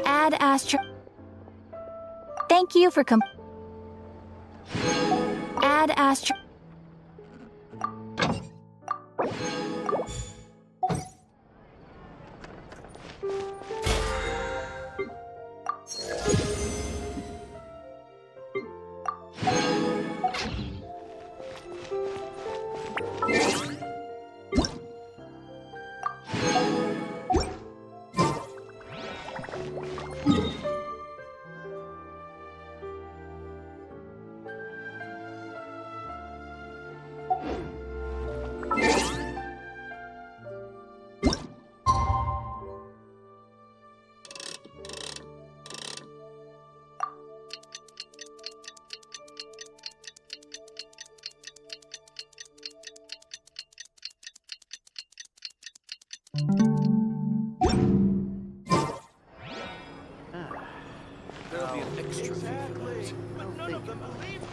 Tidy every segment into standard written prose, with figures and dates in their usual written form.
Add Astro. Thank you for Add Astro. There'll be an extra fee for that. But none of them believe me.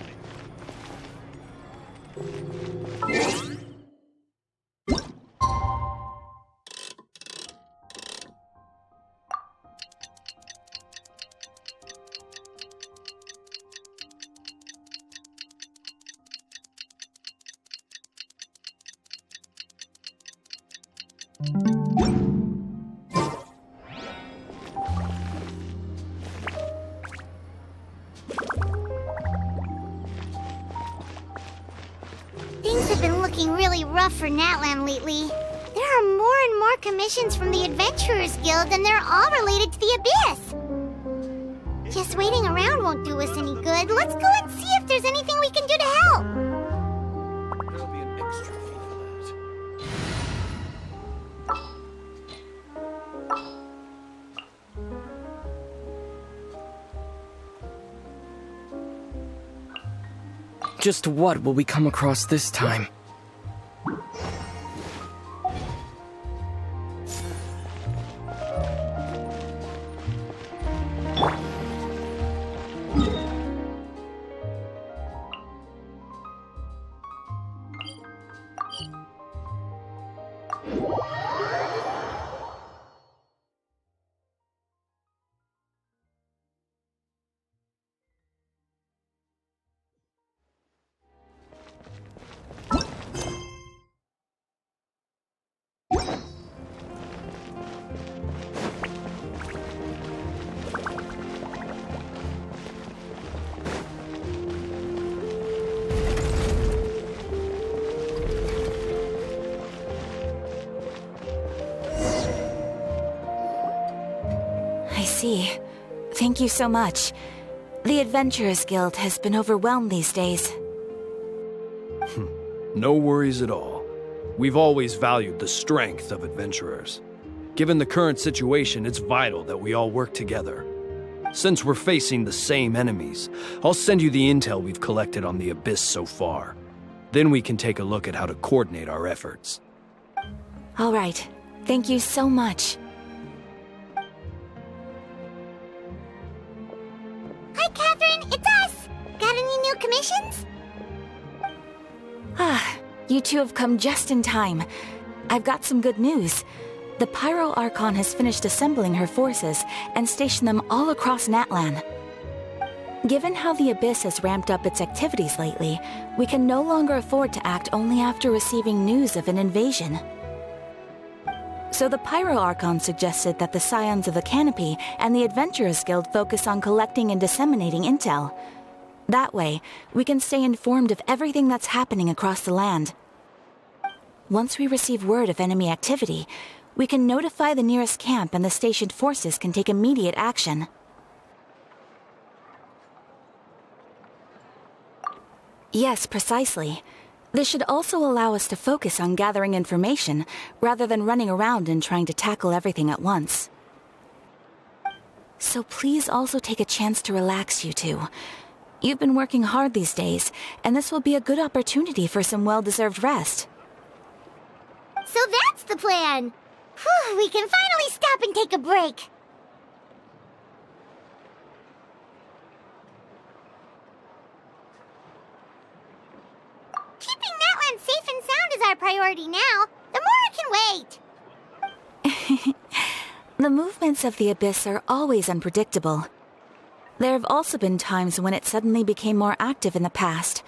Things have been looking really rough for Natlan lately. There are more and more commissions from the Adventurers Guild, and they're all related to the Abyss. Just waiting around won't do us any good. Let's go and see if there's anything we can do to help. There'll be an extra fee for that. Just what will we come across this time? I see. Thank you so much. The Adventurers Guild has been overwhelmed these days. No worries at all. We've always valued the strength of adventurers. Given the current situation, it's vital that we all work together. Since we're facing the same enemies, I'll send you the intel we've collected on the Abyss so far. Then we can take a look at how to coordinate our efforts. All right. Thank you so much. Hi, Catherine. It's us. Got any new commissions? You two have come just in time. I've got some good news. The Pyro Archon has finished assembling her forces and stationed them all across Natlan. Given how the Abyss has ramped up its activities lately, we can no longer afford to act only after receiving news of an invasion. So the Pyro Archon suggested that the Scions of the Canopy and the Adventurers Guild focus on collecting and disseminating intel. That way, we can stay informed of everything that's happening across the land. Once we receive word of enemy activity, we can notify the nearest camp and the stationed forces can take immediate action. Yes, precisely. This should also allow us to focus on gathering information rather than running around and trying to tackle everything at once. So please also take a chance to relax, you two. You've been working hard these days, and this will be a good opportunity for some well-deserved rest. So that's the plan! Whew, we can finally stop and take a break! Keeping Natlan safe and sound is our priority now. The more can wait! The movements of the Abyss are always unpredictable. There have also been times when it suddenly became more active in the past.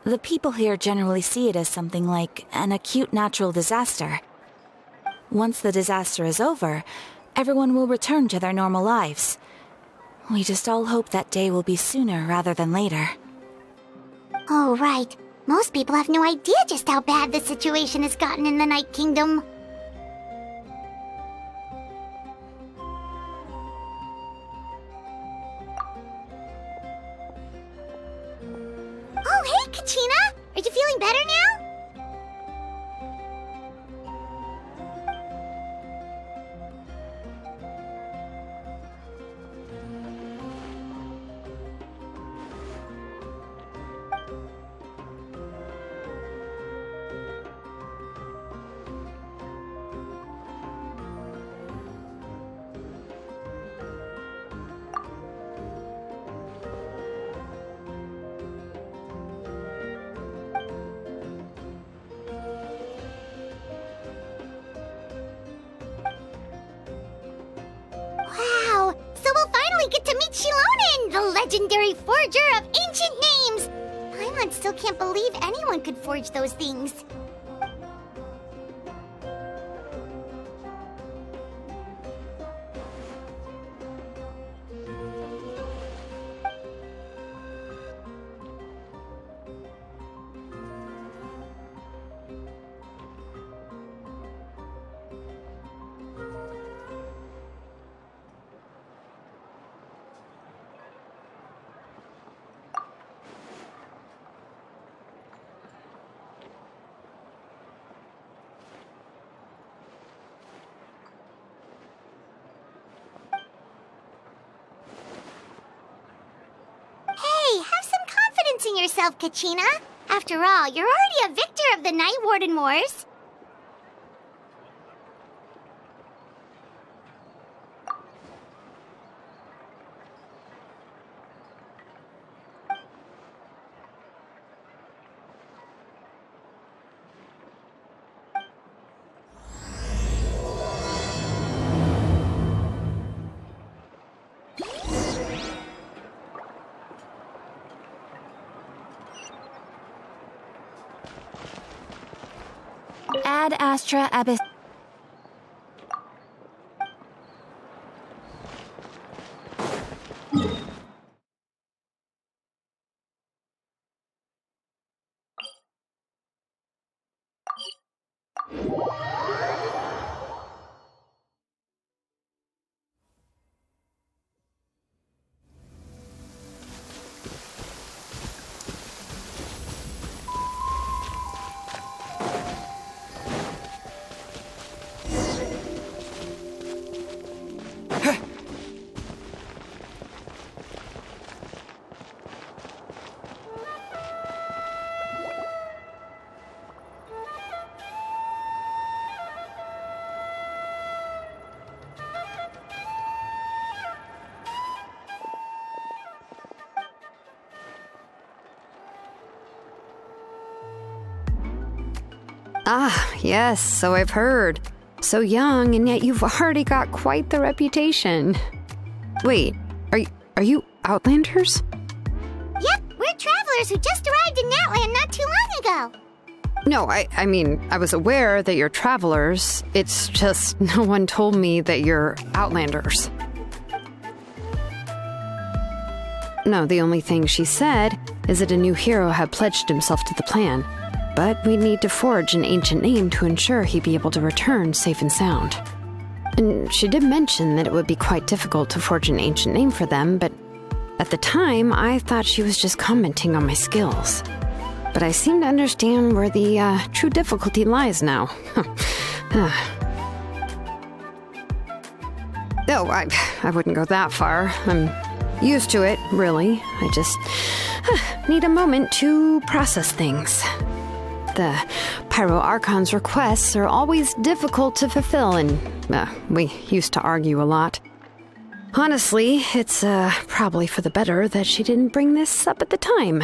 The people here generally see it as something like an acute natural disaster. Once the disaster is over, everyone will return to their normal lives. We just all hope that day will be sooner rather than later. Oh, right. Most people have no idea just how bad the situation has gotten in the Night Kingdom. Oh, hey, Kachina! Are you feeling better now? Wow! So we'll finally get to meet Shilonen, the legendary forger of ancient names! Paimon still can't believe anyone could forge those things. Hey, have some confidence in yourself, Kachina. After all, you're already a victor of the Night Warden Wars. Ad Astra Abyss. Ah, yes, so I've heard. So young, and yet you've already got quite the reputation. Wait, are you Outlanders? Yep, we're travelers who just arrived in Natlan not too long ago. No, I mean, I was aware that you're travelers. It's just no one told me that you're Outlanders. No, the only thing she said is that a new hero had pledged himself to the plan. but we'd need to forge an ancient name to ensure he'd be able to return safe and sound. And she did mention that it would be quite difficult to forge an ancient name for them, but at the time, I thought she was just commenting on my skills. But I seem to understand where the true difficulty lies now. Oh, I wouldn't go that far. I'm used to it, really. I just need a moment to process things. The Pyro Archon's requests are always difficult to fulfill, and we used to argue a lot. Honestly, it's probably for the better that she didn't bring this up at the time.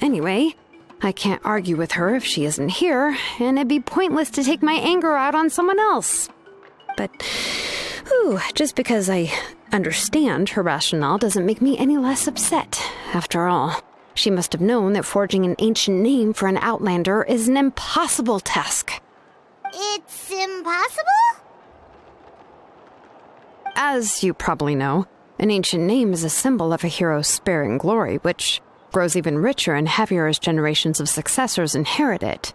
Anyway, I can't argue with her if she isn't here, and it'd be pointless to take my anger out on someone else. But, just because I understand her rationale doesn't make me any less upset. After all, she must have known that forging an ancient name for an Outlander is an impossible task. It's impossible? As you probably know, an ancient name is a symbol of a hero's spirit and glory, which grows even richer and heavier as generations of successors inherit it.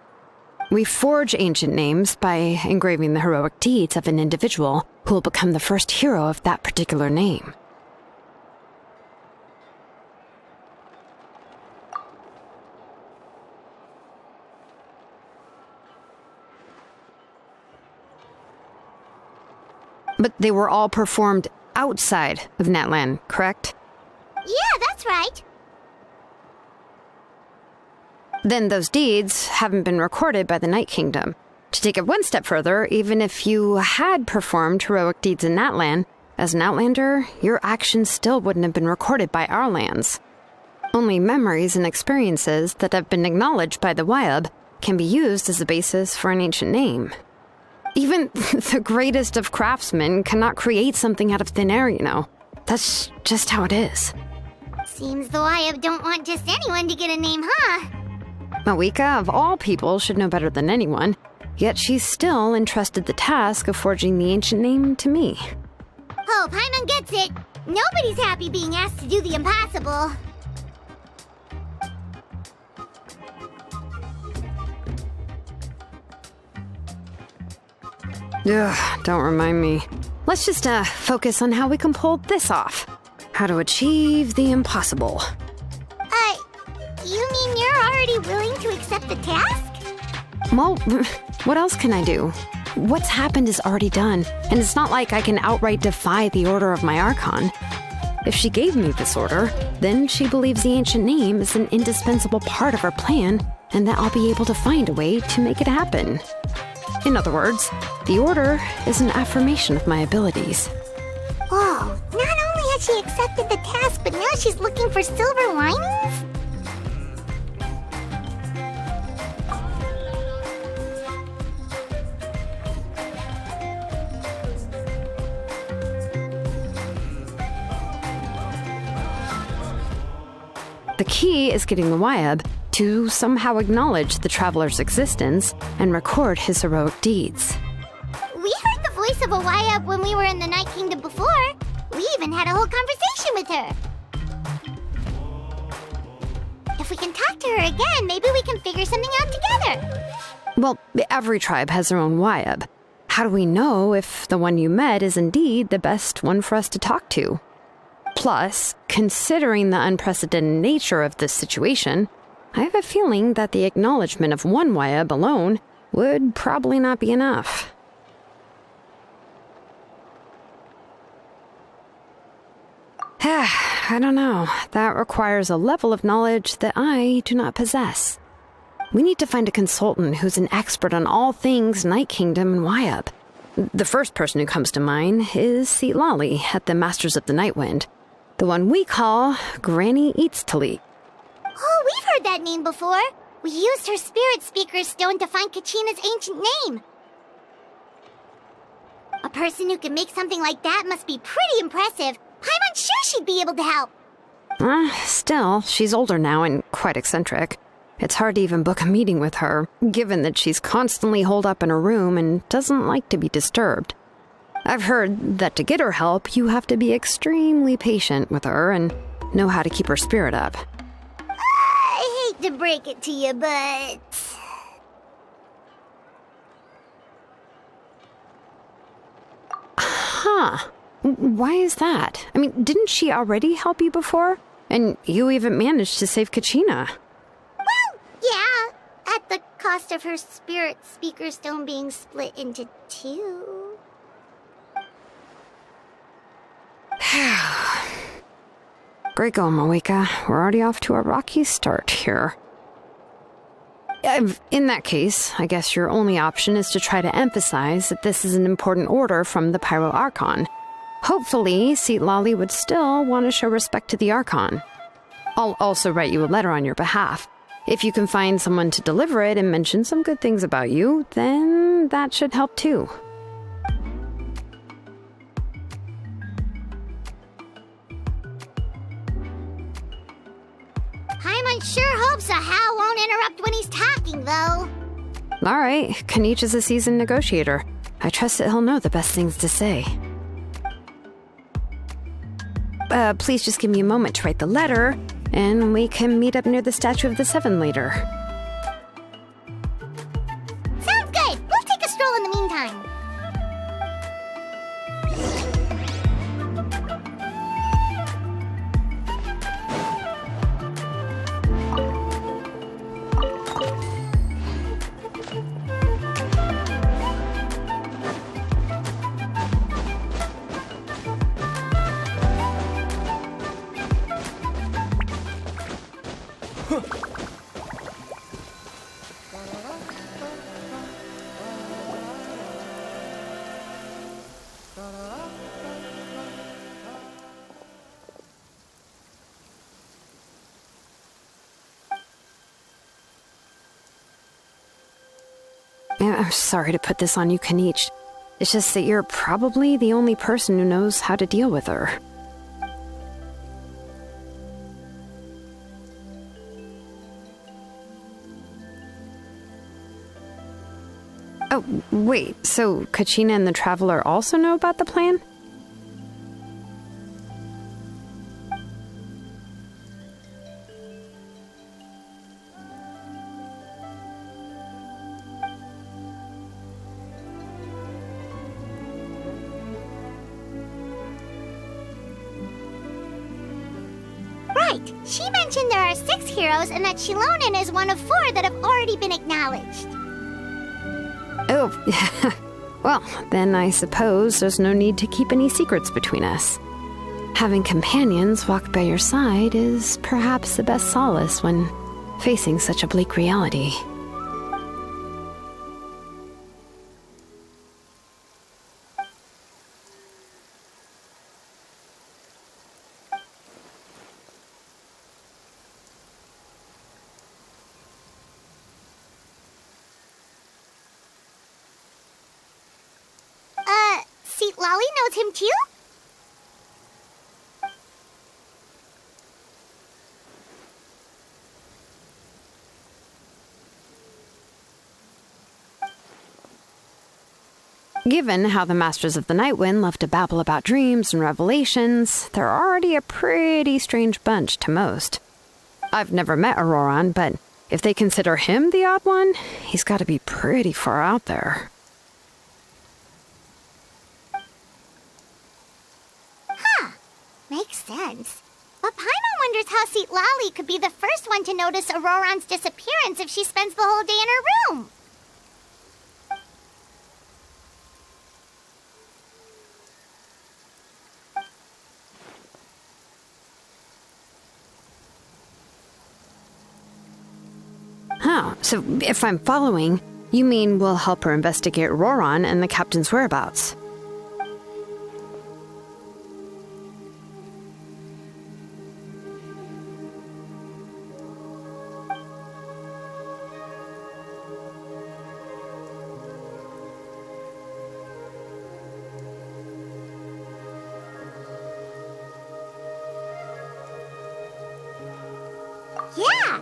We forge ancient names by engraving the heroic deeds of an individual who will become the first hero of that particular name. But they were all performed outside of Natlan, correct? Yeah, that's right. Then those deeds haven't been recorded by the Night Kingdom. To take it one step further, even if you had performed heroic deeds in Natlan, as an Outlander, your actions still wouldn't have been recorded by our lands. Only memories and experiences that have been acknowledged by the Wyab can be used as a basis for an ancient name. Even the greatest of craftsmen cannot create something out of thin air, you know. That's just how it is. Seems the Wyab don't want just anyone to get a name, huh? Mawika, of all people, should know better than anyone, yet she's still entrusted the task of forging the ancient name to me. Oh, Paimon gets it. Nobody's happy being asked to do the impossible. Ugh, don't remind me. Let's just focus on how we can pull this off. How to achieve the impossible. You mean you're already willing to accept the task? Well, what else can I do? What's happened is already done, and it's not like I can outright defy the order of my Archon. If she gave me this order, then she believes the ancient name is an indispensable part of her plan, and that I'll be able to find a way to make it happen. In other words, the order is an affirmation of my abilities. Whoa, not only has she accepted the task, but now she's looking for silver linings? The key is getting the Wyab to somehow acknowledge the traveler's existence and record his heroic deeds. We heard the voice of a Wyab when we were in the Night Kingdom before. We even had a whole conversation with her. If we can talk to her again, maybe we can figure something out together. Well, every tribe has their own Wyab. How do we know if the one you met is indeed the best one for us to talk to? Plus, considering the unprecedented nature of this situation, I have a feeling that the acknowledgement of one Wyab alone would probably not be enough. I don't know. That requires a level of knowledge that I do not possess. We need to find a consultant who's an expert on all things Night Kingdom and Wyab. The first person who comes to mind is Lali at the Masters of the Nightwind. The one we call Granny Eatstali. Oh, we've heard that name before. We used her spirit speaker stone to find Kachina's ancient name. A person who can make something like that must be pretty impressive. I'm sure she'd be able to help. Still, she's older now and quite eccentric. It's hard to even book a meeting with her, given that she's constantly holed up in her room and doesn't like to be disturbed. I've heard that to get her help, you have to be extremely patient with her and know how to keep her spirit up. I hate to break it to you, but... Huh. Why is that? I mean, didn't she already help you before? And you even managed to save Kachina. Well, yeah. At the cost of her spirit speaker stone being split into two. Great going, Moeka. We're already off to a rocky start here. In that case, I guess your only option is to try to emphasize that this is an important order from the Pyro Archon. Hopefully, Seatlali would still want to show respect to the Archon. I'll also write you a letter on your behalf. If you can find someone to deliver it and mention some good things about you, then that should help too. Paimon sure hopes a Hal won't interrupt when he's talking, though. All right, Kanich is a seasoned negotiator. I trust that he'll know the best things to say. Please just give me a moment to write the letter, and we can meet up near the Statue of the Seven later. Sounds good. We'll take a stroll in the meantime. I'm sorry to put this on you, Kanich. It's just that you're probably the only person who knows how to deal with her. Oh, wait, so Kachina and the Traveler also know about the plan? Right. She mentioned there are 6 heroes and that Shilonen is one of 4 that have already been acknowledged. Oh, well, then I suppose there's no need to keep any secrets between us. Having companions walk by your side is perhaps the best solace when facing such a bleak reality. Lolly knows him too? Given how the Masters of the Nightwind love to babble about dreams and revelations, they're already a pretty strange bunch to most. I've never met Auroran, but if they consider him the odd one, he's got to be pretty far out there. Makes sense. But Paimon wonders how Seatlali could be the first one to notice Auroran's disappearance if she spends the whole day in her room. Huh, so if I'm following, you mean we'll help her investigate Auroran and the captain's whereabouts? Yeah!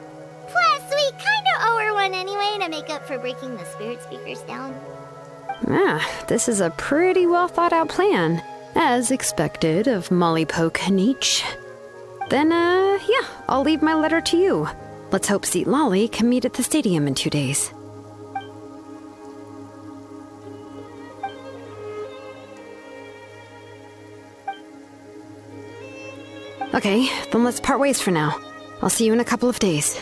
Plus, we kinda owe her one anyway to make up for breaking the spirit speakers down. This is a pretty well thought out plan, as expected of Molly Poke Kanich. Then, yeah, I'll leave my letter to you. Let's hope Seat Lolly can meet at the stadium in 2 days. Okay, then let's part ways for now. I'll see you in a couple of days.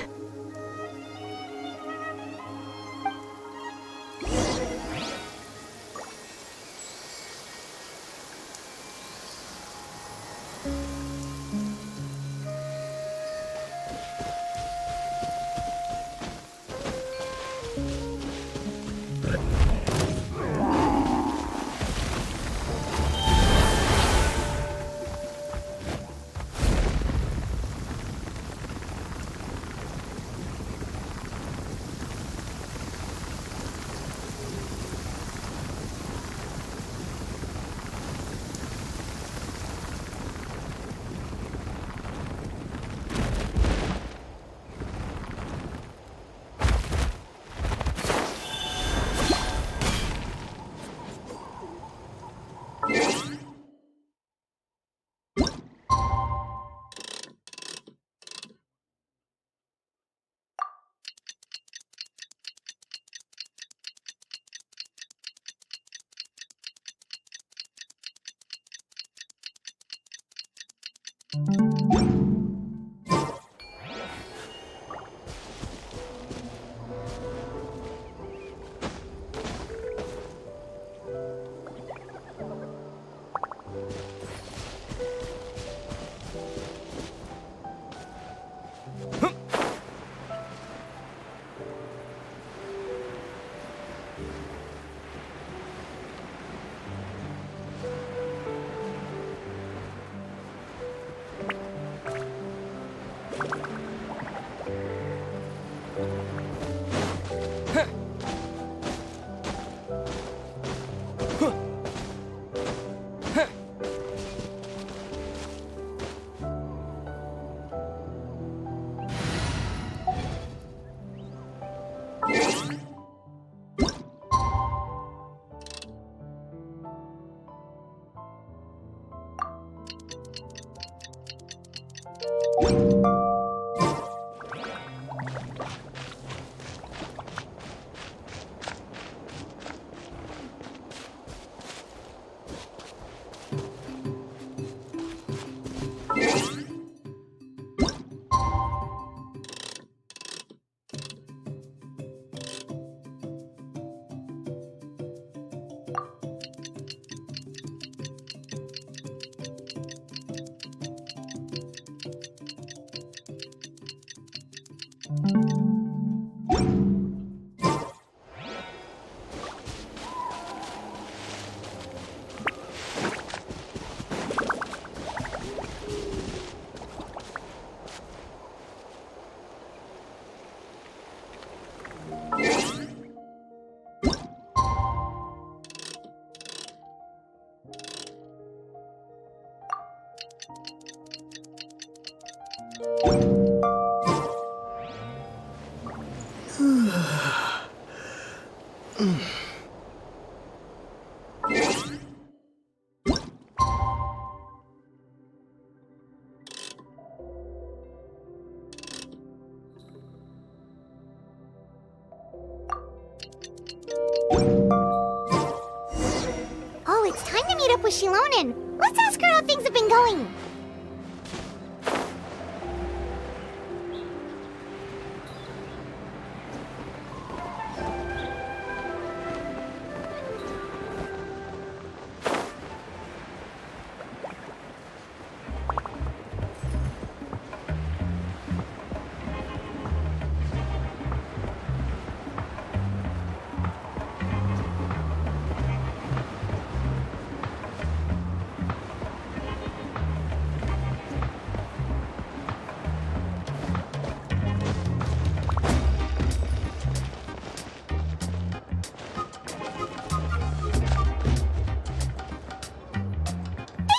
Oh, it's time to meet up with Shilonen. Let's ask her how things have been going.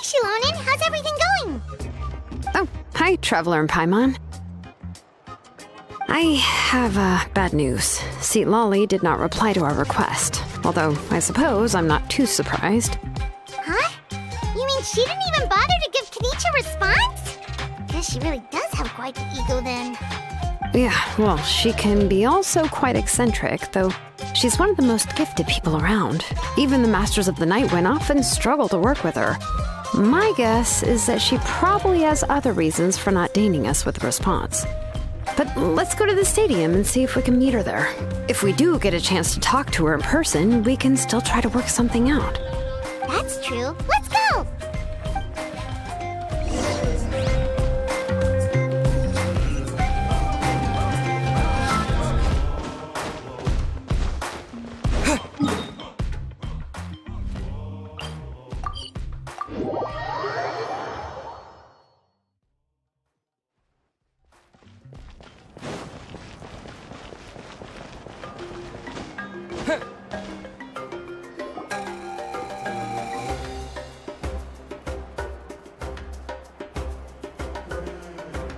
Shilonen, how's everything going? Oh, hi, Traveler and Paimon. I have bad news. Seat Lolly did not reply to our request, although I suppose I'm not too surprised. Huh? You mean she didn't even bother to give Kenichi a response? Guess she really does have quite the ego then. Yeah, well, she can be also quite eccentric, though she's one of the most gifted people around. Even the Masters of the Nightwind often struggle to work with her. My guess is that she probably has other reasons for not deigning us with a response. But let's go to the stadium and see if we can meet her there. If we do get a chance to talk to her in person, we can still try to work something out. That's true. Let's go!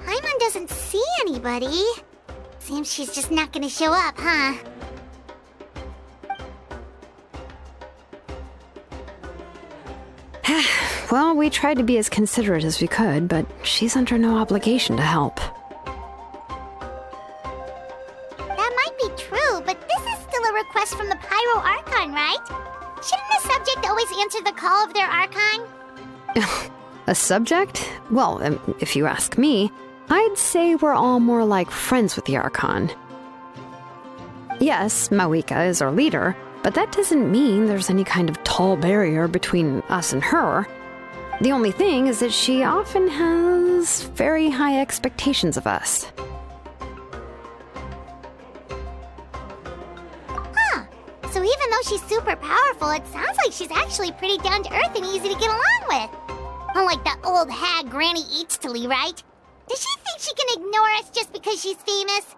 Paimon doesn't see anybody. Seems she's just not gonna show up, huh? Well, we tried to be as considerate as we could, but she's under no obligation to help. That might be true, but this is still a request from the Pyro Archon, right? Shouldn't a subject always answer the call of their Archon? A subject? Well, if you ask me, I'd say we're all more like friends with the Archon. Yes, Mawika is our leader, but that doesn't mean there's any kind of tall barrier between us and her. The only thing is that she often has very high expectations of us. Huh. So even though she's super powerful, it sounds like she's actually pretty down to earth and easy to get along with. Unlike that old hag Granny Eatstily, right? Does she think she can ignore us just because she's famous?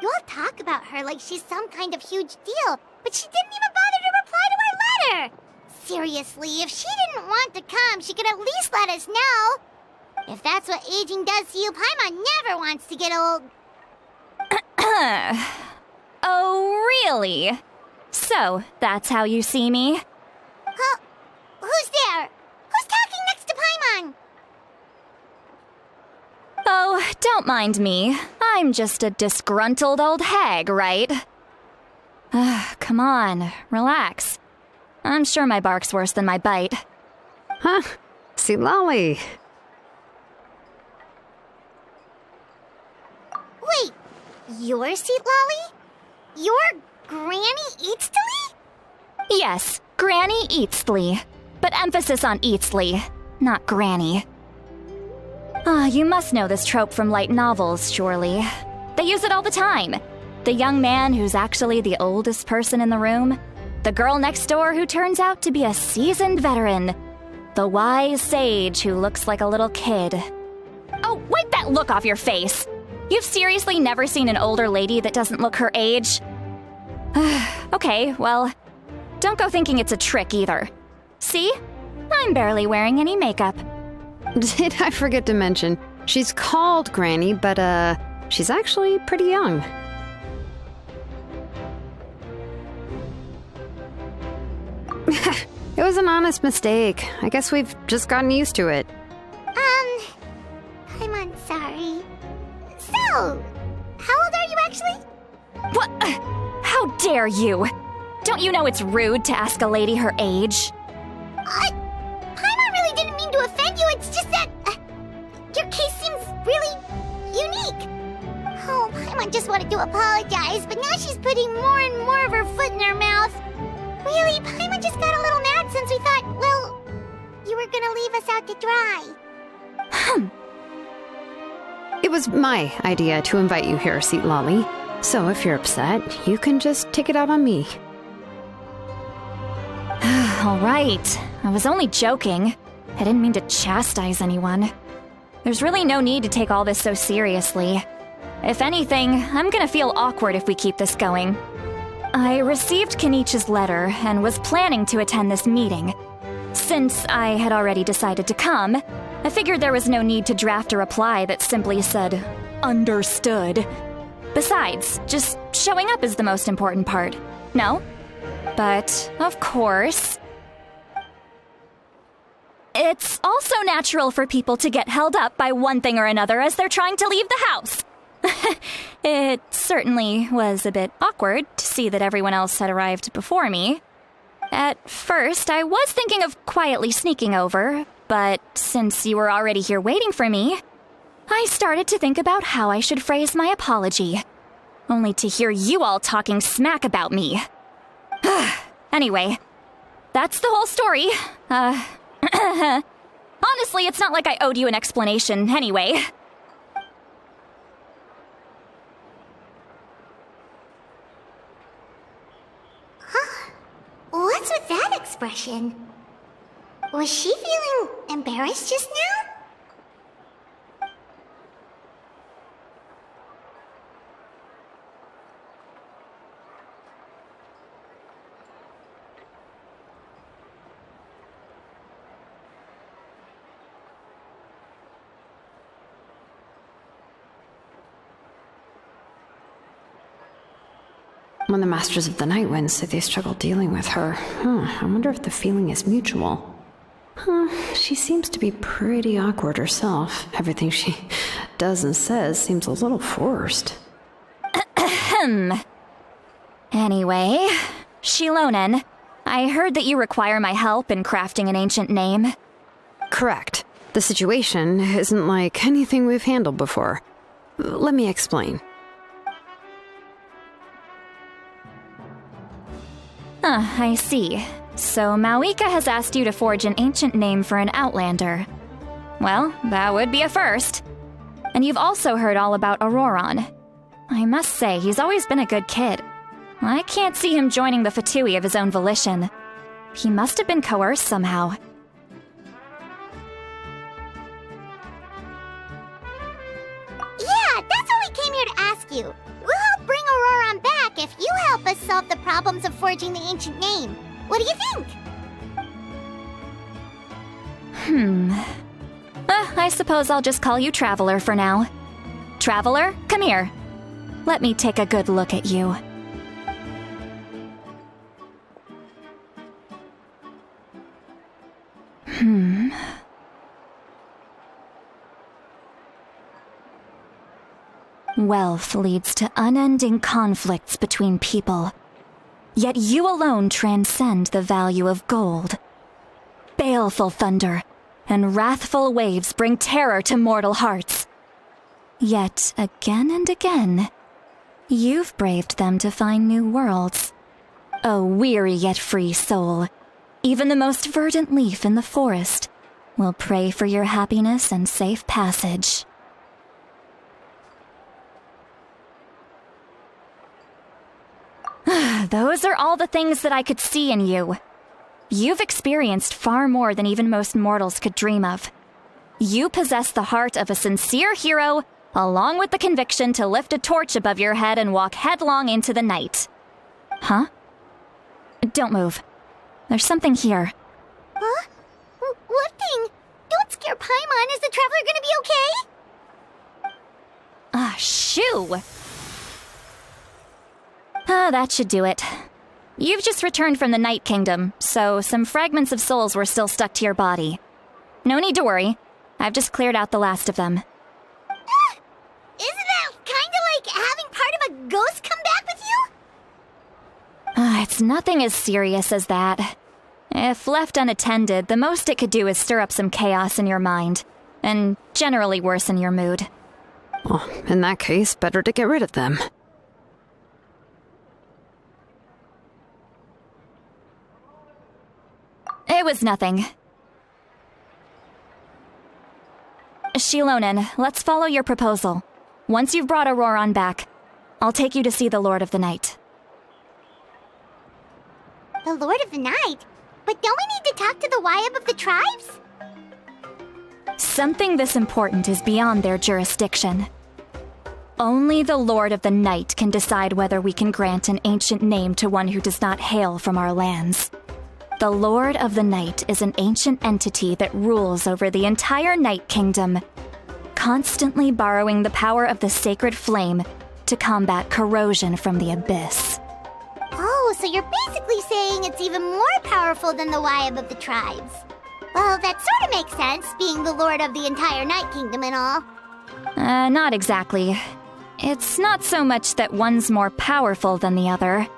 You all talk about her like she's some kind of huge deal, but she didn't even bother to reply to our letter! Seriously, if she didn't want to come, she could at least let us know. If that's what aging does to you, Paimon never wants to get old. Oh, really? So, that's how you see me? Huh? Who's there? Who's talking next to Paimon? Oh, don't mind me. I'm just a disgruntled old hag, right? Come on, relax. I'm sure my bark's worse than my bite. Huh? See, Lolly. Wait, you're Seat Lolly? You're Granny Eatstily? Yes, Granny Eatsley. But emphasis on Eatsley, not Granny. You must know this trope from light novels, surely. They use it all the time. The young man who's actually the oldest person in the room. The girl next door who turns out to be a seasoned veteran. The wise sage who looks like a little kid. Oh, wipe that look off your face! You've seriously never seen an older lady that doesn't look her age? Okay, well, don't go thinking it's a trick either. See? I'm barely wearing any makeup. Did I forget to mention, she's called Granny, but she's actually pretty young. It was an honest mistake. I guess we've just gotten used to it. I'm sorry. So, how old are you actually? What? How dare you? Don't you know it's rude to ask a lady her age? Paimon really didn't mean to offend you, it's just that your case seems really unique. Oh, Paimon just wanted to apologize, but now she's putting more and more of her foot in her mouth. Really, Paimon just got a little mad since we thought, well, you were gonna leave us out to dry. It was my idea to invite you here, Seat Lolly. So if you're upset, you can just take it out on me. All right. I was only joking. I didn't mean to chastise anyone. There's really no need to take all this so seriously. If anything, I'm gonna feel awkward if we keep this going. I received Kenichi's letter and was planning to attend this meeting. Since I had already decided to come, I figured there was no need to draft a reply that simply said, "Understood." Besides, just showing up is the most important part, no? But, of course... It's also natural for people to get held up by one thing or another as they're trying to leave the house. It certainly was a bit awkward to see that everyone else had arrived before me. At first, I was thinking of quietly sneaking over, but since you were already here waiting for me, I started to think about how I should phrase my apology, only to hear you all talking smack about me. Anyway, that's the whole story. Honestly, it's not like I owed you an explanation anyway. What's with that expression? Was she feeling embarrassed just now? When the Masters of the Night Wind say they struggle dealing with her, I wonder if the feeling is mutual. She seems to be pretty awkward herself. Everything she does and says seems a little forced. Anyway, Shilonen, I heard that you require my help in crafting an ancient name. Correct. The situation isn't like anything we've handled before. Let me explain. I see. So Mawika has asked you to forge an ancient name for an Outlander. Well, that would be a first. And you've also heard all about Auroron. I must say, he's always been a good kid. I can't see him joining the Fatui of his own volition. He must have been coerced somehow. Yeah, that's what we came here to ask you. We'll help bring Auroron back if you help us solve the problems of forging the ancient name. What do you think? I suppose I'll just call you Traveler for now. Traveler, come here. Let me take a good look at you. Wealth leads to unending conflicts between people. Yet you alone transcend the value of gold. Baleful thunder and wrathful waves bring terror to mortal hearts. Yet again and again, you've braved them to find new worlds. O weary yet free soul, even the most verdant leaf in the forest will pray for your happiness and safe passage. Those are all the things that I could see in you. You've experienced far more than even most mortals could dream of. You possess the heart of a sincere hero, along with the conviction to lift a torch above your head and walk headlong into the night. Huh? Don't move. There's something here. Huh? What thing? Don't scare Paimon. Is the Traveler gonna be okay? Shoo! That should do it. You've just returned from the Night Kingdom, so some fragments of souls were still stuck to your body. No need to worry. I've just cleared out the last of them. Isn't that kinda like having part of a ghost come back with you? It's nothing as serious as that. If left unattended, the most it could do is stir up some chaos in your mind, and generally worsen your mood. Well, in that case, better to get rid of them. It was nothing. Shilonen, let's follow your proposal. Once you've brought Auroron back, I'll take you to see the Lord of the Night. The Lord of the Night? But don't we need to talk to the Wyab of the tribes? Something this important is beyond their jurisdiction. Only the Lord of the Night can decide whether we can grant an ancient name to one who does not hail from our lands. The Lord of the Night is an ancient entity that rules over the entire Night Kingdom, constantly borrowing the power of the sacred flame to combat corrosion from the abyss. Oh, so you're basically saying it's even more powerful than the Wyab of the tribes. Well, that sort of makes sense, being the lord of the entire Night Kingdom and all. Not exactly. It's not so much that one's more powerful than the other.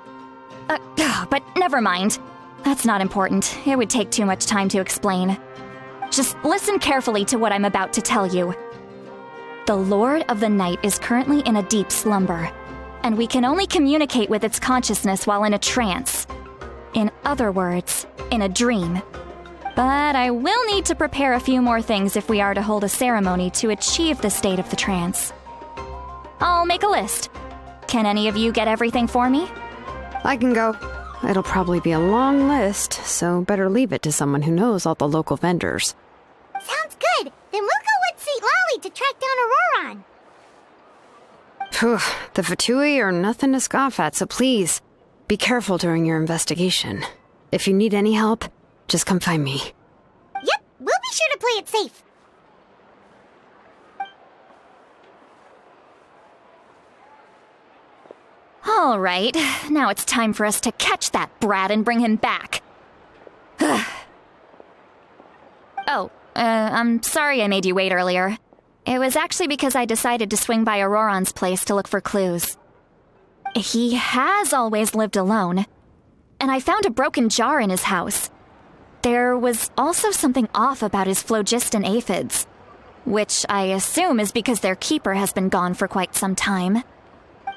But never mind. That's not important. It would take too much time to explain. Just listen carefully to what I'm about to tell you. The Lord of the Night is currently in a deep slumber, and we can only communicate with its consciousness while in a trance. In other words, in a dream. But I will need to prepare a few more things if we are to hold a ceremony to achieve the state of the trance. I'll make a list. Can any of you get everything for me? I can go. It'll probably be a long list, so better leave it to someone who knows all the local vendors. Sounds good. Then we'll go with St. Lolly to track down Auroron. Phew, the Fatui are nothing to scoff at, so please, be careful during your investigation. If you need any help, just come find me. Yep, we'll be sure to play it safe. All right, now it's time for us to catch that brat and bring him back. I'm sorry I made you wait earlier. It was actually because I decided to swing by Auroron's place to look for clues. He has always lived alone, and I found a broken jar in his house. There was also something off about his phlogiston aphids, which I assume is because their keeper has been gone for quite some time.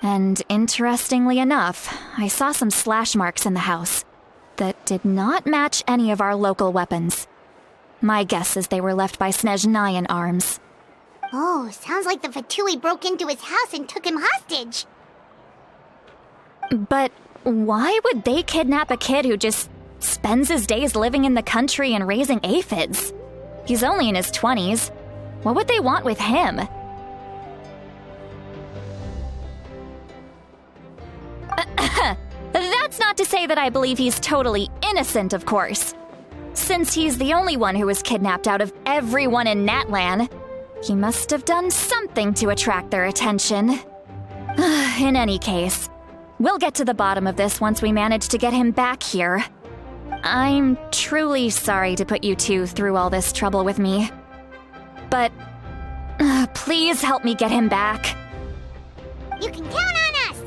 And interestingly enough, I saw some slash marks in the house that did not match any of our local weapons. My guess is they were left by Snezhnayan arms. Oh, sounds like the Fatui broke into his house and took him hostage. But why would they kidnap a kid who just spends his days living in the country and raising aphids? He's only in his 20s. What would they want with him? That's not to say that I believe he's totally innocent, of course. Since he's the only one who was kidnapped out of everyone in Natlan, he must have done something to attract their attention. In any case, we'll get to the bottom of this once we manage to get him back here. I'm truly sorry to put you two through all this trouble with me. But please help me get him back. You can count on us!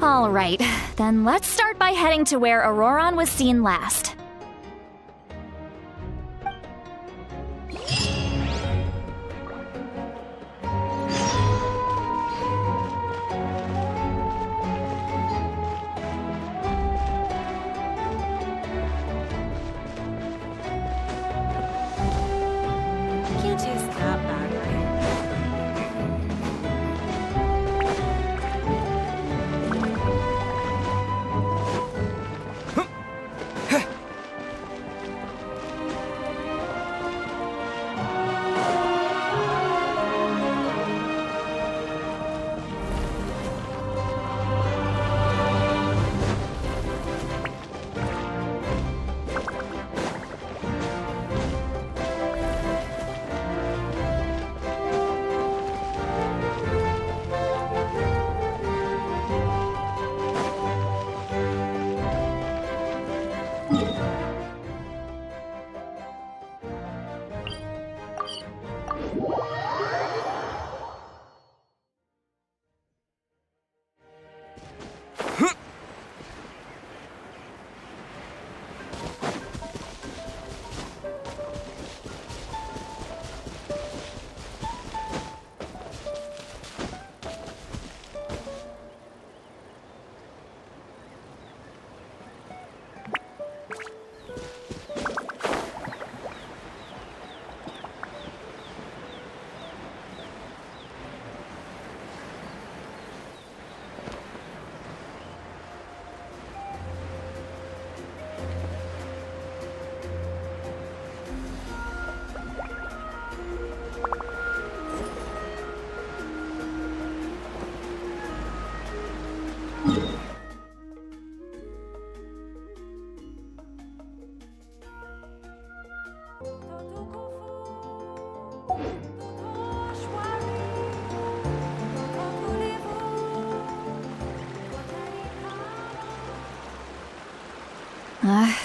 All right, then let's start by heading to where Auroron was seen last. Can't use that battery.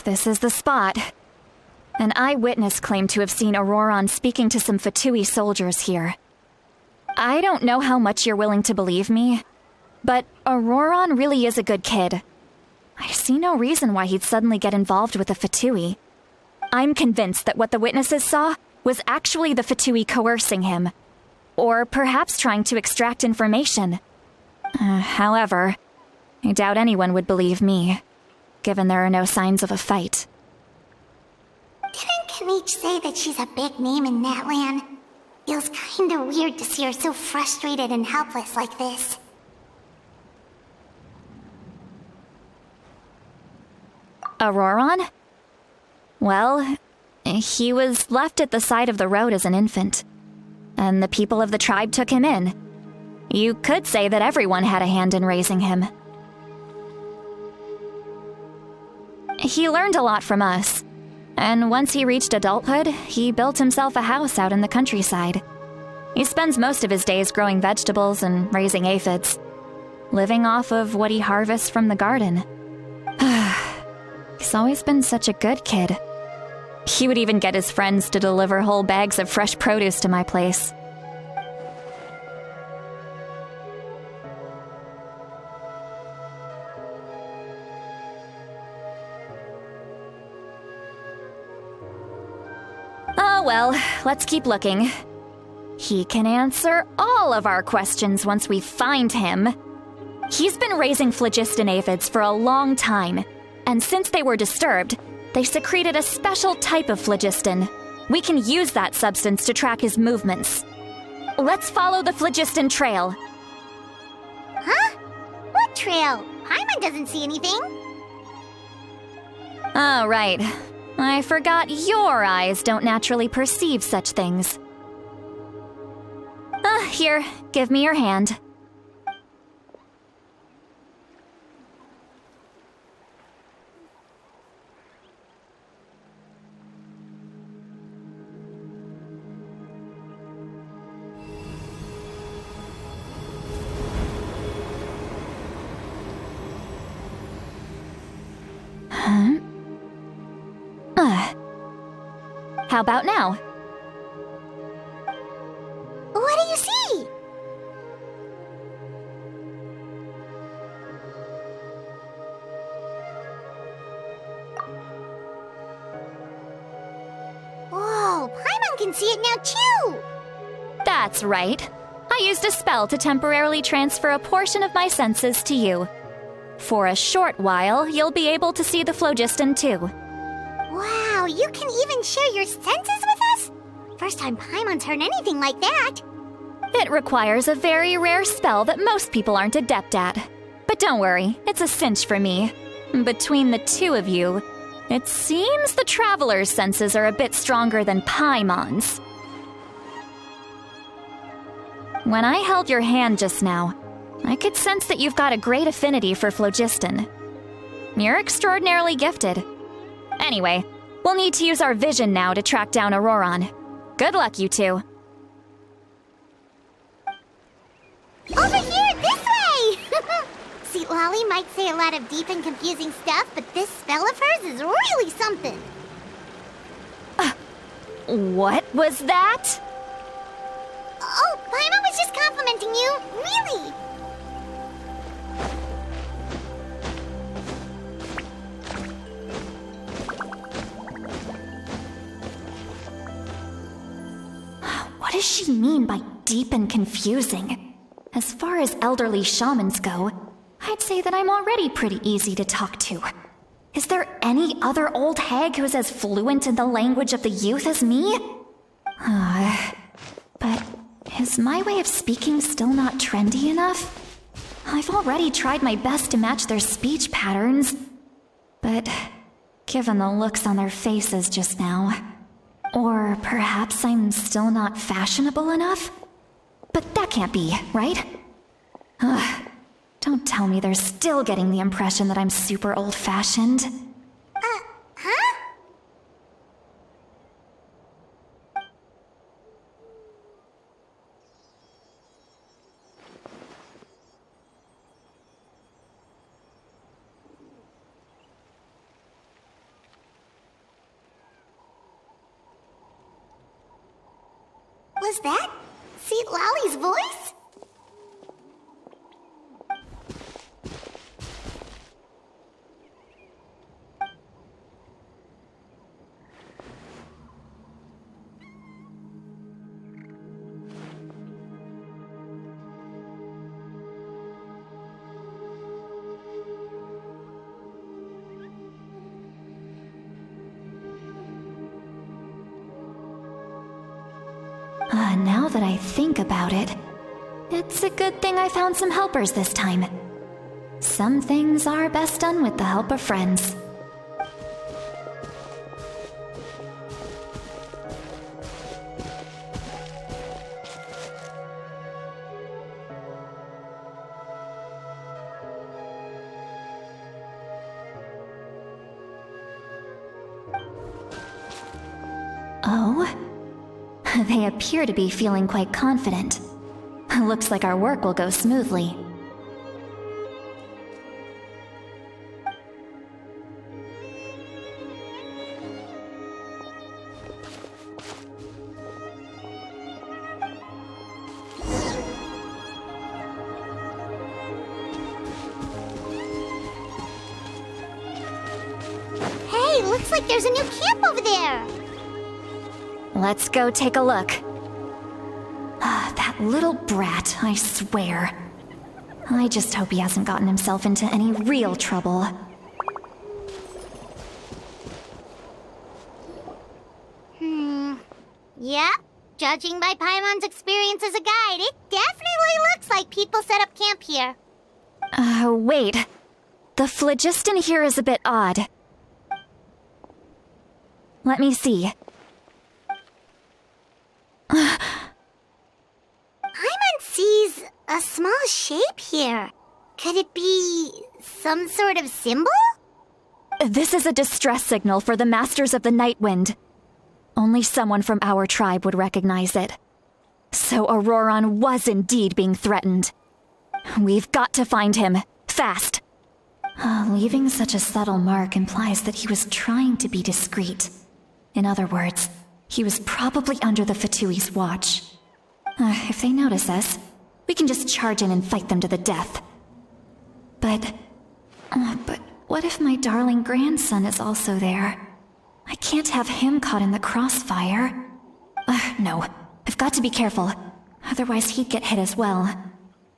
This is the spot. An eyewitness claimed to have seen Auroron speaking to some Fatui soldiers here. I don't know how much you're willing to believe me, but Auroron really is a good kid. I see no reason why he'd suddenly get involved with the Fatui. I'm convinced that what the witnesses saw was actually the Fatui coercing him, or perhaps trying to extract information. However, I doubt anyone would believe me, given there are no signs of a fight. Didn't Kanich say that she's a big name in Natlan? Feels kinda weird to see her so frustrated and helpless like this. Auroron? Well, he was left at the side of the road as an infant, and the people of the tribe took him in. You could say that everyone had a hand in raising him. He learned a lot from us, and once he reached adulthood, he built himself a house out in the countryside. He spends most of his days growing vegetables and raising aphids, living off of what he harvests from the garden. He's always been such a good kid. He would even get his friends to deliver whole bags of fresh produce to my place. Oh well, let's keep looking. He can answer all of our questions once we find him. He's been raising phlogiston aphids for a long time, and since they were disturbed, they secreted a special type of phlogiston. We can use that substance to track his movements. Let's follow the phlogiston trail. Huh? What trail? Paimon doesn't see anything. Oh, right. I forgot your eyes don't naturally perceive such things. Here, give me your hand. How about now? What do you see? Whoa, Paimon can see it now too! That's right. I used a spell to temporarily transfer a portion of my senses to you. For a short while, you'll be able to see the phlogiston too. Wow, you can even share your senses with us? First time Paimon's heard anything like that. It requires a very rare spell that most people aren't adept at. But don't worry, it's a cinch for me. Between the two of you, it seems the Traveler's senses are a bit stronger than Paimon's. When I held your hand just now, I could sense that you've got a great affinity for phlogiston. You're extraordinarily gifted. Anyway, we'll need to use our vision now to track down Auroron. Good luck, you two. Over here, this way! See, Lolly might say a lot of deep and confusing stuff, but this spell of hers is really something. What was that? Oh, Paimon was just complimenting you. Really? What does she mean by deep and confusing? As far as elderly shamans go, I'd say that I'm already pretty easy to talk to. Is there any other old hag who's as fluent in the language of the youth as me? But is my way of speaking still not trendy enough? I've already tried my best to match their speech patterns, but given the looks on their faces just now, or perhaps I'm still not fashionable enough? But that can't be, right? Don't tell me they're still getting the impression that I'm super old-fashioned. Huh? Was that Seat Lolly's voice? Now that I think about it, it's a good thing I found some helpers this time. Some things are best done with the help of friends. Oh? They appear to be feeling quite confident. Looks like our work will go smoothly. Hey, looks like there's a new camp over there! Let's go take a look. That little brat, I swear. I just hope he hasn't gotten himself into any real trouble. Yep, judging by Paimon's experience as a guide, it definitely looks like people set up camp here. Wait. The phlogiston here is a bit odd. Let me see. Paimon sees a small shape here. Could it be some sort of symbol? This is a distress signal for the Masters of the Night Wind. Only someone from our tribe would recognize it. So Auroron was indeed being threatened. We've got to find him, fast. Leaving such a subtle mark implies that he was trying to be discreet. In other words, he was probably under the Fatui's watch. If they notice us, we can just charge in and fight them to the death. But what if my darling grandson is also there? I can't have him caught in the crossfire. No, I've got to be careful. Otherwise he'd get hit as well.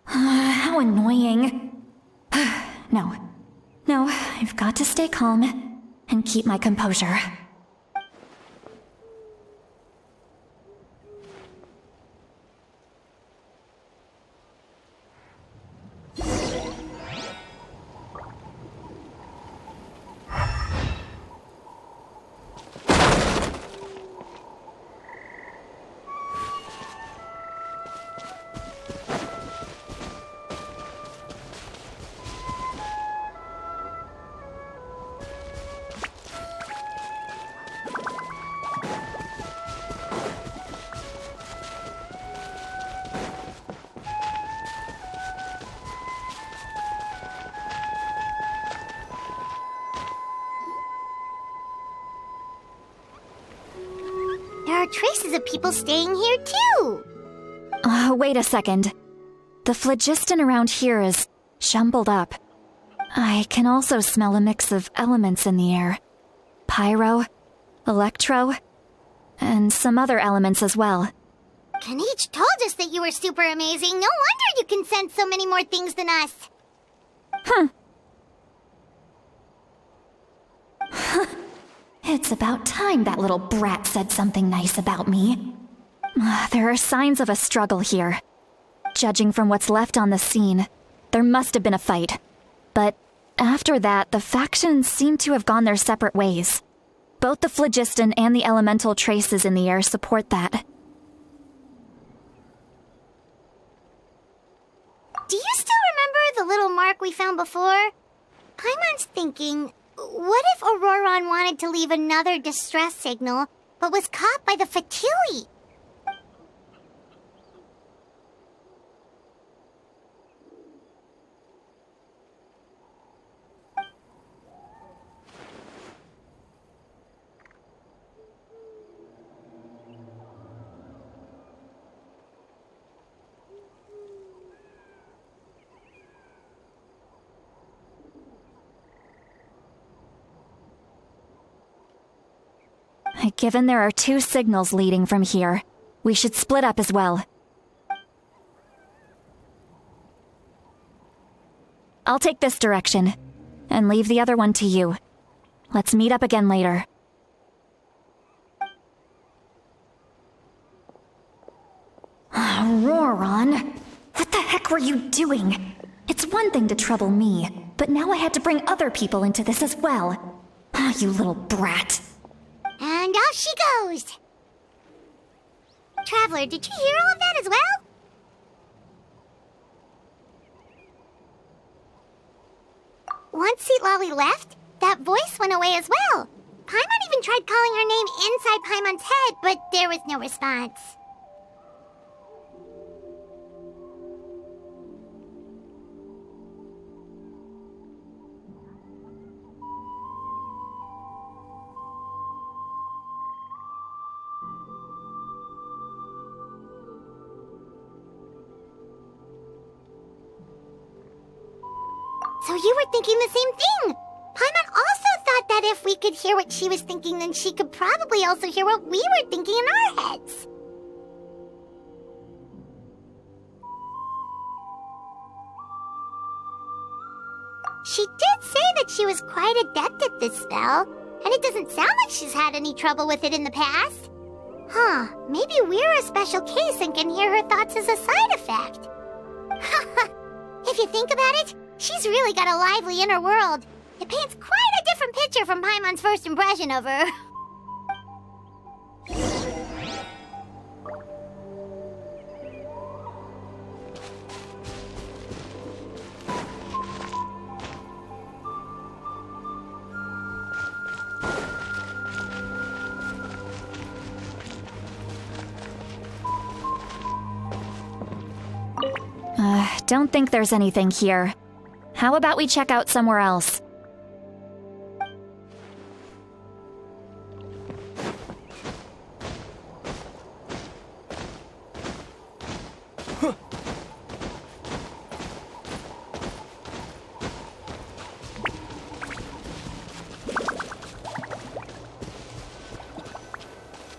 How annoying. No, I've got to stay calm and keep my composure. There are traces of people staying here too. Wait a second. The phlogiston around here is jumbled up. I can also smell a mix of elements in the air. Pyro, electro, and some other elements as well. Kanich told us that you were super amazing. No wonder you can sense so many more things than us. It's about time that little brat said something nice about me. There are signs of a struggle here. Judging from what's left on the scene, there must have been a fight. But after that, the factions seem to have gone their separate ways. Both the phlogiston and the elemental traces in the air support that. Do you still remember the little mark we found before? Paimon's thinking, what if Auroron wanted to leave another distress signal, but was caught by the Fatui? Given there are 2 signals leading from here, we should split up as well. I'll take this direction, and leave the other one to you. Let's meet up again later. Roran, what the heck were you doing? It's one thing to trouble me, but now I had to bring other people into this as well. You little brat. And off she goes! Traveler, did you hear all of that as well? Once Seat Lolly left, that voice went away as well. Paimon even tried calling her name inside Paimon's head, but there was no response. So you were thinking the same thing! Paimon also thought that if we could hear what she was thinking, then she could probably also hear what we were thinking in our heads. She did say that she was quite adept at this spell, and it doesn't sound like she's had any trouble with it in the past. Huh, maybe we're a special case and can hear her thoughts as a side effect. If you think about it, she's really got a lively inner world. It paints quite a different picture from Paimon's first impression of her. Don't think there's anything here. How about we check out somewhere else?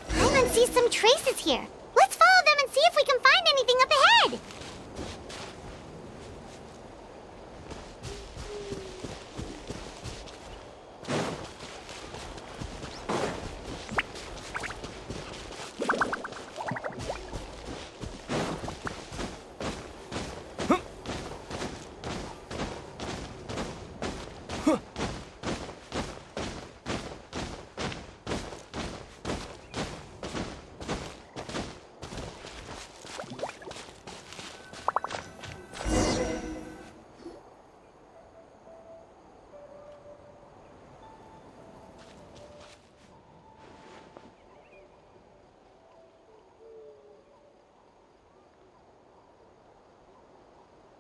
Paimon sees some traces here. Let's follow them and see if we can find anything up ahead.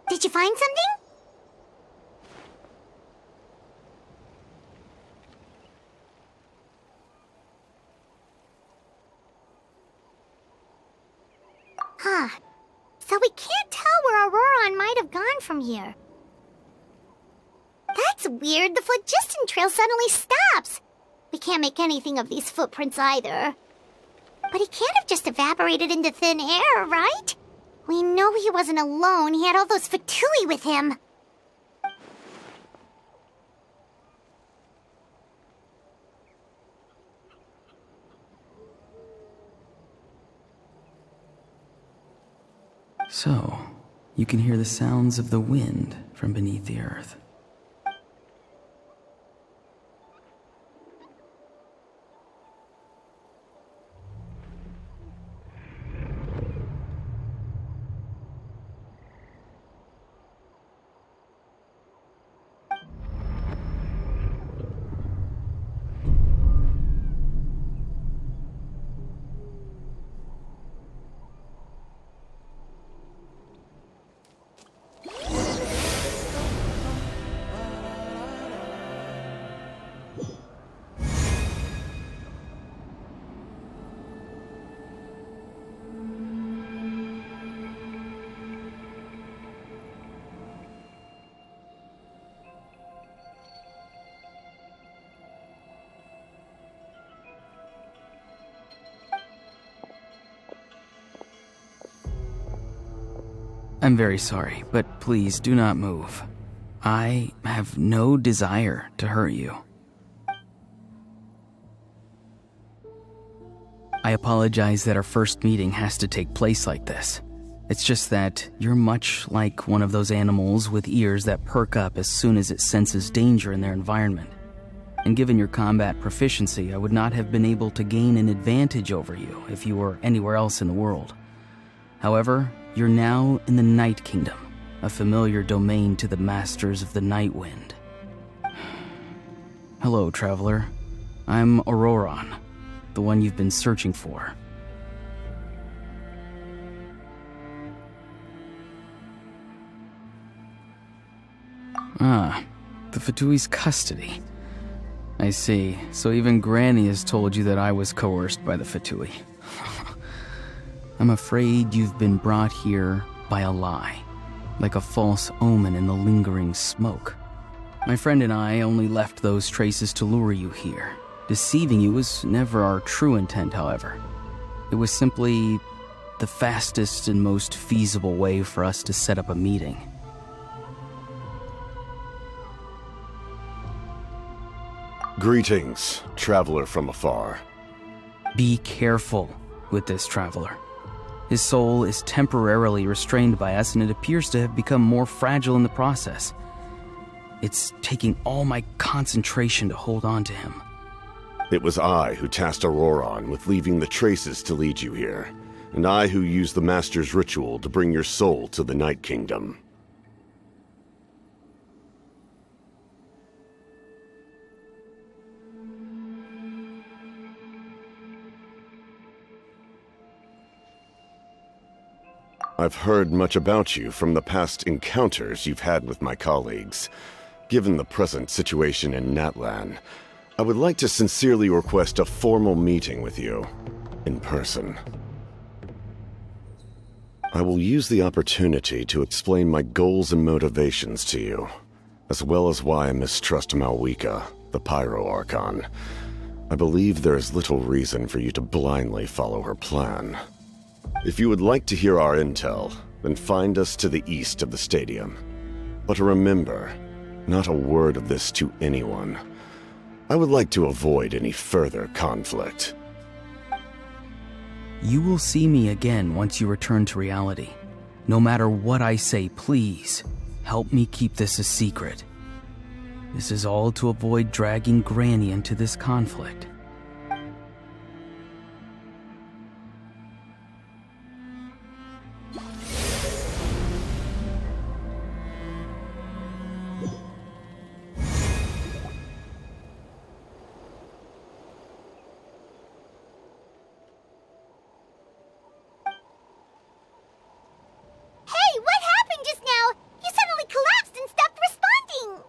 Did you find something? Huh. So we can't tell where Auroron might have gone from here. That's weird. The phlogiston trail suddenly stops. We can't make anything of these footprints either. But he can't have just evaporated into thin air, right? We know he wasn't alone. He had all those Fatui with him. So, you can hear the sounds of the wind from beneath the earth. I'm very sorry, but please do not move. I have no desire to hurt you. I apologize that our first meeting has to take place like this. It's just that you're much like one of those animals with ears that perk up as soon as it senses danger in their environment. And given your combat proficiency, I would not have been able to gain an advantage over you if you were anywhere else in the world. However, you're now in the Night Kingdom, a familiar domain to the masters of the Night Wind. Hello, traveler. I'm Auroron, the one you've been searching for. Ah, the Fatui's custody. I see. So even Granny has told you that I was coerced by the Fatui. I'm afraid you've been brought here by a lie, like a false omen in the lingering smoke. My friend and I only left those traces to lure you here. Deceiving you was never our true intent, however. It was simply the fastest and most feasible way for us to set up a meeting. Greetings, traveler from afar. Be careful with this traveler. His soul is temporarily restrained by us, and it appears to have become more fragile in the process. It's taking all my concentration to hold on to him. It was I who tasked Auroron with leaving the traces to lead you here, and I who used the Master's ritual to bring your soul to the Night Kingdom. I've heard much about you from the past encounters you've had with my colleagues. Given the present situation in Natlan, I would like to sincerely request a formal meeting with you, in person. I will use the opportunity to explain my goals and motivations to you, as well as why I mistrust Malwika, the Pyro Archon. I believe there is little reason for you to blindly follow her plan. If you would like to hear our intel, then find us to the east of the stadium. But remember, not a word of this to anyone. I would like to avoid any further conflict. You will see me again once you return to reality. No matter what I say, please, help me keep this a secret. This is all to avoid dragging Granny into this conflict. Hey, what happened just now? You suddenly collapsed and stopped responding!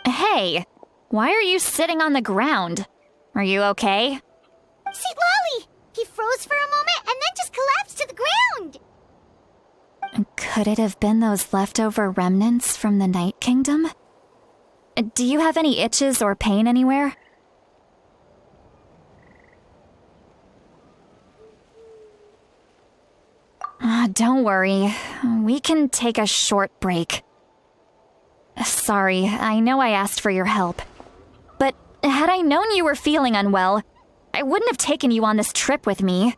Hey, why are you sitting on the ground? Are you okay? See, Lolly! He froze for a moment and then just collapsed to the ground! Could it have been those leftover remnants from the Night Kingdom? Do you have any itches or pain anywhere? Don't worry. We can take a short break. Sorry, I know I asked for your help. But had I known you were feeling unwell, I wouldn't have taken you on this trip with me.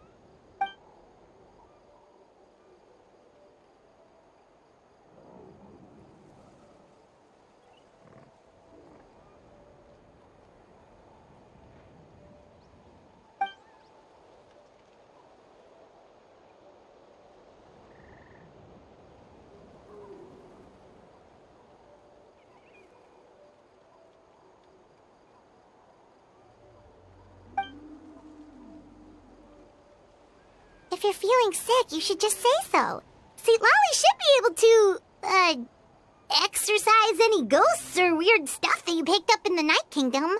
If you're feeling sick, you should just say so. See, Lolly should be able to, exorcise any ghosts or weird stuff that you picked up in the Night Kingdom.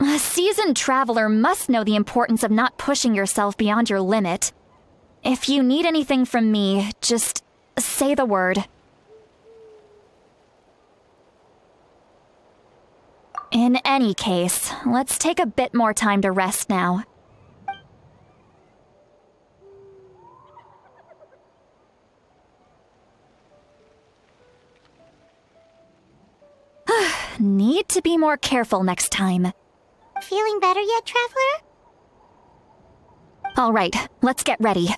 A seasoned traveler must know the importance of not pushing yourself beyond your limit. If you need anything from me, just say the word. In any case, let's take a bit more time to rest now. Need to be more careful next time. Feeling better yet, Traveler? All right, let's get ready.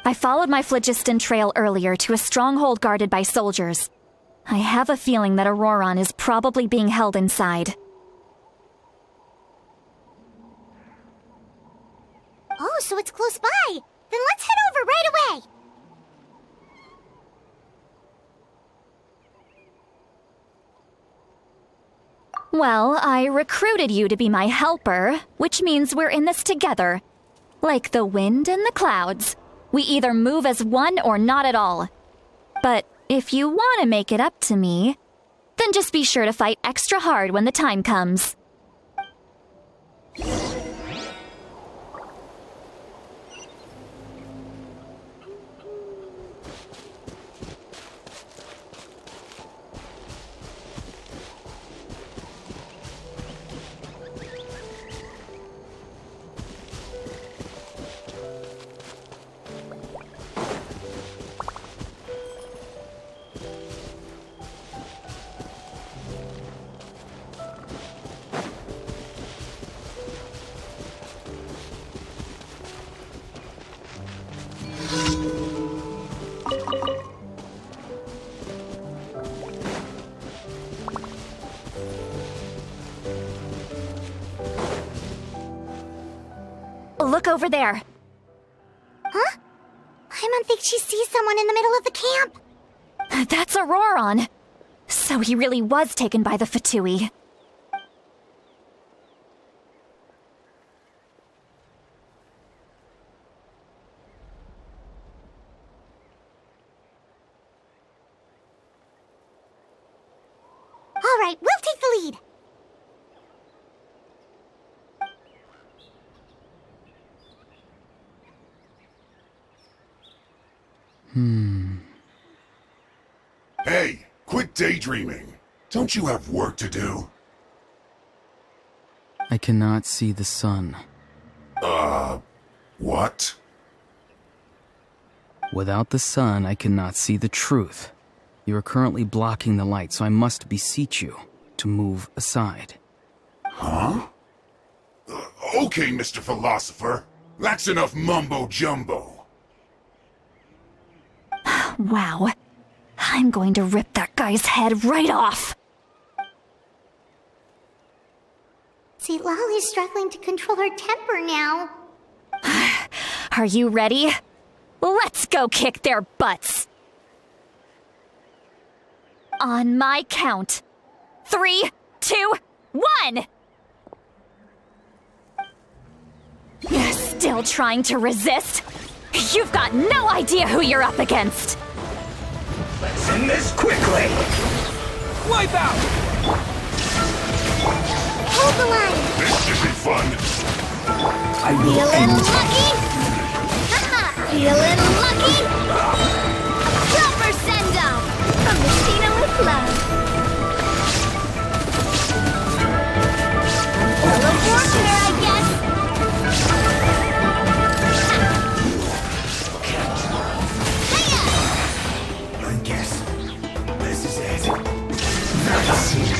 I followed my phlogiston trail earlier to a stronghold guarded by soldiers. I have a feeling that Auroron is probably being held inside. Oh, so it's close by. Then let's head over right away. Well, I recruited you to be my helper, which means we're in this together. Like the wind and the clouds. We either move as one or not at all. But if you want to make it up to me, then just be sure to fight extra hard when the time comes. Look over there. Huh? Paimon thinks she sees someone in the middle of the camp. That's Auroron. So he really was taken by the Fatui. All right, we'll take the lead. Hey, quit daydreaming. Don't you have work to do? I cannot see the sun. What? Without the sun, I cannot see the truth. You are currently blocking the light, so I must beseech you to move aside. Huh? Okay, Mr. Philosopher. That's enough mumbo-jumbo. Wow. I'm going to rip that guy's head right off. See, Lolly's struggling to control her temper now. Are you ready? Let's go kick their butts. On my count. 3, 2, 1! You're still trying to resist? You've got no idea who you're up against. Let's end this quickly! Wipe out! Hold the line! This should be fun. I will Feeling end lucky? Haha! Feeling lucky? A proper send-off from Messina with love. Full of warfare, I guess. I guess this is it.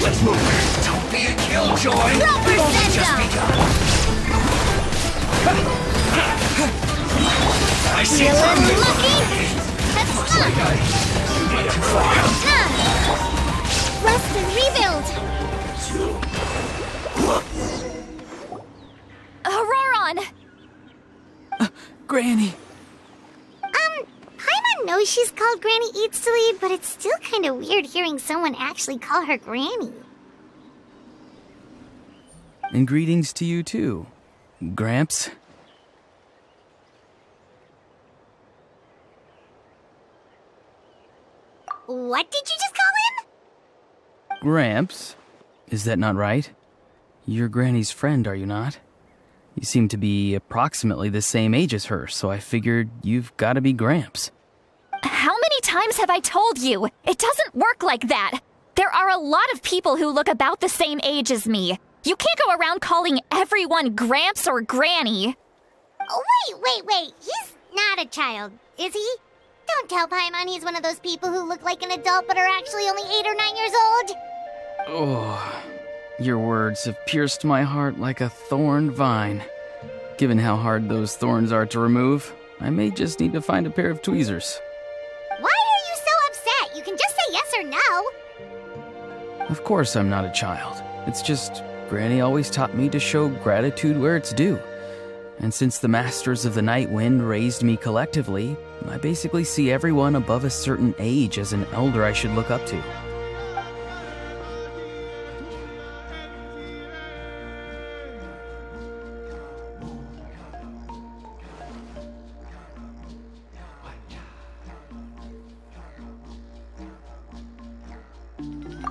Let's move. Don't be a killjoy. Proper We've only just send-off. begun. I see Feeling something. lucky? That's fun. Rest and rebuild. Auroron! Granny! Paimon knows she's called Granny Eats to Lead, but it's still kind of weird hearing someone actually call her Granny. And greetings to you too, Gramps. What did you just call him? Gramps? Is that not right? You're Granny's friend, are you not? You seem to be approximately the same age as her, so I figured you've got to be Gramps. How many times have I told you? It doesn't work like that. There are a lot of people who look about the same age as me. You can't go around calling everyone Gramps or Granny. Oh, wait. He's not a child, is he? Don't tell Paimon he's one of those people who look like an adult but are actually only 8 or 9 years old. Oh, your words have pierced my heart like a thorned vine. Given how hard those thorns are to remove, I may just need to find a pair of tweezers. Why are you so upset? You can just say yes or no. Of course I'm not a child. It's just Granny always taught me to show gratitude where it's due. And since the Masters of the Night Wind raised me collectively, I basically see everyone above a certain age as an elder I should look up to.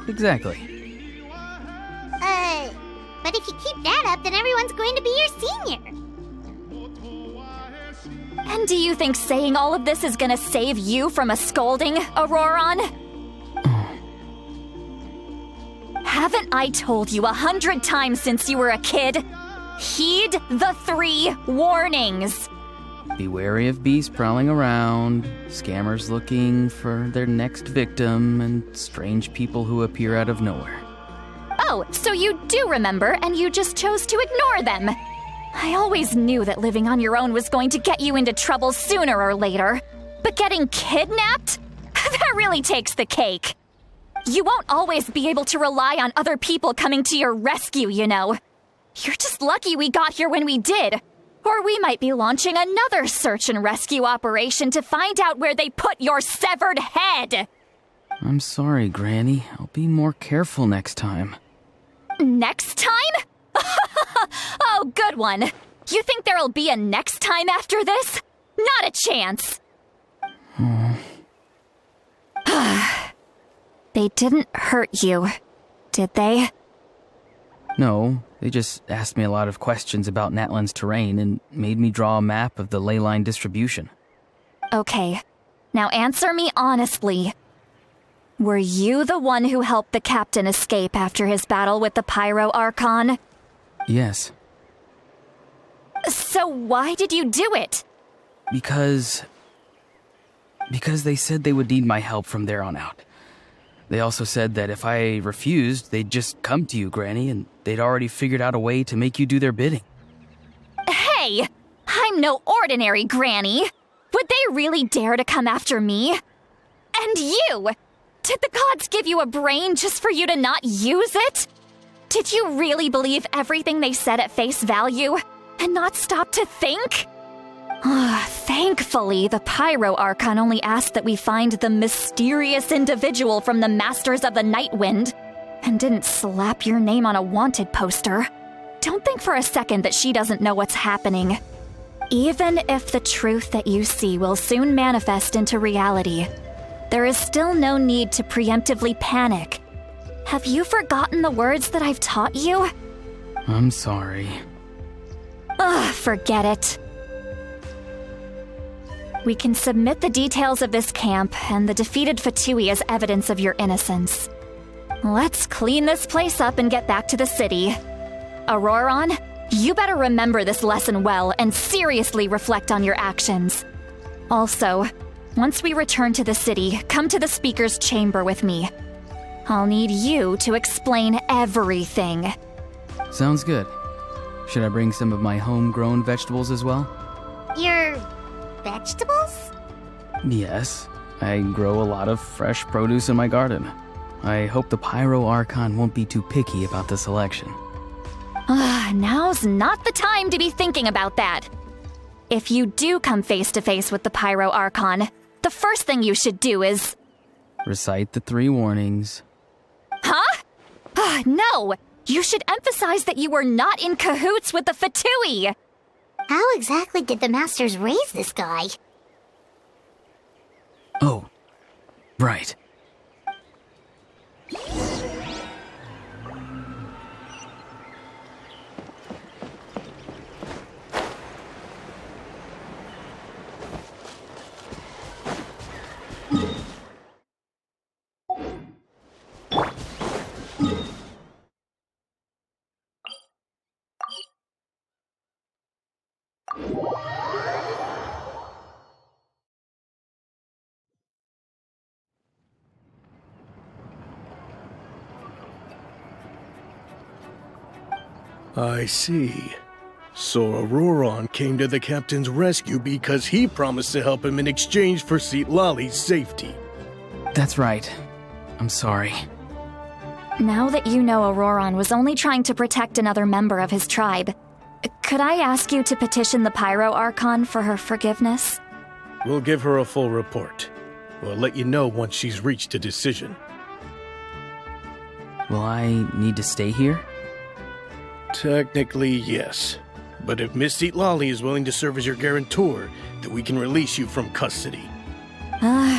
Exactly. But if you keep that up, then everyone's going to be your senior. And do you think saying all of this is gonna save you from a scolding, Auroron? Haven't I told you 100 times since you were a kid? Heed the 3 warnings. Be wary of beasts prowling around, scammers looking for their next victim, and strange people who appear out of nowhere. Oh, so you do remember, and you just chose to ignore them. I always knew that living on your own was going to get you into trouble sooner or later. But getting kidnapped? That really takes the cake. You won't always be able to rely on other people coming to your rescue, you know. You're just lucky we got here when we did. Or we might be launching another search and rescue operation to find out where they put your severed head. I'm sorry, Granny. I'll be more careful next time. Next time? Oh, good one. You think there'll be a next time after this? Not a chance. They didn't hurt you, did they? No, they just asked me a lot of questions about Natlan's terrain and made me draw a map of the ley line distribution. Okay, now answer me honestly. Were you the one who helped the captain escape after his battle with the Pyro Archon? Yes. So why did you do it? Because they said they would need my help from there on out. They also said that if I refused, they'd just come to you, Granny, and they'd already figured out a way to make you do their bidding. Hey! I'm no ordinary Granny! Would they really dare to come after me? And you! Did the gods give you a brain just for you to not use it? Did you really believe everything they said at face value and not stop to think? Thankfully, the Pyro Archon only asked that we find the mysterious individual from the Masters of the Night Wind and didn't slap your name on a wanted poster. Don't think for a second that she doesn't know what's happening. Even if the truth that you see will soon manifest into reality, there is still no need to preemptively panic. Have you forgotten the words that I've taught you? I'm sorry. Forget it. We can submit the details of this camp and the defeated Fatui as evidence of your innocence. Let's clean this place up and get back to the city. Auroron, you better remember this lesson well and seriously reflect on your actions. Also, once we return to the city, come to the speaker's chamber with me. I'll need you to explain everything. Sounds good. Should I bring some of my homegrown vegetables as well? Your vegetables? Yes. I grow a lot of fresh produce in my garden. I hope the Pyro Archon won't be too picky about the selection. Now's not the time to be thinking about that. If you do come face to face with the Pyro Archon, the first thing you should do is... recite the 3 warnings. Huh? No! You should emphasize that you were not in cahoots with the Fatui! How exactly did the Masters raise this guy? Oh, right. I see. So Auroron came to the captain's rescue because he promised to help him in exchange for Citlali's safety. That's right. I'm sorry. Now that you know Auroron was only trying to protect another member of his tribe, could I ask you to petition the Pyro Archon for her forgiveness? We'll give her a full report. We'll let you know once she's reached a decision. Will I need to stay here? Technically, yes. But if Miss Citlali is willing to serve as your guarantor, then we can release you from custody.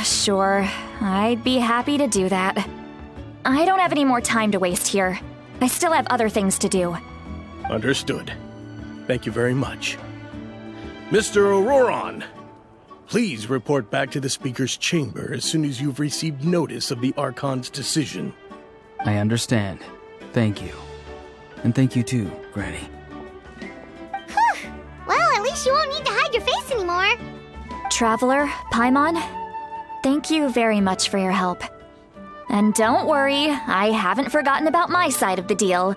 Sure. I'd be happy to do that. I don't have any more time to waste here. I still have other things to do. Understood. Thank you very much. Mr. Auroron, please report back to the Speaker's chamber as soon as you've received notice of the Archon's decision. I understand. Thank you. And thank you too, Granny. Whew. Well, at least you won't need to hide your face anymore. Traveler, Paimon, thank you very much for your help. And don't worry, I haven't forgotten about my side of the deal.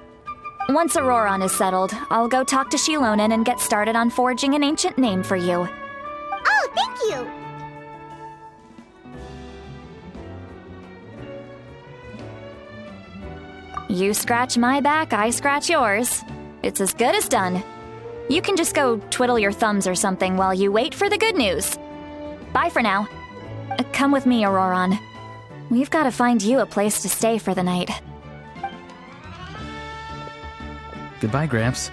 Once Auroron is settled, I'll go talk to Shilonen and get started on forging an ancient name for you. Oh, thank you! You scratch my back, I scratch yours. It's as good as done. You can just go twiddle your thumbs or something while you wait for the good news. Bye for now. Come with me, Auroron. We've got to find you a place to stay for the night. Goodbye, Gramps.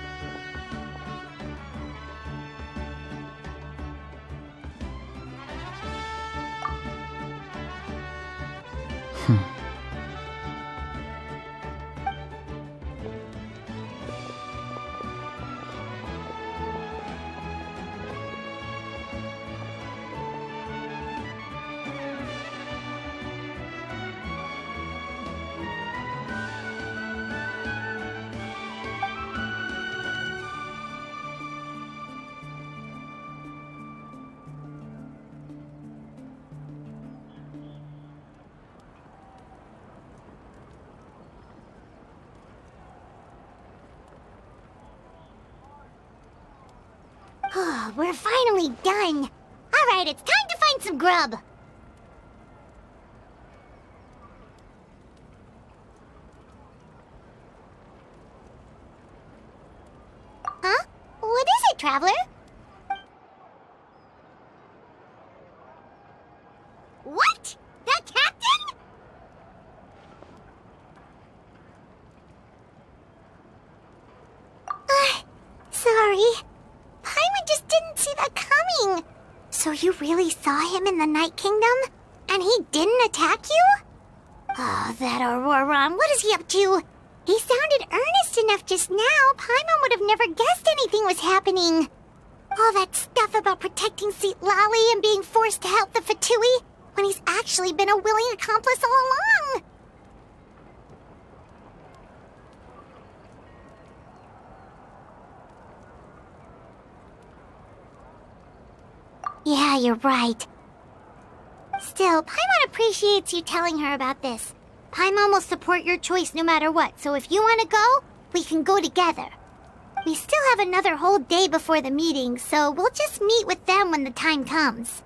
We're finally done. Alright, it's time to find some grub. Huh? What is it, Traveler? What? That captain? Sorry. Paimon just didn't see that coming. So you really saw him in the Night Kingdom? And he didn't attack you? Oh, that Auroron, what is he up to? He sounded earnest enough just now. Paimon would have never guessed anything was happening. All that stuff about protecting Citlali and being forced to help the Fatui, when he's actually been a willing accomplice all along. Yeah, you're right. Still, Paimon appreciates you telling her about this. Paimon will support your choice no matter what, so if you want to go, we can go together. We still have another whole day before the meeting, so we'll just meet with them when the time comes.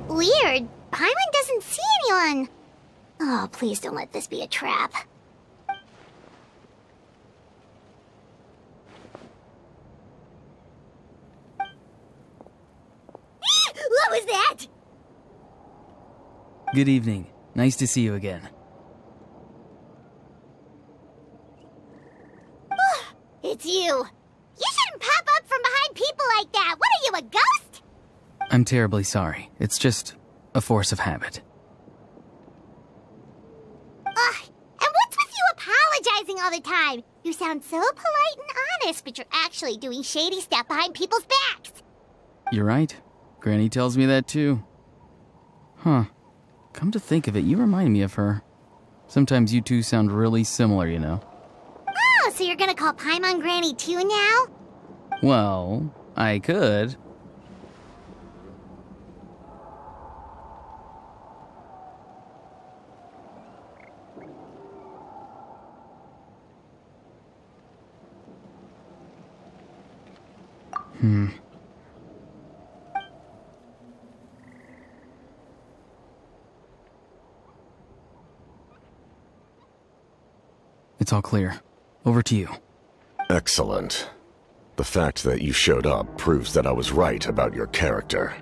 Weird. Paimon doesn't see anyone. Oh, please don't let this be a trap. What was that? Good evening. Nice to see you again. It's you. You shouldn't pop up from behind people like that. What are you, a ghost? I'm terribly sorry. It's just a force of habit. And what's with you apologizing all the time? You sound so polite and honest, but you're actually doing shady stuff behind people's backs. You're right. Granny tells me that too. Huh. Come to think of it, you remind me of her. Sometimes you two sound really similar, you know. Oh, so you're gonna call Paimon Granny too now? Well, I could. It's all clear. Over to you. Excellent. The fact that you showed up proves that I was right about your character.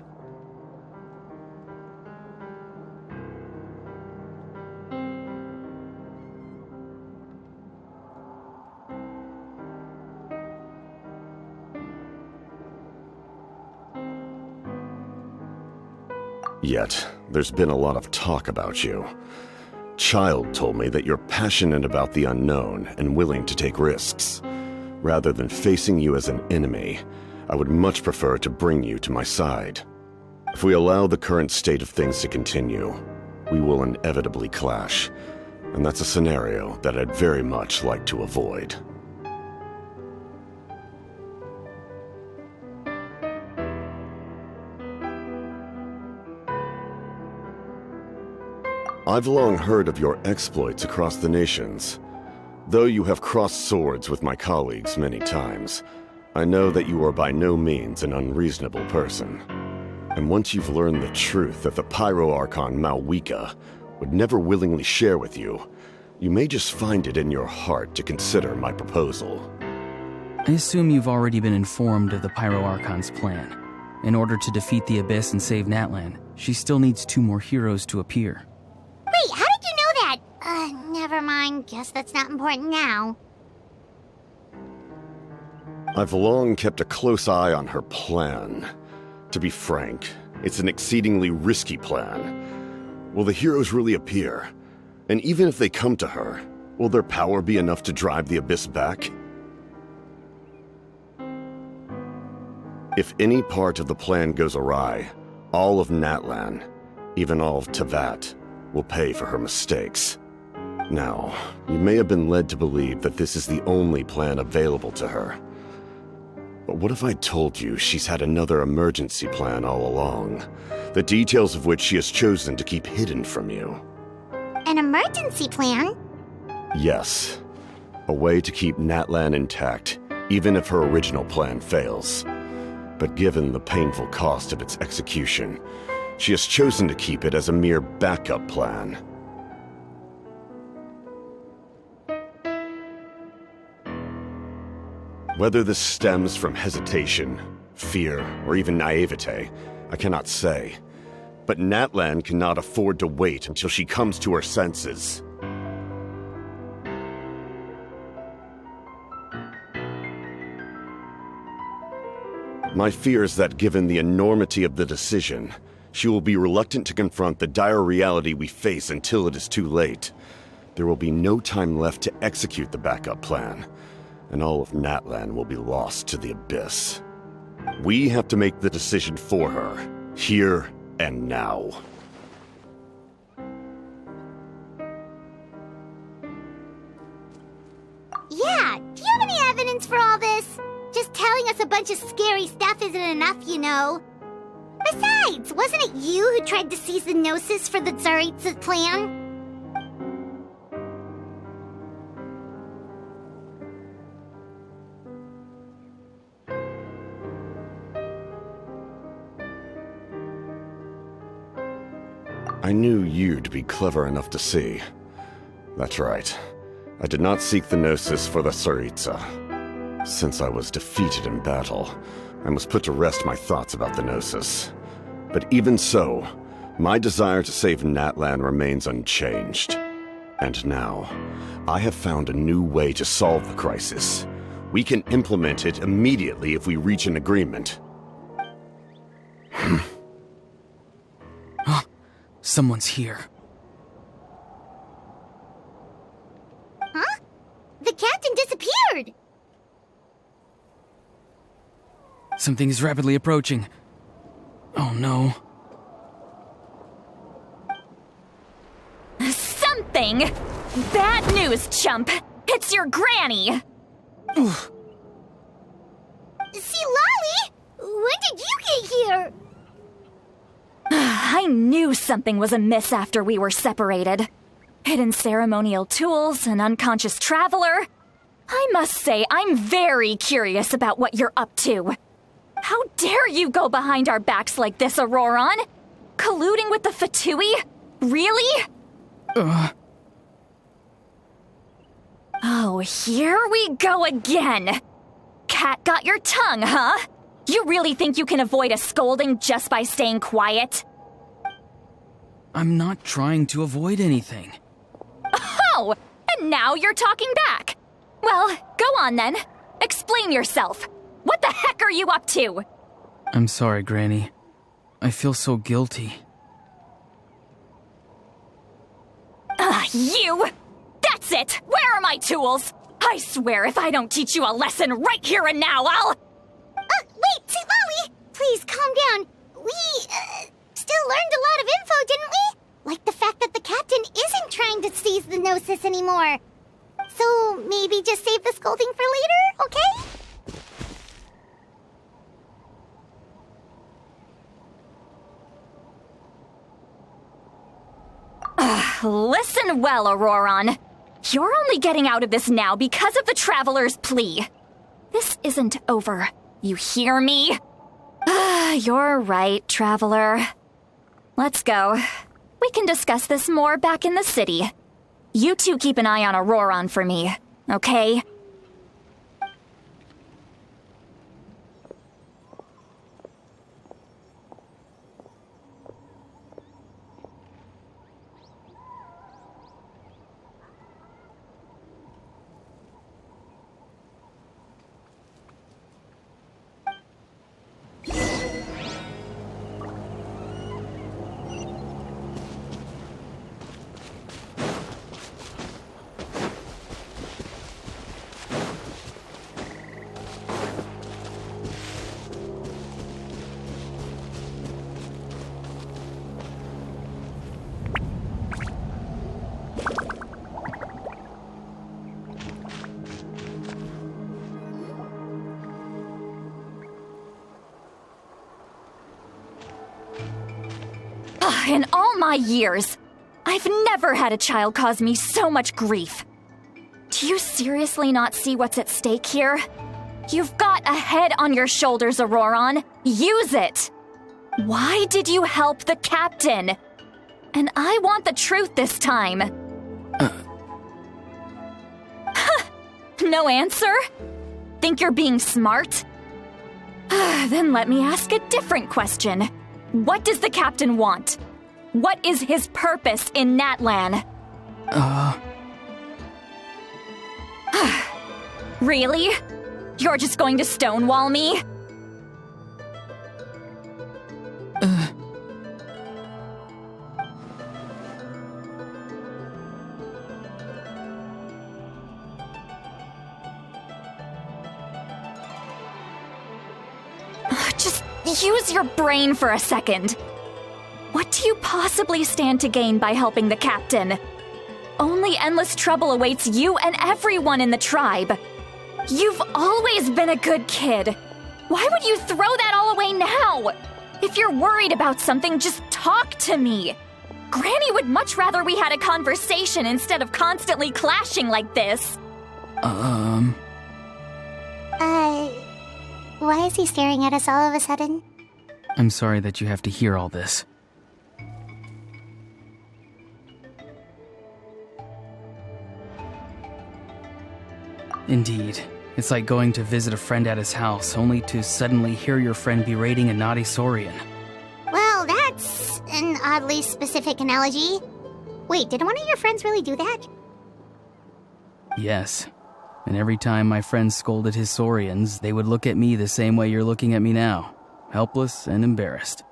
Yet, there's been a lot of talk about you. Child told me that you're passionate about the unknown and willing to take risks. Rather than facing you as an enemy, I would much prefer to bring you to my side. If we allow the current state of things to continue, we will inevitably clash, and that's a scenario that I'd very much like to avoid. I've long heard of your exploits across the nations. Though you have crossed swords with my colleagues many times, I know that you are by no means an unreasonable person. And once you've learned the truth that the Pyro Archon Malwika would never willingly share with you, you may just find it in your heart to consider my proposal. I assume you've already been informed of the Pyro Archon's plan. In order to defeat the Abyss and save Natlan, she still needs 2 more heroes to appear. Wait, how did you know that? Never mind. Guess that's not important now. I've long kept a close eye on her plan. To be frank, it's an exceedingly risky plan. Will the heroes really appear? And even if they come to her, will their power be enough to drive the Abyss back? If any part of the plan goes awry, all of Natlan, even all of Teyvat, will pay for her mistakes. Now, you may have been led to believe that this is the only plan available to her. But what if I told you she's had another emergency plan all along, the details of which she has chosen to keep hidden from you? An emergency plan? Yes. A way to keep Natlan intact, even if her original plan fails. But given the painful cost of its execution, she has chosen to keep it as a mere backup plan. Whether this stems from hesitation, fear, or even naivete, I cannot say. But Natlan cannot afford to wait until she comes to her senses. My fear is that given the enormity of the decision, she will be reluctant to confront the dire reality we face until it is too late. There will be no time left to execute the backup plan, and all of Natlan will be lost to the abyss. We have to make the decision for her, here and now. Yeah, do you have any evidence for all this? Just telling us a bunch of scary stuff isn't enough, you know. Besides, wasn't it you who tried to seize the Gnosis for the Tsaritsa plan? I knew you'd be clever enough to see. That's right. I did not seek the Gnosis for the Tsaritsa. Since I was defeated in battle, I must put to rest my thoughts about the Gnosis. But even so, my desire to save Natlan remains unchanged. And now, I have found a new way to solve the crisis. We can implement it immediately if we reach an agreement. Someone's here. Huh? The captain disappeared! Something is rapidly approaching. Oh no. Something? Bad news, chump! It's your granny! See, Lolly? When did you get here? I knew something was amiss after we were separated. Hidden ceremonial tools, an unconscious traveler. I must say, I'm very curious about what you're up to. How dare you go behind our backs like this, Auroron? Colluding with the Fatui? Really? Oh, here we go again. Cat got your tongue, huh? You really think you can avoid a scolding just by staying quiet? I'm not trying to avoid anything. Oh, and now you're talking back. Well, go on then. Explain yourself. What the heck are you up to? I'm sorry, Granny. I feel so guilty. You! That's it! Where are my tools? I swear if I don't teach you a lesson right here and now, I'll... Wait, see, Lolly! Please, calm down. We, still learned a lot of info, didn't we? Like the fact that the captain isn't trying to seize the Gnosis anymore. So, maybe just save the scolding for later, okay? Listen well, Auroron. You're only getting out of this now because of the Traveler's plea. This isn't over. You hear me? You're right, Traveler. Let's go. We can discuss this more back in the city. You two keep an eye on Auroron for me, okay? In all my years, I've never had a child cause me so much grief. Do you seriously not see what's at stake here? You've got a head on your shoulders, Auroron. Use it! Why did you help the captain? And I want the truth this time. No answer? Think you're being smart? Then let me ask a different question. What does the captain want? What is his purpose in Natlan? Really? You're just going to stonewall me? Use your brain for a second. What do you possibly stand to gain by helping the captain? Only endless trouble awaits you and everyone in the tribe. You've always been a good kid. Why would you throw that all away now? If you're worried about something, just talk to me. Granny would much rather we had a conversation instead of constantly clashing like this. Why is he staring at us all of a sudden? I'm sorry that you have to hear all this. Indeed. It's like going to visit a friend at his house, only to suddenly hear your friend berating a naughty Saurian. Well, that's an oddly specific analogy. Wait, did one of your friends really do that? Yes. And every time my friend scolded his Saurians, they would look at me the same way you're looking at me now. Helpless and embarrassed.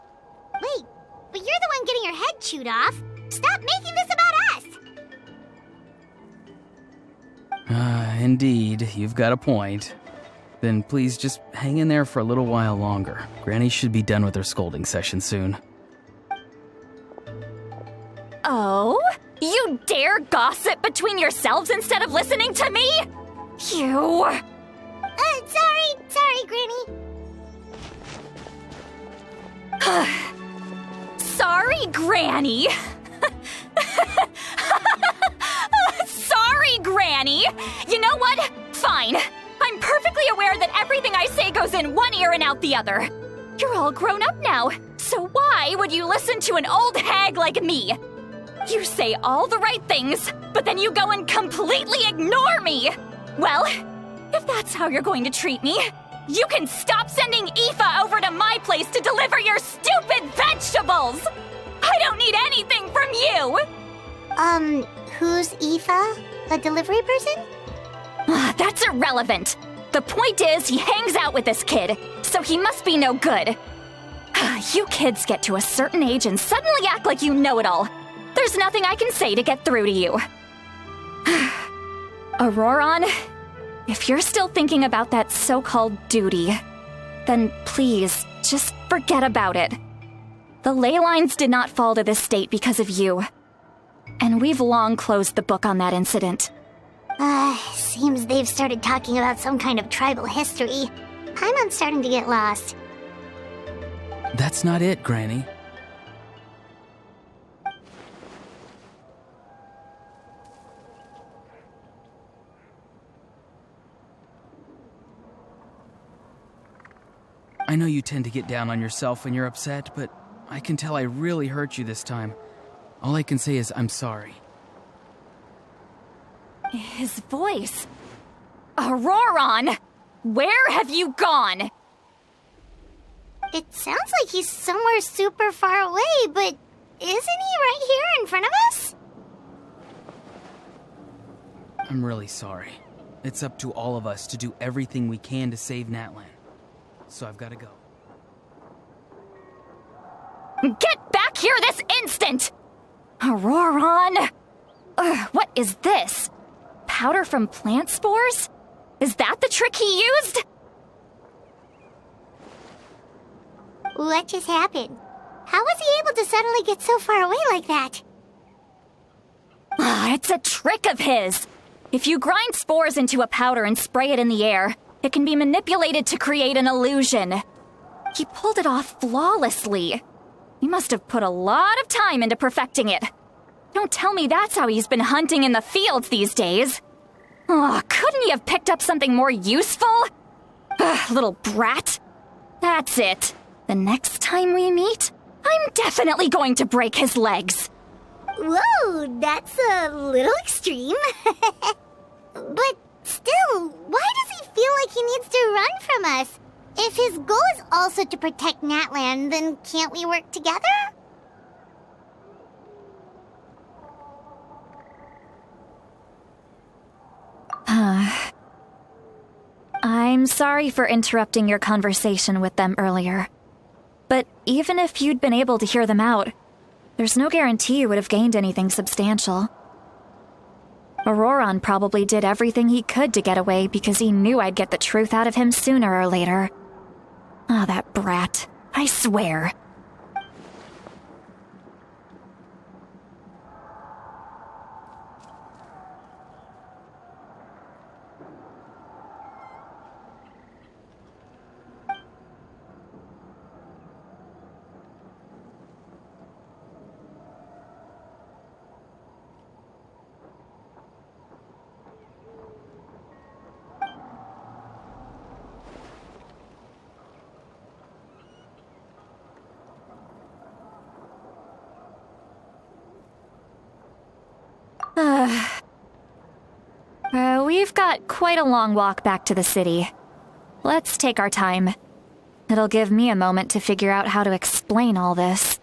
Wait, but you're the one getting your head chewed off. Stop making this about us! Indeed, you've got a point. Then please just hang in there for a little while longer. Granny should be done with her scolding session soon. Oh? You dare gossip between yourselves instead of listening to me? You... Sorry, Granny. Sorry, Granny. Sorry, Granny. You know what? Fine. I'm perfectly aware that everything I say goes in one ear and out the other. You're all grown up now, so why would you listen to an old hag like me? You say all the right things, but then you go and completely ignore me. Well, if that's how you're going to treat me, you can stop sending Aoife over to my place to deliver your stupid vegetables! I don't need anything from you! Who's Aoife? A delivery person? That's irrelevant. The point is, he hangs out with this kid, so he must be no good. You kids get to a certain age and suddenly act like you know it all. There's nothing I can say to get through to you. Auroron, if you're still thinking about that so-called duty, then please, just forget about it. The ley lines did not fall to this state because of you. And we've long closed the book on that incident. Seems they've started talking about some kind of tribal history. I'm starting to get lost. That's not it, Granny. I know you tend to get down on yourself when you're upset, but I can tell I really hurt you this time. All I can say is I'm sorry. His voice. Auroron! Where have you gone? It sounds like he's somewhere super far away, but isn't he right here in front of us? I'm really sorry. It's up to all of us to do everything we can to save Natlan. So I've got to go. Get back here this instant! Auroron! What is this? Powder from plant spores? Is that the trick he used? What just happened? How was he able to suddenly get so far away like that? It's a trick of his. If you grind spores into a powder and spray it in the air, it can be manipulated to create an illusion. He pulled it off flawlessly. He must have put a lot of time into perfecting it. Don't tell me that's how he's been hunting in the fields these days. Couldn't he have picked up something more useful? Little brat. That's it. The next time we meet, I'm definitely going to break his legs. Whoa, that's a little extreme. But still, why does he feel like he needs to run from us? If his goal is also to protect Natlan, then can't we work together? I'm sorry for interrupting your conversation with them earlier. But even if you'd been able to hear them out, there's no guarantee you would have gained anything substantial. Auroron probably did everything he could to get away because he knew I'd get the truth out of him sooner or later. That brat. I swear. We've got quite a long walk back to the city. Let's take our time. It'll give me a moment to figure out how to explain all this.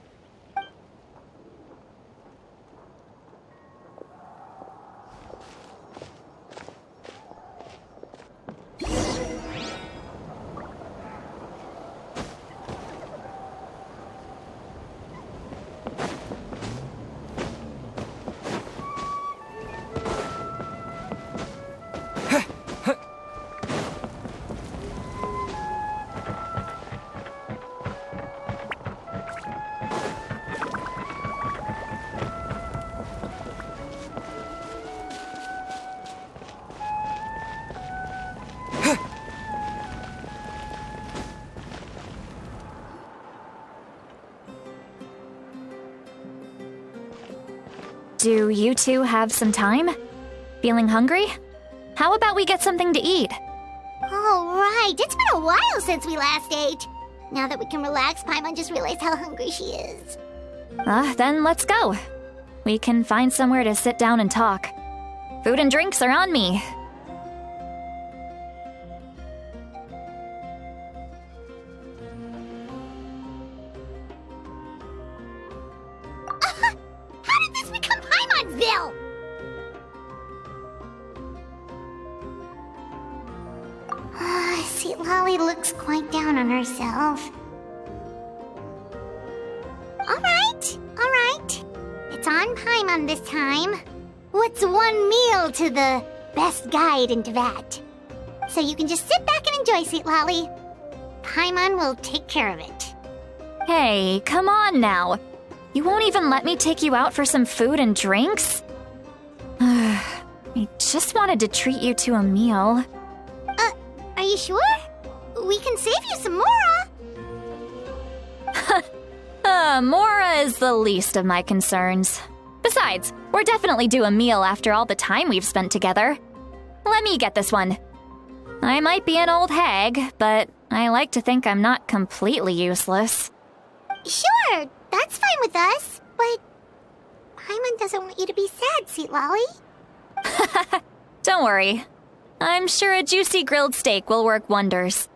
Do you two have some time? Feeling hungry? How about we get something to eat? Oh, right. It's been a while since we last ate. Now that we can relax, Paimon just realized how hungry she is. Then let's go. We can find somewhere to sit down and talk. Food and drinks are on me. How did this become Paimon'sville? Sweet Lolly looks quite down on herself. Alright. It's on Paimon this time. What's one meal to the best guide in Teyvat? So you can just sit back and enjoy, Sweet Lolly. Paimon will take care of it. Hey, come on now. You won't even let me take you out for some food and drinks? I just wanted to treat you to a meal. Are you sure? We can save you some Mora. Mora is the least of my concerns. Besides, we're definitely due a meal after all the time we've spent together. Let me get this one. I might be an old hag, but I like to think I'm not completely useless. Sure, that's fine with us, but Paimon doesn't want you to be sad, Sweet Lolly. Don't worry. I'm sure a juicy grilled steak will work wonders.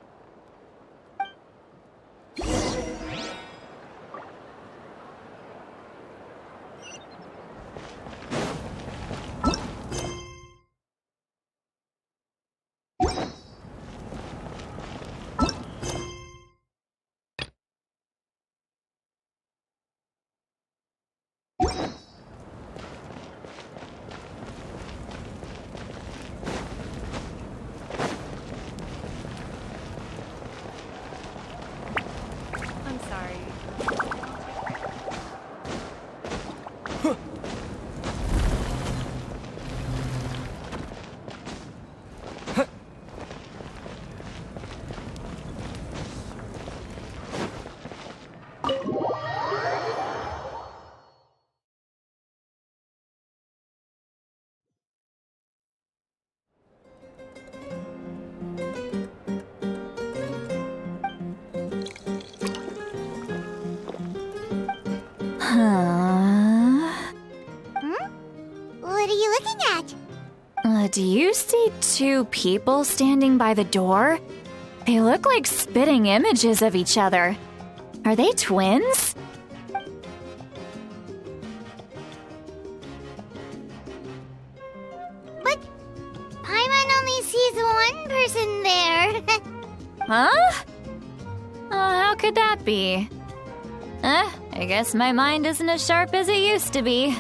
What are you looking at? Do you see two people standing by the door? They look like spitting images of each other. Are they twins? But Paimon only sees one person there. Huh? How could that be? I guess my mind isn't as sharp as it used to be.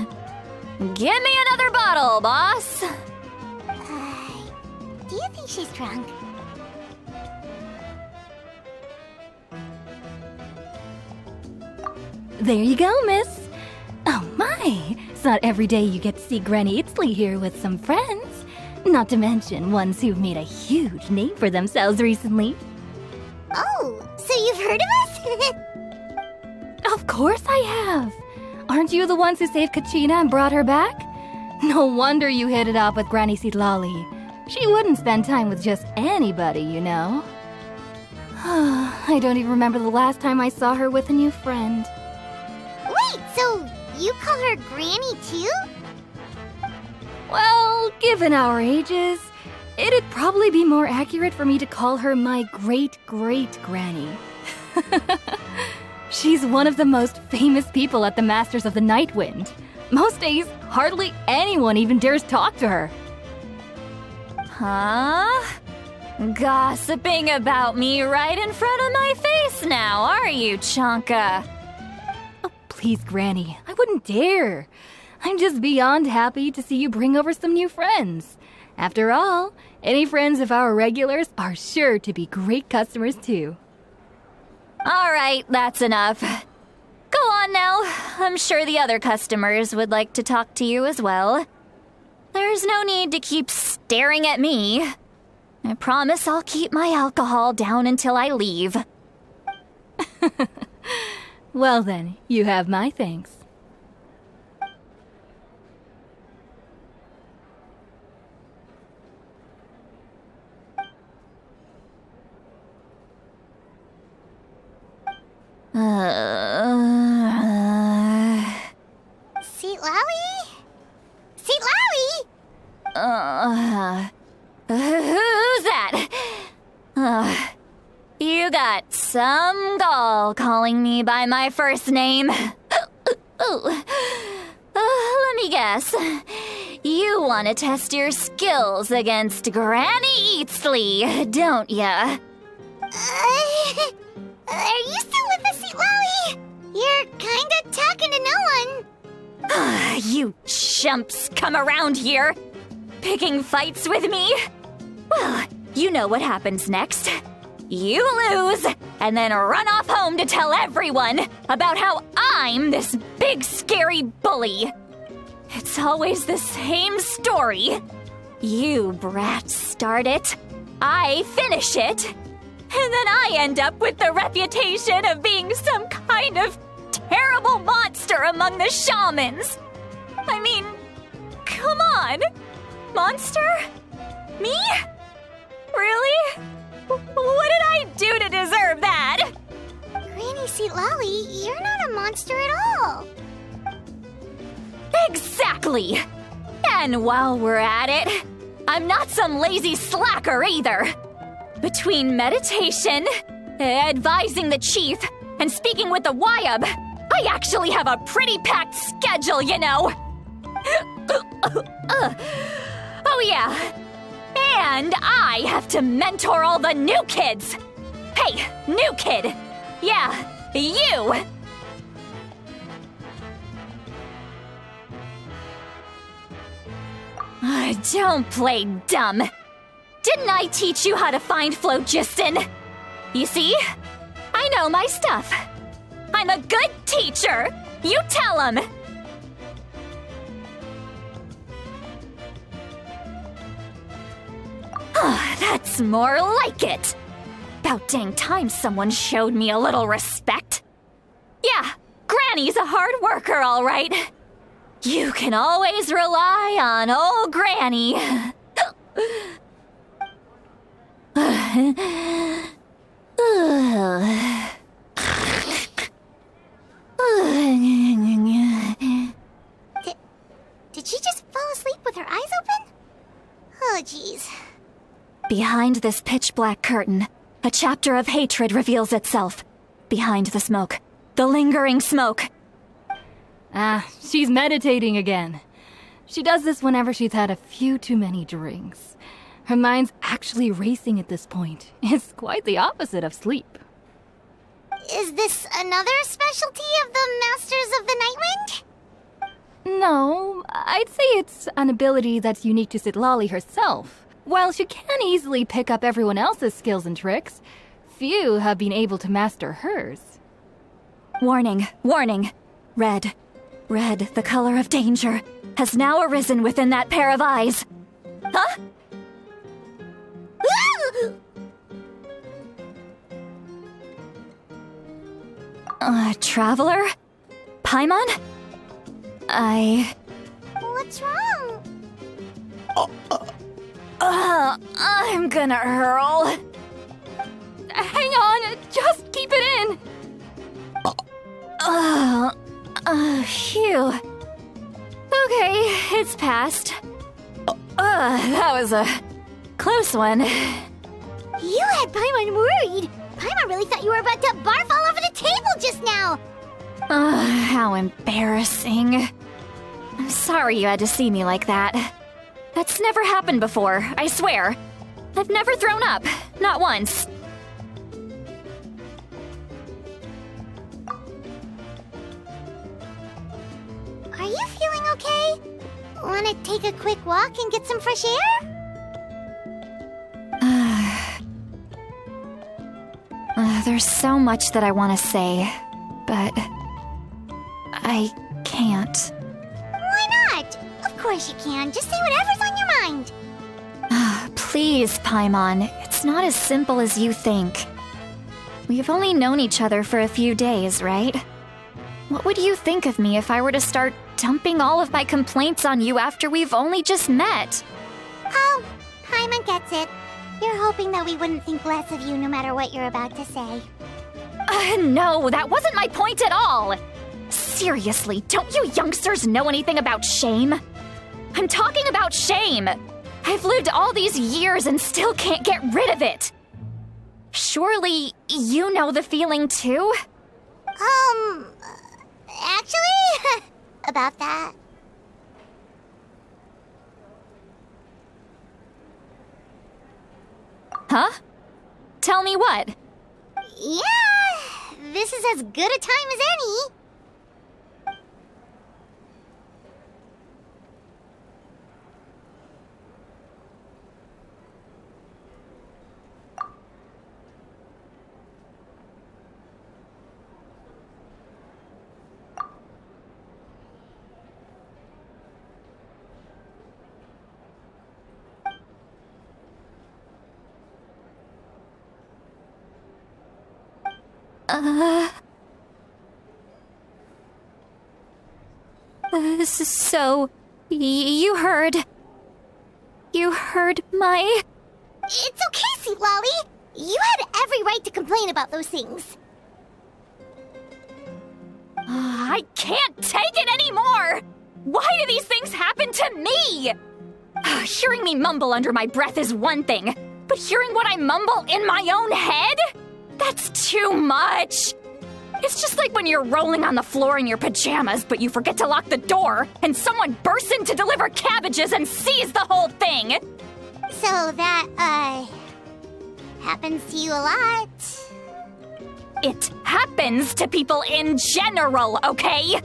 Give me another bottle, boss! Do you think she's drunk? There you go, miss. Oh my, it's not every day you get to see Granny Itzley here with some friends. Not to mention ones who've made a huge name for themselves recently. Oh, so you've heard of us? Of course I have. Aren't you the ones who saved Kachina and brought her back? No wonder you hit it off with Granny Sitlali. She wouldn't spend time with just anybody, you know. I don't even remember the last time I saw her with a new friend. Wait, so you call her Granny too? Well, given our ages, it'd probably be more accurate for me to call her my great-great-granny. She's one of the most famous people at the Masters of the Nightwind. Most days, hardly anyone even dares talk to her. Huh? Gossiping about me right in front of my face now, are you, Chonka? Oh, please, Granny, I wouldn't dare. I'm just beyond happy to see you bring over some new friends. After all, any friends of our regulars are sure to be great customers too. All right, that's enough. Go on now. I'm sure the other customers would like to talk to you as well. There's no need to keep staring at me. I promise I'll keep my alcohol down until I leave. Well then, you have my thanks. Sitlali? Sitlali? Who's that? You got some gall calling me by my first name. Let me guess. You want to test your skills against Granny Eatsley, don't ya? Are you still with us, Sitlali? You're kinda talking to no one. You chumps come around here, picking fights with me? Well, you know what happens next. You lose, and then run off home to tell everyone about how I'm this big scary bully. It's always the same story. You brats start it, I finish it, and then I end up with the reputation of being some kind of terrible monster among the shamans. I mean, come on. Monster? Me? Really? What did I do to deserve that? Granny Sitlali, you're not a monster at all. Exactly. And while we're at it, I'm not some lazy slacker either. Between meditation, advising the chief, and speaking with the Wyab, I actually have a pretty packed schedule, you know. Oh yeah. And I have to mentor all the new kids. Hey, new kid. Yeah, you. Don't play dumb. Didn't I teach you how to find phlogiston? You see? I know my stuff. I'm a good teacher. You tell him. That's more like it. About dang time someone showed me a little respect. Yeah, Granny's a hard worker, all right. You can always rely on old Granny. Did she just fall asleep with her eyes open? Oh, jeez. Behind this pitch-black curtain, a chapter of hatred reveals itself. Behind the smoke. The lingering smoke. She's meditating again. She does this whenever she's had a few too many drinks. Her mind's actually racing at this point. It's quite the opposite of sleep. Is this another specialty of the Masters of the Nightwind? No, I'd say it's an ability that's unique to Sitlali herself. While she can easily pick up everyone else's skills and tricks, few have been able to master hers. Warning, warning. Red, the color of danger, has now arisen within that pair of eyes. Huh? Traveler? Paimon? What's wrong? I'm gonna hurl. Hang on, just keep it in. Phew. Okay, it's passed. That was a close one. You had Paimon worried. Paimon really thought you were about to barf all over the table just now. How embarrassing. I'm sorry you had to see me like that. That's never happened before, I swear. I've never thrown up, not once. Are you feeling okay? Wanna take a quick walk and get some fresh air? There's so much that I want to say, but I can't. Why not? Of course you can. Just say whatever's on your mind. Please, Paimon, it's not as simple as you think. We've only known each other for a few days, right? What would you think of me if I were to start dumping all of my complaints on you after we've only just met? Oh, Paimon gets it. You're hoping that we wouldn't think less of you no matter what you're about to say. No, that wasn't my point at all. Seriously, don't you youngsters know anything about shame? I'm talking about shame. I've lived all these years and still can't get rid of it. Surely you know the feeling too? Actually, about that. Huh? Tell me what? Yeah, this is as good a time as any. This is so... You heard my... It's okay, Sweet Lolly. You had every right to complain about those things. I can't take it anymore! Why do these things happen to me? Hearing me mumble under my breath is one thing, but hearing what I mumble in my own head? That's too much! It's just like when you're rolling on the floor in your pajamas, but you forget to lock the door, and someone bursts in to deliver cabbages and sees the whole thing! So that, happens to you a lot? It happens to people in general, okay?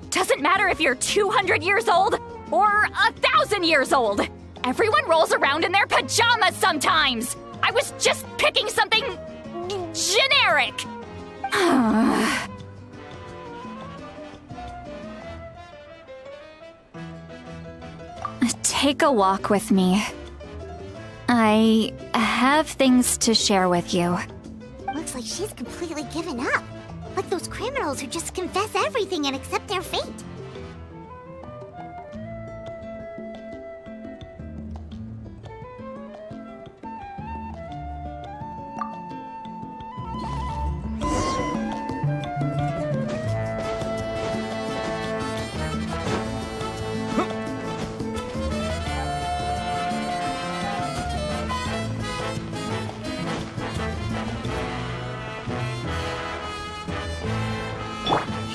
Doesn't matter if you're 200 years old or 1,000 years old. Everyone rolls around in their pajamas sometimes. I was just picking something generic. Take a walk with me. I have things to share with you. Looks like she's completely given up. Like those criminals who just confess everything and accept their fate.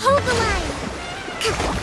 Hold the line!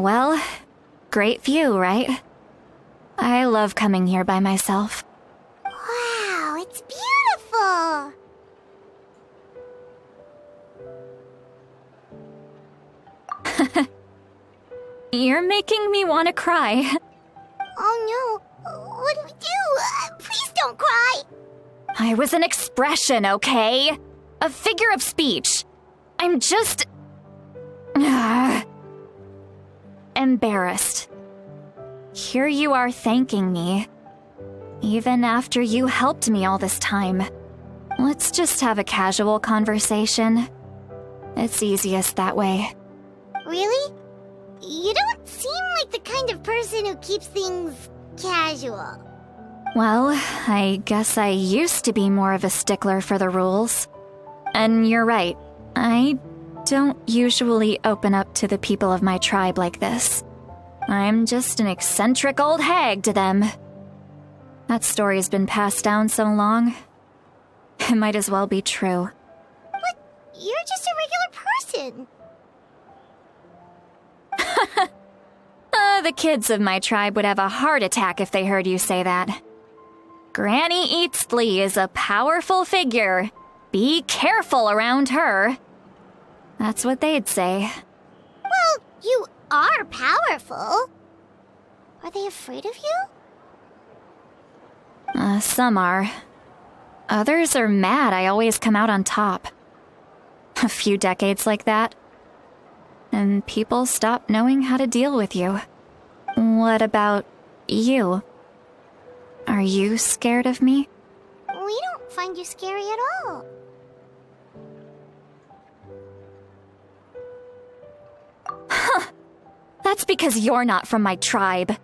Well, great view, right? I love coming here by myself. Wow, it's beautiful! You're making me want to cry. Oh no, what do we do? Please don't cry! I was an expression, okay? A figure of speech. I'm just... embarrassed. Here you are thanking me. Even after you helped me all this time. Let's just have a casual conversation. It's easiest that way. Really? You don't seem like the kind of person who keeps things casual. Well, I guess I used to be more of a stickler for the rules. And you're right, I don't usually open up to the people of my tribe like this. I'm just an eccentric old hag to them. That story's been passed down so long, it might as well be true. But you're just a regular person. The kids of my tribe would have a heart attack if they heard you say that. Granny Eatsley is a powerful figure. Be careful around her. That's what they'd say. Well, you are powerful. Are they afraid of you? Some are. Others are mad I always come out on top. A few decades like that, and people stop knowing how to deal with you. What about you? Are you scared of me? We don't find you scary at all. That's because you're not from my tribe.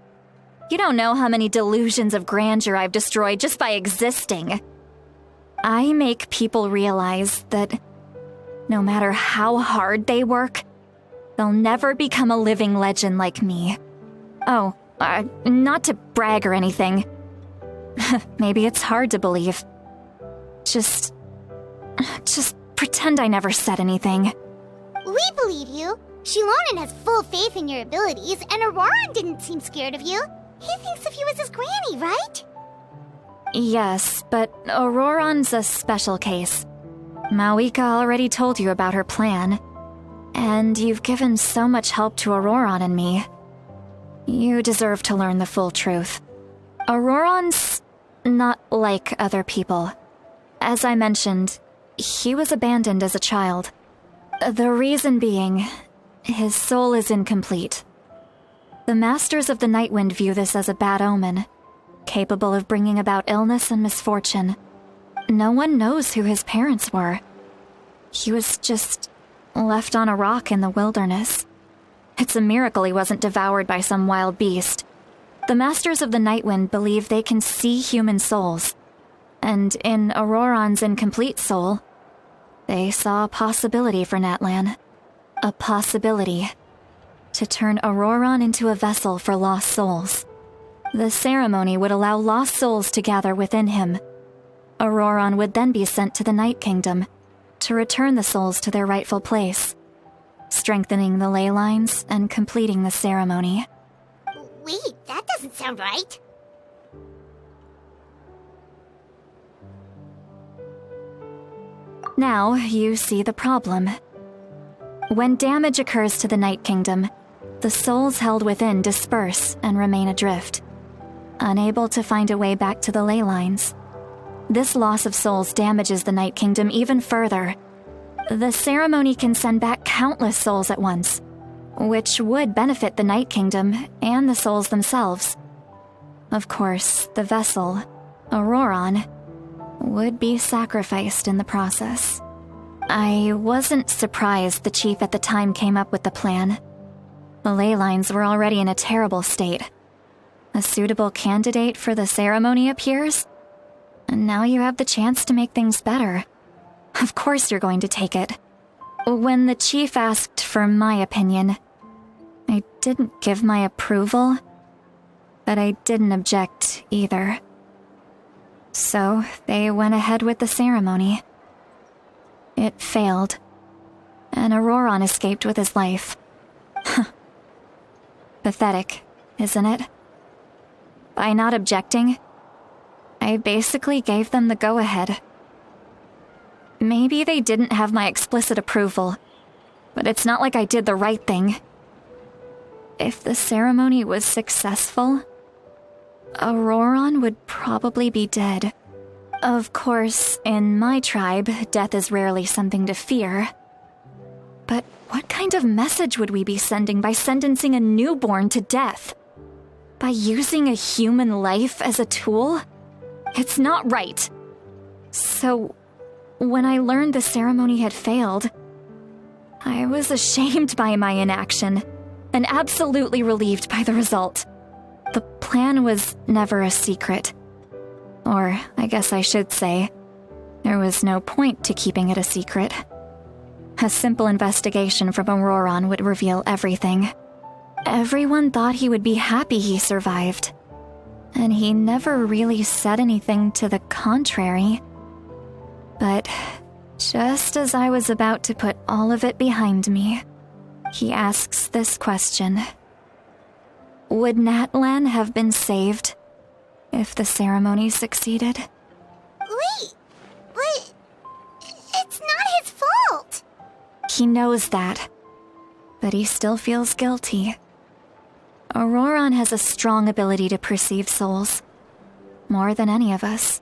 You don't know how many delusions of grandeur I've destroyed just by existing. I make people realize that no matter how hard they work, they'll never become a living legend like me. Oh, not to brag or anything. Maybe it's hard to believe. Just pretend I never said anything. We believe you. Shilonen has full faith in your abilities, and Auroran didn't seem scared of you. He thinks of you as his granny, right? Yes, but Auroran's a special case. Mawika already told you about her plan, and you've given so much help to Auroran and me. You deserve to learn the full truth. Auroran's not like other people. As I mentioned, he was abandoned as a child. The reason being, his soul is incomplete. The Masters of the Nightwind view this as a bad omen, capable of bringing about illness and misfortune. No one knows who his parents were. He was just left on a rock in the wilderness. It's a miracle he wasn't devoured by some wild beast. The Masters of the Nightwind believe they can see human souls, and in Auroran's incomplete soul, they saw a possibility for Natlan. A possibility to turn Auroran into a vessel for lost souls. The ceremony would allow lost souls to gather within him. Auroran would then be sent to the Night Kingdom to return the souls to their rightful place, strengthening the ley lines and completing the ceremony. Wait, that doesn't sound right. Now you see the problem. When damage occurs to the Night Kingdom, the souls held within disperse and remain adrift, unable to find a way back to the ley lines. This loss of souls damages the Night Kingdom even further. The ceremony can send back countless souls at once, which would benefit the Night Kingdom and the souls themselves. Of course, the vessel, Auroran, would be sacrificed in the process. I wasn't surprised the chief at the time came up with the plan. The ley lines were already in a terrible state. A suitable candidate for the ceremony appears, and now you have the chance to make things better. Of course you're going to take it. When the chief asked for my opinion, I didn't give my approval, but I didn't object either. So they went ahead with the ceremony. It failed, and Auroran escaped with his life. Pathetic, isn't it? By not objecting, I basically gave them the go-ahead. Maybe they didn't have my explicit approval, but it's not like I did the right thing. If the ceremony was successful, Auroron would probably be dead. Of course, in my tribe, death is rarely something to fear. But what kind of message would we be sending by sentencing a newborn to death? By using a human life as a tool? It's not right. So, when I learned the ceremony had failed, I was ashamed by my inaction, and absolutely relieved by the result. The plan was never a secret. Or, I guess I should say, there was no point to keeping it a secret. A simple investigation from Auroron would reveal everything. Everyone thought he would be happy he survived, and he never really said anything to the contrary. But just as I was about to put all of it behind me, he asks this question. Would Natlan have been saved if the ceremony succeeded? Wait, but it's not his fault. He knows that, but he still feels guilty. Auroron has a strong ability to perceive souls, more than any of us.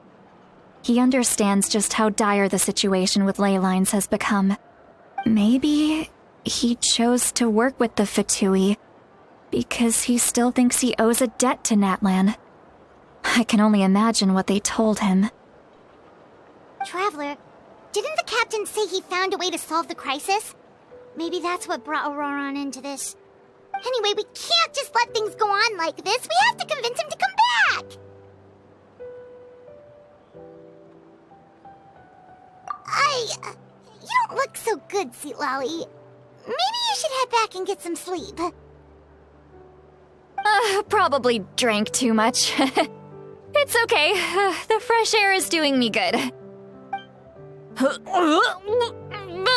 He understands just how dire the situation with ley lines has become. Maybe he chose to work with the Fatui because he still thinks he owes a debt to Natlan. I can only imagine what they told him. Traveler, didn't the captain say he found a way to solve the crisis? Maybe that's what brought Auroron into this. Anyway, we can't just let things go on like this. We have to convince him to come back! You don't look so good, Seatlolly. Maybe you should head back and get some sleep. Probably drank too much. It's okay. The fresh air is doing me good.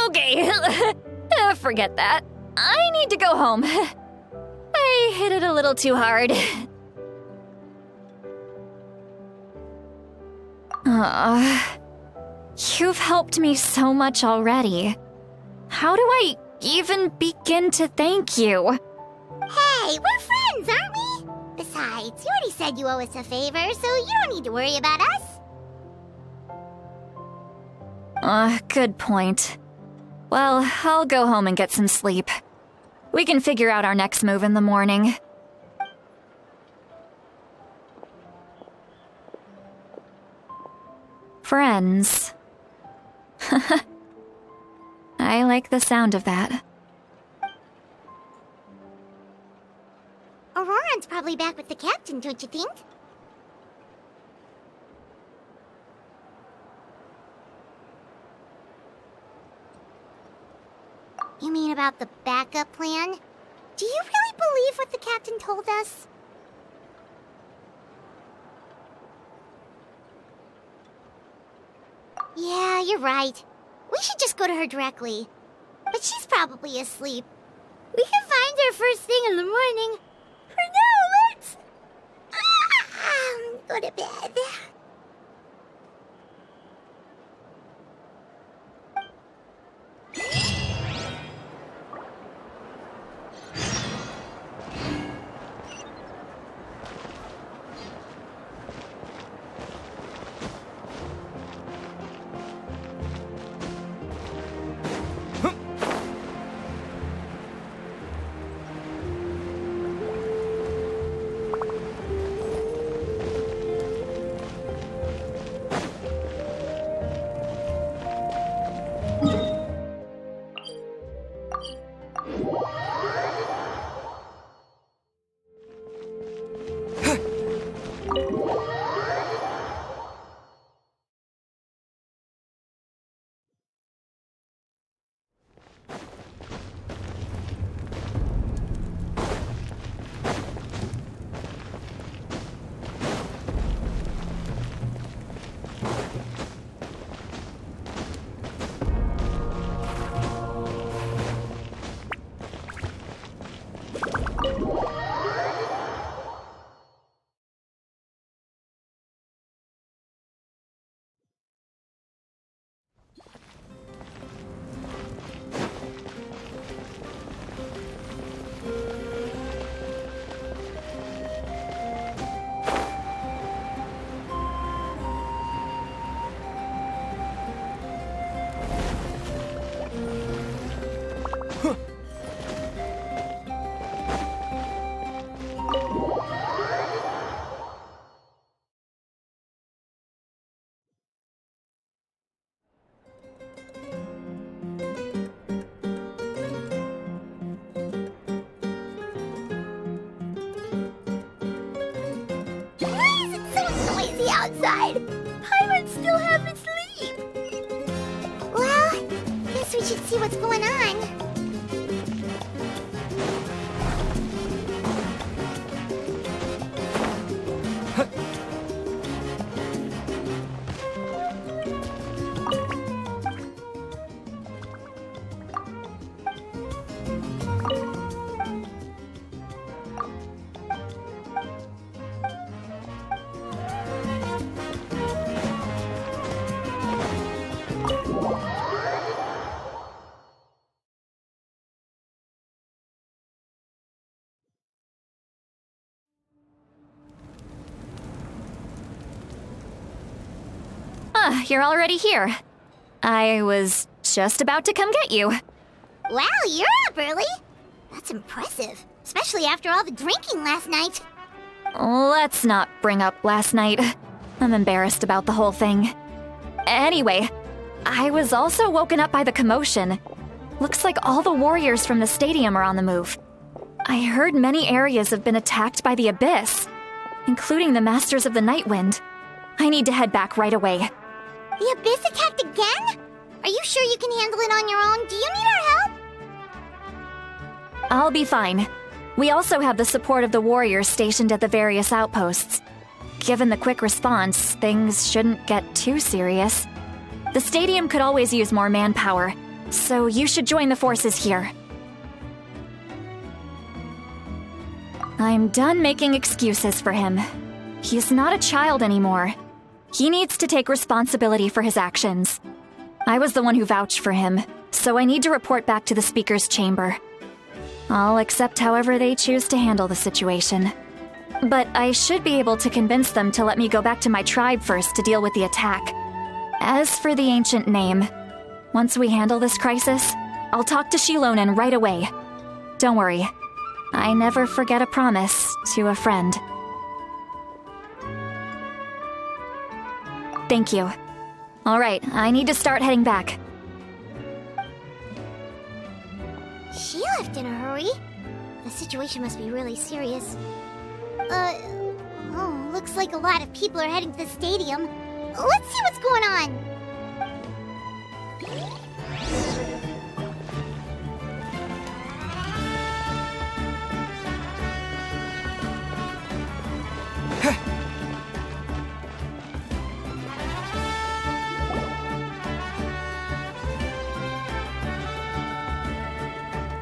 Okay. Forget that. I need to go home. I hit it a little too hard. You've helped me so much already. How do I even begin to thank you? Hey, we're friends, aren't we? Besides, you already said you owe us a favor, so you don't need to worry about us. Good point. Well, I'll go home and get some sleep. We can figure out our next move in the morning. Friends. I like the sound of that. Auroron's probably back with the captain, don't you think? You mean about the backup plan? Do you really believe what the captain told us? Yeah, you're right. We should just go to her directly. But she's probably asleep. We can find her first thing in the morning. For now, let's... go to bed. outside. Pirates still haven't sleep. Well, guess we should see what's going on. You're already here. I was just about to come get you. Wow, you're up early. That's impressive, especially after all the drinking last night. Let's not bring up last night. I'm embarrassed about the whole thing. Anyway, I was also woken up by the commotion. Looks like all the warriors from the stadium are on the move. I heard many areas have been attacked by the Abyss, including the Masters of the Nightwind. I need to head back right away. The Abyss attacked again? Are you sure you can handle it on your own? Do you need our help? I'll be fine. We also have the support of the warriors stationed at the various outposts. Given the quick response, things shouldn't get too serious. The stadium could always use more manpower, so you should join the forces here. I'm done making excuses for him. He's not a child anymore. He needs to take responsibility for his actions. I was the one who vouched for him, so I need to report back to the Speaker's chamber. I'll accept however they choose to handle the situation. But I should be able to convince them to let me go back to my tribe first to deal with the attack. As for the ancient name, once we handle this crisis, I'll talk to Shilonen right away. Don't worry, I never forget a promise to a friend. Thank you. All right, I need to start heading back. She left in a hurry. The situation must be really serious. Looks like a lot of people are heading to the stadium. Let's see what's going on.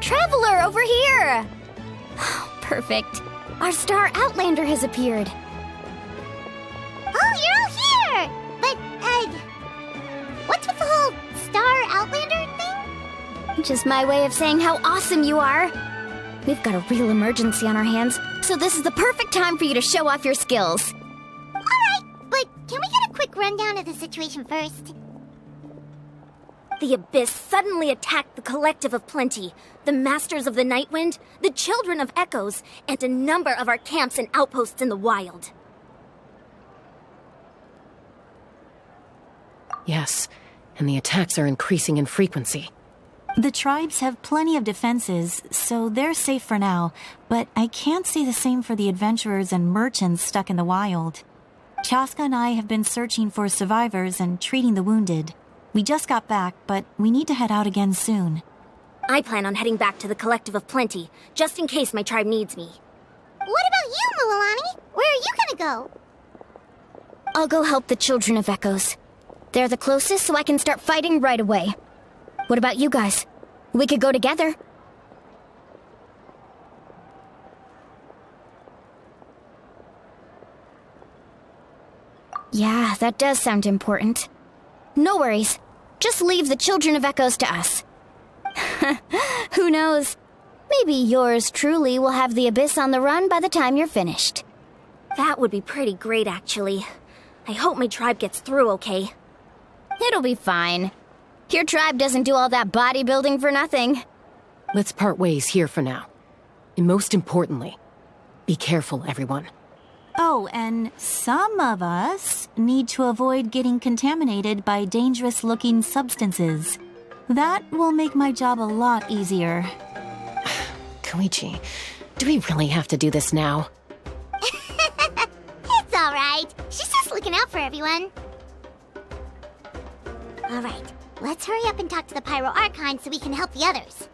Traveler, over here! Perfect. Our star Outlander has appeared. Oh, you're all here! But, what's with the whole star Outlander thing? Just my way of saying how awesome you are. We've got a real emergency on our hands, so this is the perfect time for you to show off your skills. Alright, but can we get a quick rundown of the situation first? The Abyss suddenly attacked the Collective of Plenty, the Masters of the Nightwind, the Children of Echoes, and a number of our camps and outposts in the wild. Yes, and the attacks are increasing in frequency. The tribes have plenty of defenses, so they're safe for now, but I can't say the same for the adventurers and merchants stuck in the wild. Chaska and I have been searching for survivors and treating the wounded. We just got back, but we need to head out again soon. I plan on heading back to the Collective of Plenty, just in case my tribe needs me. What about you, Mulalani? Where are you gonna go? I'll go help the Children of Echoes. They're the closest, so I can start fighting right away. What about you guys? We could go together. Yeah, that does sound important. No worries. Just leave the Children of Echoes to us. Who knows? Maybe yours truly will have the Abyss on the run by the time you're finished. That would be pretty great, actually. I hope my tribe gets through okay. It'll be fine. Your tribe doesn't do all that bodybuilding for nothing. Let's part ways here for now. And most importantly, be careful, everyone. Oh, and some of us need to avoid getting contaminated by dangerous-looking substances. That will make my job a lot easier. Koichi, do we really have to do this now? It's alright. She's just looking looking out for everyone. Alright, let's hurry up and talk to the Pyro Archon so we can help the others.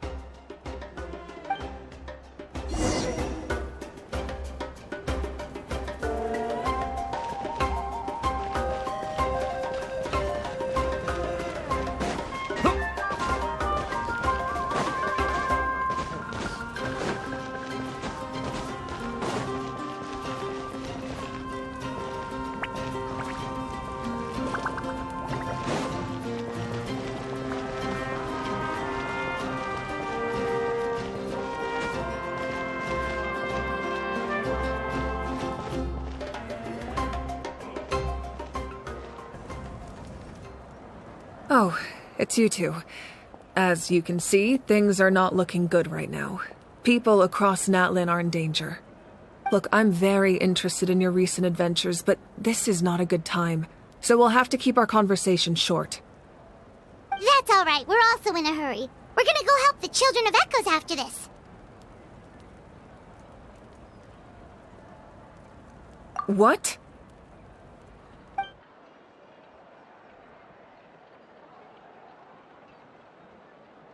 Oh, it's you two. As you can see, things are not looking good right now. People across Natlan are in danger. Look, I'm very interested in your recent adventures, but this is not a good time, so we'll have to keep our conversation short. That's alright, we're also in a hurry. We're gonna go help the Children of Echoes after this. What?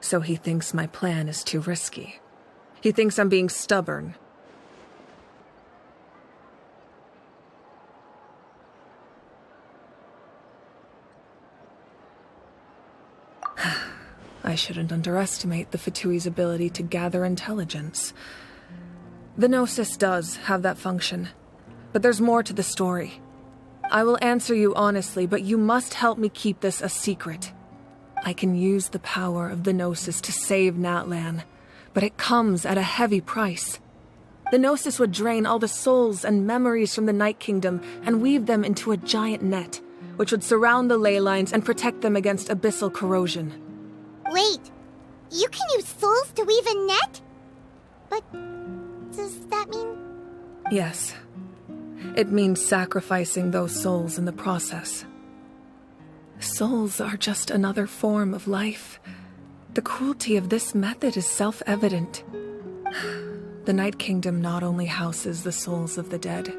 So he thinks my plan is too risky. He thinks I'm being stubborn. I shouldn't underestimate the Fatui's ability to gather intelligence. The Gnosis does have that function, but there's more to the story. I will answer you honestly, but you must help me keep this a secret. I can use the power of the Gnosis to save Natlan, but it comes at a heavy price. The Gnosis would drain all the souls and memories from the Night Kingdom and weave them into a giant net, which would surround the ley lines and protect them against abyssal corrosion. Wait, you can use souls to weave a net? But does that mean... Yes. It means sacrificing those souls in the process. Souls are just another form of life. The cruelty of this method is self-evident. The Night Kingdom not only houses the souls of the dead,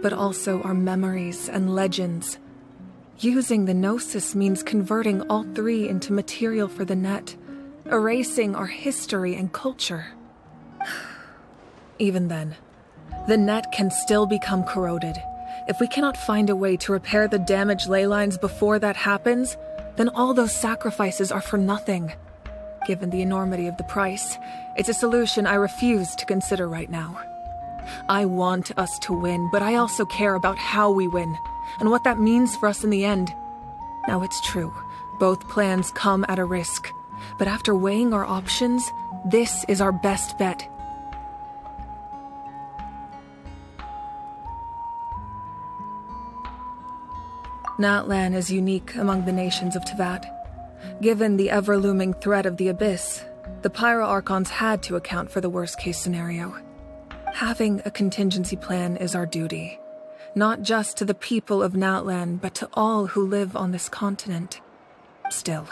but also our memories and legends. Using the Gnosis means converting all three into material for the net, erasing our history and culture. Even then, the net can still become corroded. If we cannot find a way to repair the damaged ley lines before that happens, then all those sacrifices are for nothing. Given the enormity of the price, it's a solution I refuse to consider right now. I want us to win, but I also care about how we win, and what that means for us in the end. Now it's true, both plans come at a risk, but after weighing our options, this is our best bet. Natlan is unique among the nations of Teyvat. Given the ever-looming threat of the Abyss, the Pyro Archons had to account for the worst-case scenario. Having a contingency plan is our duty, not just to the people of Natlan, but to all who live on this continent. Still,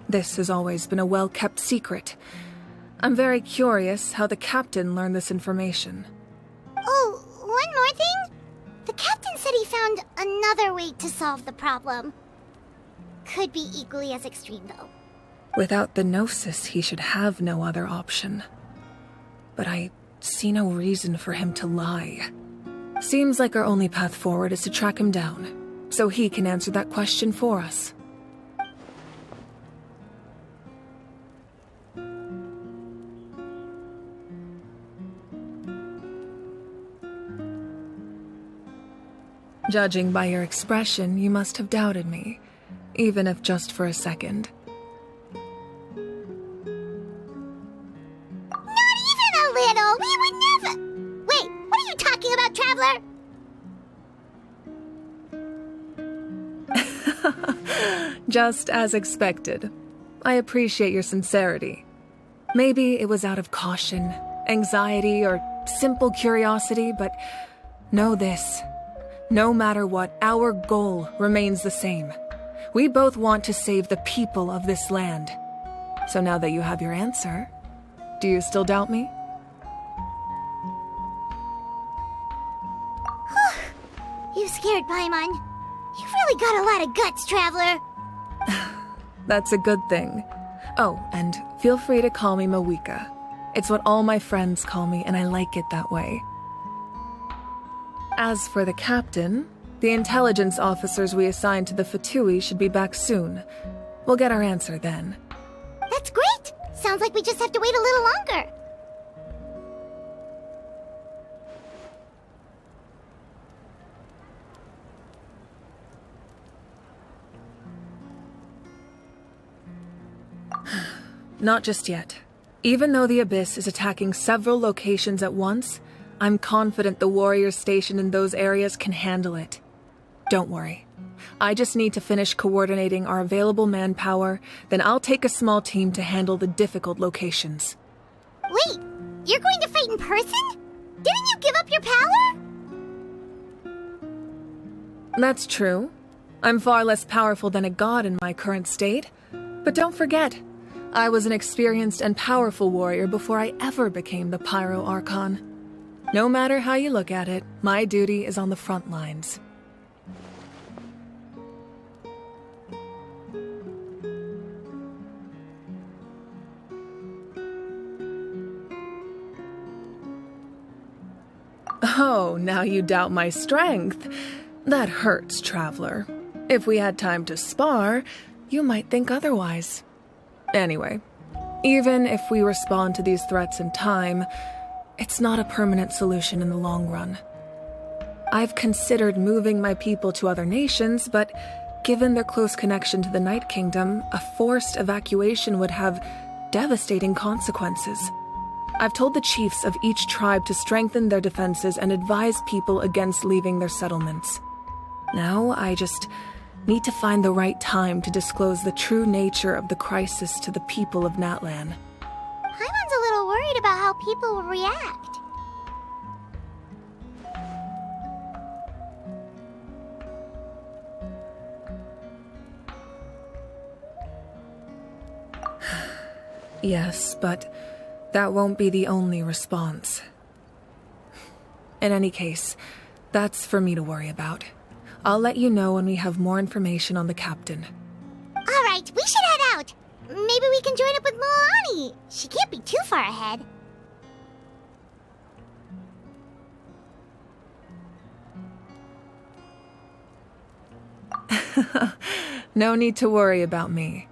this has always been a well-kept secret. I'm very curious how the captain learned this information. Oh, one more thing? The captain said he found another way to solve the problem. Could be equally as extreme, though. Without the Gnosis, he should have no other option. But I see no reason for him to lie. Seems like our only path forward is to track him down, so he can answer that question for us. Judging by your expression, you must have doubted me, even if just for a second. Not even a little! We would never... Wait, what are you talking about, Traveler? Just as expected. I appreciate your sincerity. Maybe it was out of caution, anxiety, or simple curiosity, but know this. No matter what, our goal remains the same. We both want to save the people of this land. So now that you have your answer, do you still doubt me? You too scared, Paimon. You've really got a lot of guts, Traveler. That's a good thing. Oh, and feel free to call me Mawika. It's what all my friends call me, and I like it that way. As for the captain, the intelligence officers we assigned to the Fatui should be back soon. We'll get our answer then. That's great! Sounds like we just have to wait a little longer. Not just yet. Even though the Abyss is attacking several locations at once, I'm confident the warriors stationed in those areas can handle it. Don't worry. I just need to finish coordinating our available manpower, then I'll take a small team to handle the difficult locations. Wait, you're going to fight in person? Didn't you give up your power? That's true. I'm far less powerful than a god in my current state. But don't forget, I was an experienced and powerful warrior before I ever became the Pyro Archon. No matter how you look at it, my duty is on the front lines. Oh, now you doubt my strength. That hurts, Traveler. If we had time to spar, you might think otherwise. Anyway, even if we respond to these threats in time, it's not a permanent solution in the long run. I've considered moving my people to other nations, but given their close connection to the Night Kingdom, a forced evacuation would have devastating consequences. I've told the chiefs of each tribe to strengthen their defenses and advise people against leaving their settlements. Now I just need to find the right time to disclose the true nature of the crisis to the people of Natlan. Paimon's a little worried about how people will react. Yes, but that won't be the only response. In any case, that's for me to worry about. I'll let you know when we have more information on the captain. Alright, we should head out. Maybe we can join up with Milani. She can't be too far ahead. No need to worry about me.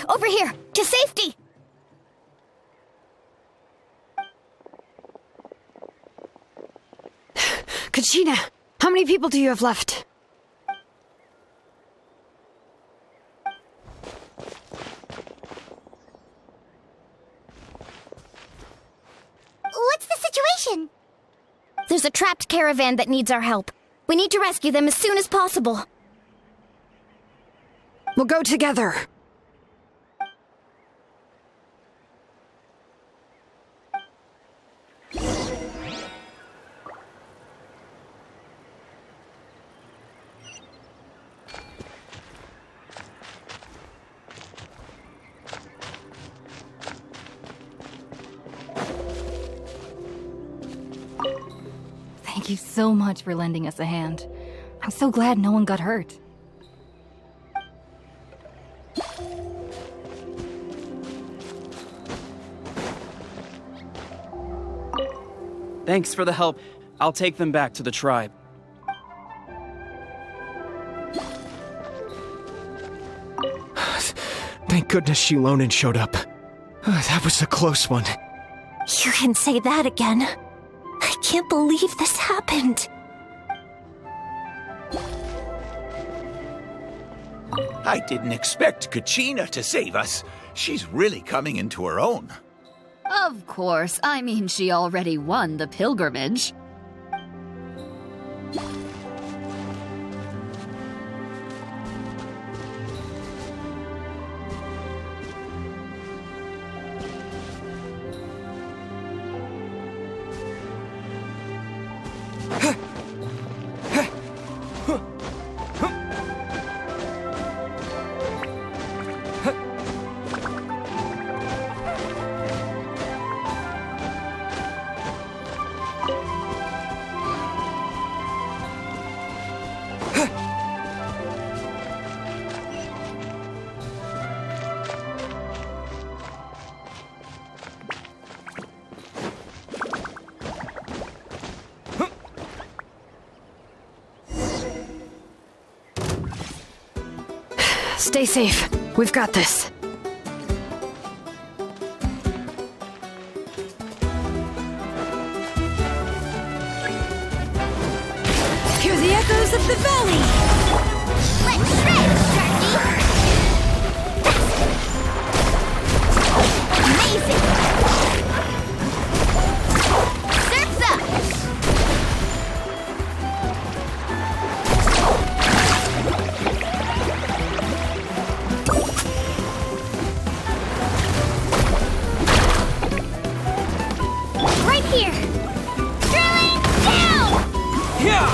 Over here! To safety! Kachina, how many people do you have left? What's the situation? There's a trapped caravan that needs our help. We need to rescue them as soon as possible. We'll go together. Thank you so much for lending us a hand. I'm so glad no one got hurt. Thanks for the help. I'll take them back to the tribe. Thank goodness Shilonen showed up. That was a close one. You can say that again. I can't believe this happened. I didn't expect Kachina to save us. She's really coming into her own. Of course. I mean, she already won the pilgrimage. Stay safe. We've got this. Hear the echoes of the valley! Let's shred, Sharky! Amazing! Surf's up! Right here! Drilling down! Yeah!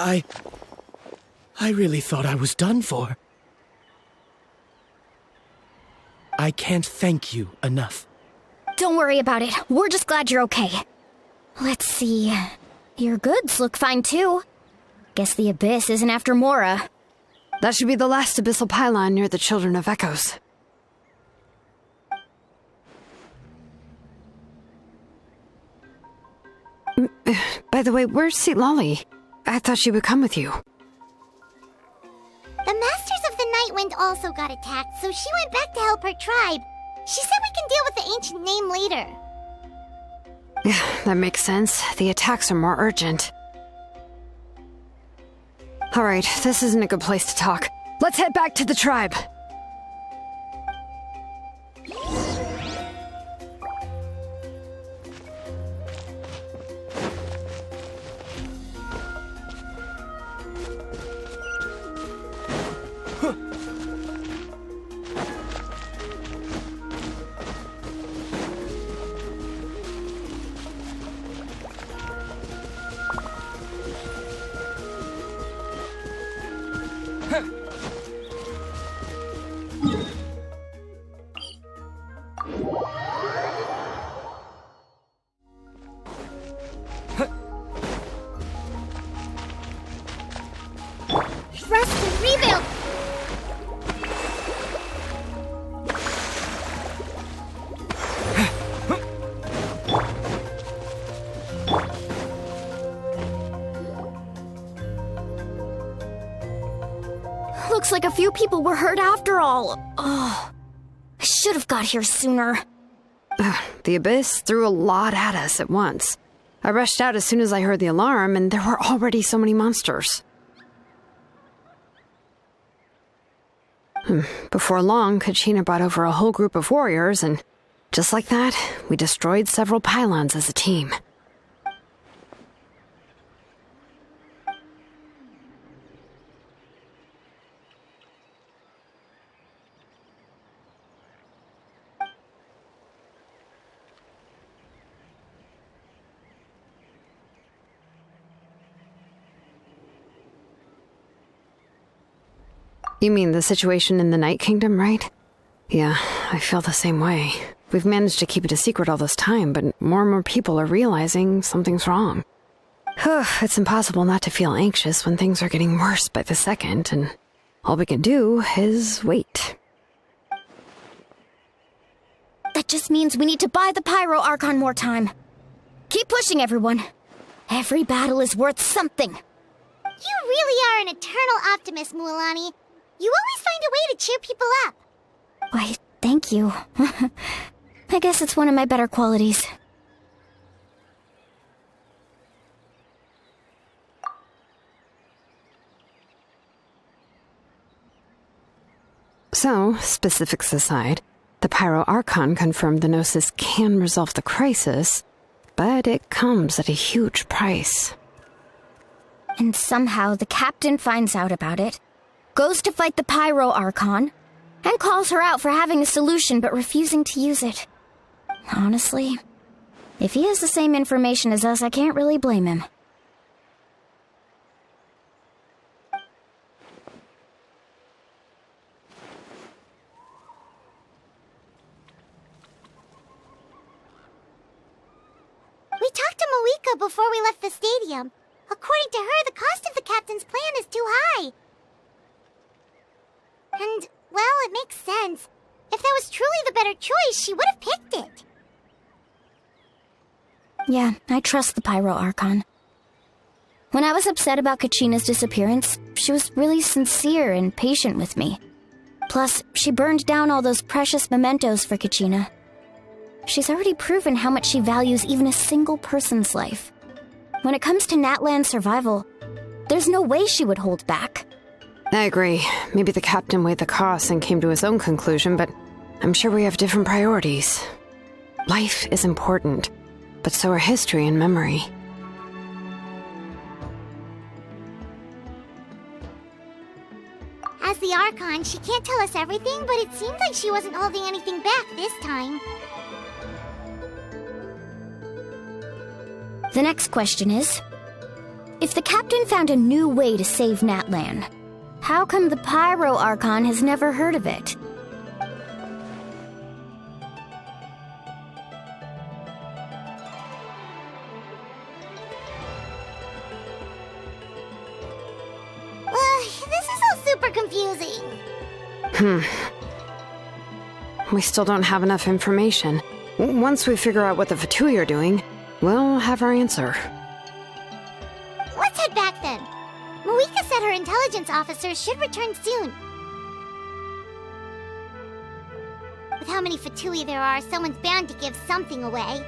I really thought I was done for. I can't thank you enough. Don't worry about it. We're just glad you're okay. Let's see. Your goods look fine, too. Guess the Abyss isn't after Mora. That should be the last abyssal pylon near the Children of Echoes. By the way, where's Lolly? I thought she would come with you. The Masters of the Nightwind also got attacked, so she went back to help her tribe. She said we can deal with the ancient name later. That makes sense. The attacks are more urgent. Alright, this isn't a good place to talk. Let's head back to the tribe. Rest and rebuild! Looks like a few people were hurt after all. Oh, I should have got here sooner. The Abyss threw a lot at us at once. I rushed out as soon as I heard the alarm, and there were already so many monsters. Before long, Kachina brought over a whole group of warriors, and just like that, we destroyed several pylons as a team. You mean the situation in the Night Kingdom, right? Yeah, I feel the same way. We've managed to keep it a secret all this time, but more and more people are realizing something's wrong. It's impossible not to feel anxious when things are getting worse by the second, and all we can do is wait. That just means we need to buy the Pyro Archon more time. Keep pushing, everyone. Every battle is worth something. You really are an eternal optimist, Mualani. You always find a way to cheer people up. Why, thank you. I guess it's one of my better qualities. So, specifics aside, the Pyro Archon confirmed the Gnosis can resolve the crisis, but it comes at a huge price. And somehow the captain finds out about it, goes to fight the Pyro Archon, and calls her out for having a solution but refusing to use it. Honestly, if he has the same information as us, I can't really blame him. We talked to Moika before we left the stadium. According to her, the cost of the captain's plan is too high. And, well, it makes sense. If that was truly the better choice, she would have picked it. Yeah, I trust the Pyro Archon. When I was upset about Kachina's disappearance, she was really sincere and patient with me. Plus, she burned down all those precious mementos for Kachina. She's already proven how much she values even a single person's life. When it comes to Natlan's survival, there's no way she would hold back. I agree. Maybe the captain weighed the costs and came to his own conclusion, but I'm sure we have different priorities. Life is important, but so are history and memory. As the Archon, she can't tell us everything, but it seemed like she wasn't holding anything back this time. The next question is If the captain found a new way to save Natlan, how come the Pyro Archon has never heard of it? This is all super confusing. We still don't have enough information. Once we figure out what the Fatui are doing, we'll have our answer. Let's head back then. Moika said her intelligence officer should return soon. With how many Fatui there are, someone's bound to give something away.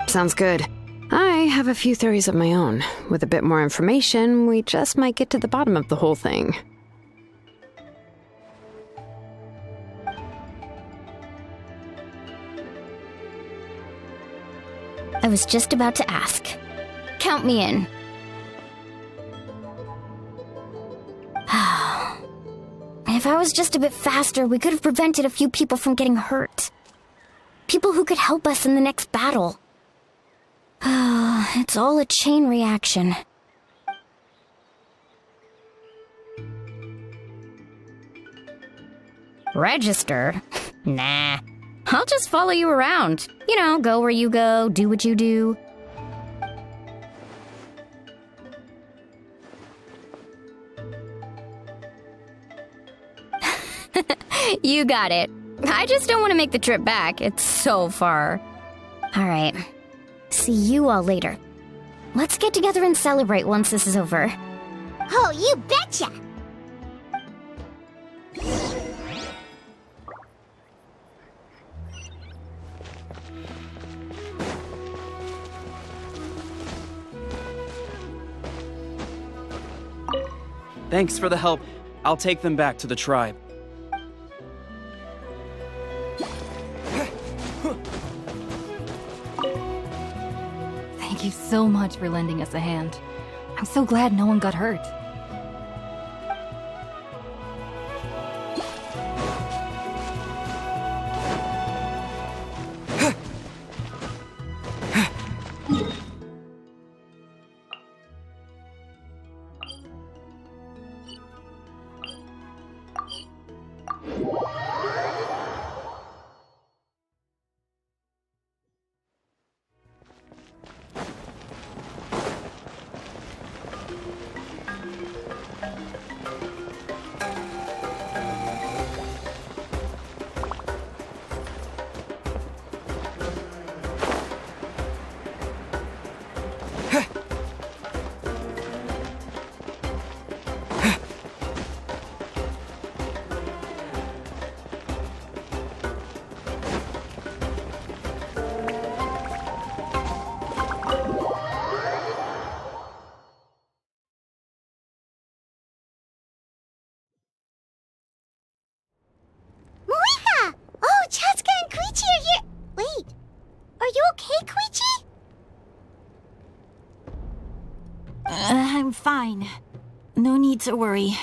Sounds good. I have a few theories of my own. With a bit more information, we just might get to the bottom of the whole thing. I was just about to ask. Count me in. If I was just a bit faster, we could have prevented a few people from getting hurt. People who could help us in the next battle. It's all a chain reaction. Register? Nah. I'll just follow you around. You know, go where you go, do what you do. You got it. I just don't want to make the trip back. It's so far. Alright. See you all later. Let's get together and celebrate once this is over. Oh, you betcha! Thanks for the help. I'll take them back to the tribe. Thank you so much for lending us a hand. I'm so glad no one got hurt. I'm fine. No need to worry.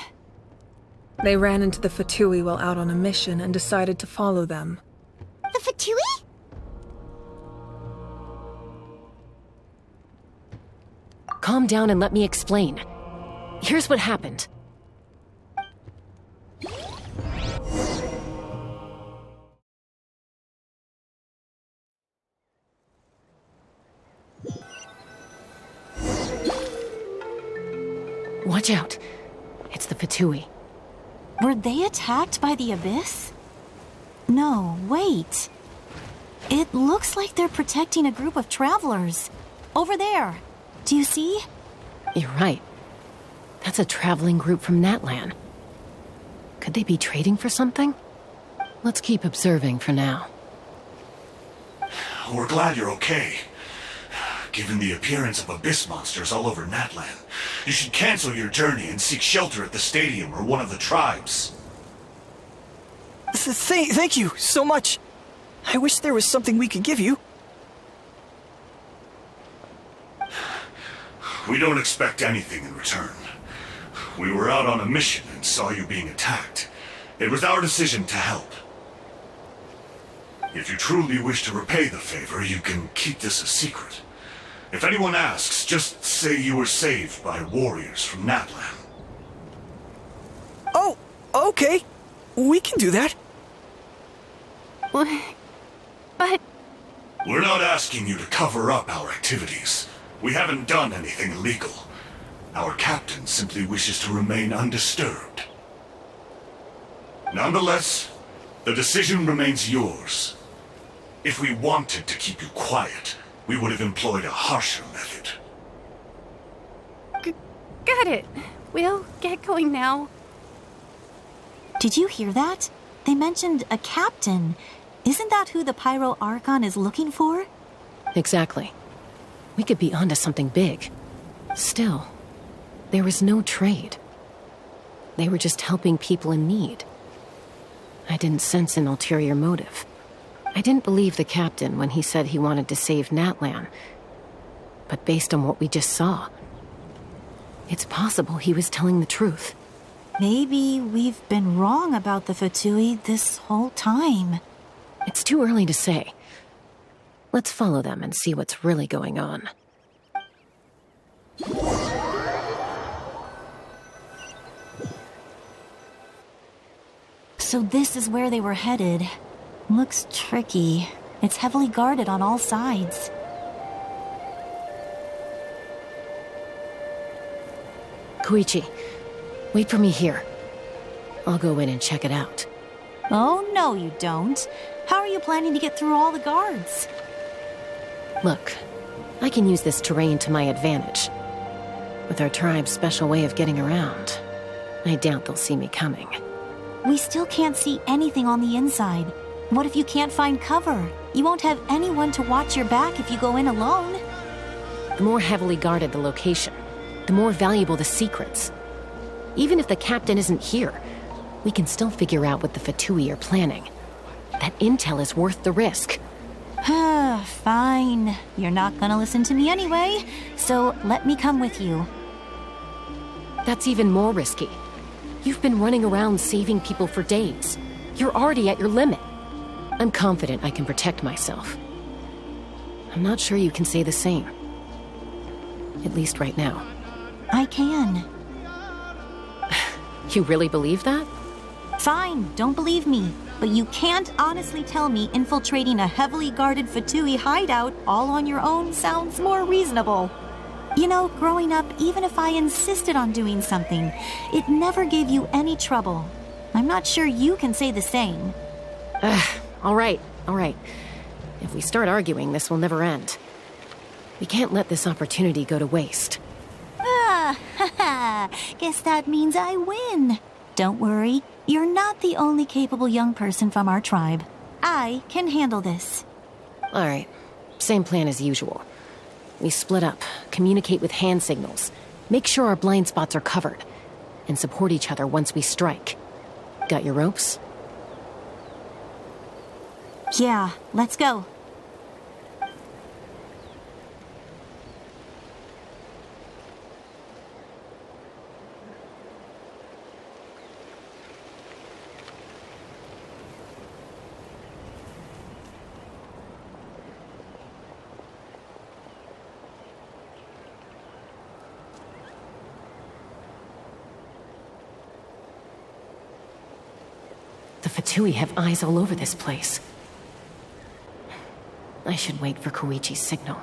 They ran into the Fatui while out on a mission and decided to follow them. The Fatui? Calm down and let me explain. Here's what happened. Watch out. It's the Fatui. Were they attacked by the Abyss? No, wait. It looks like they're protecting a group of travelers. Over there. Do you see? You're right. That's a traveling group from Natlan. Could they be trading for something? Let's keep observing for now. We're glad you're okay. Given the appearance of abyss monsters all over Natlan, you should cancel your journey and seek shelter at the stadium or one of the tribes. Thank you so much. I wish there was something we could give you. We don't expect anything in return. We were out on a mission and saw you being attacked. It was our decision to help. If you truly wish to repay the favor, you can keep this a secret. If anyone asks, just say you were saved by warriors from Natlan. Oh, okay. We can do that. But... We're not asking you to cover up our activities. We haven't done anything illegal. Our captain simply wishes to remain undisturbed. Nonetheless, the decision remains yours. If we wanted to keep you quiet, we would have employed a harsher method. Got it. We'll get going now. Did you hear that? They mentioned a captain. Isn't that who the Pyro Archon is looking for? Exactly. We could be onto something big. Still, there was no trade. They were just helping people in need. I didn't sense an ulterior motive. I didn't believe the captain when he said he wanted to save Natlan. But based on what we just saw, it's possible he was telling the truth. Maybe we've been wrong about the Fatui this whole time. It's too early to say. Let's follow them and see what's really going on. So this is where they were headed. Looks tricky. It's heavily guarded on all sides. Koichi, wait for me here. I'll go in and check it out. Oh, no you don't. How are you planning to get through all the guards? Look, I can use this terrain to my advantage. With our tribe's special way of getting around, I doubt they'll see me coming. We still can't see anything on the inside. What if you can't find cover? You won't have anyone to watch your back if you go in alone. The more heavily guarded the location, the more valuable the secrets. Even if the captain isn't here, we can still figure out what the Fatui are planning. That intel is worth the risk. Fine. You're not gonna listen to me anyway, so let me come with you. That's even more risky. You've been running around saving people for days. You're already at your limit. I'm confident I can protect myself. I'm not sure you can say the same. At least right now. I can. You really believe that? Fine, don't believe me. But you can't honestly tell me infiltrating a heavily guarded Fatui hideout all on your own sounds more reasonable. You know, growing up, even if I insisted on doing something, it never gave you any trouble. I'm not sure you can say the same. All right. If we start arguing, this will never end. We can't let this opportunity go to waste. Guess that means I win. Don't worry, you're not the only capable young person from our tribe. I can handle this. All right, same plan as usual. We split up, communicate with hand signals, make sure our blind spots are covered, and support each other once we strike. Got your ropes? Yeah, let's go. The Fatui have eyes all over this place. I should wait for Koichi's signal.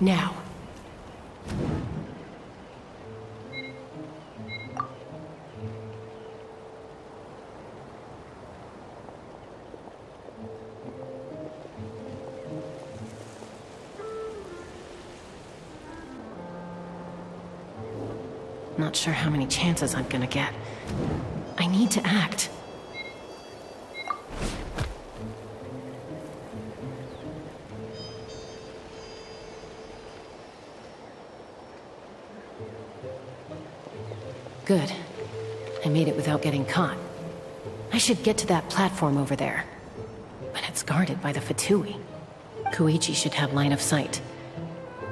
Now. Not sure how many chances I'm gonna get. I need to act. Good. I made it without getting caught. I should get to that platform over there. But it's guarded by the Fatui. Koichi should have line of sight.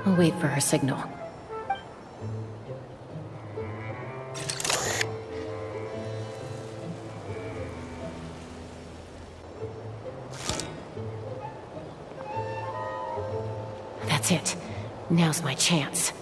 I'll wait for her signal. That's it. Now's my chance.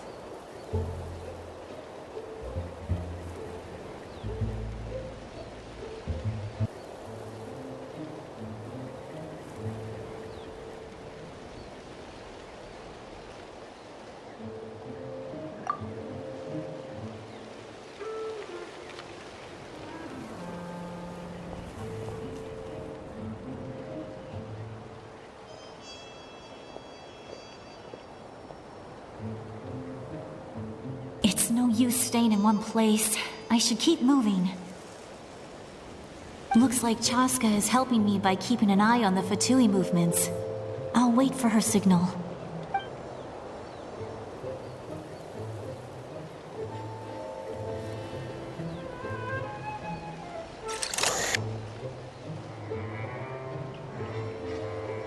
It's no use staying in one place. I should keep moving. Looks like Chaska is helping me by keeping an eye on the Fatui movements. I'll wait for her signal.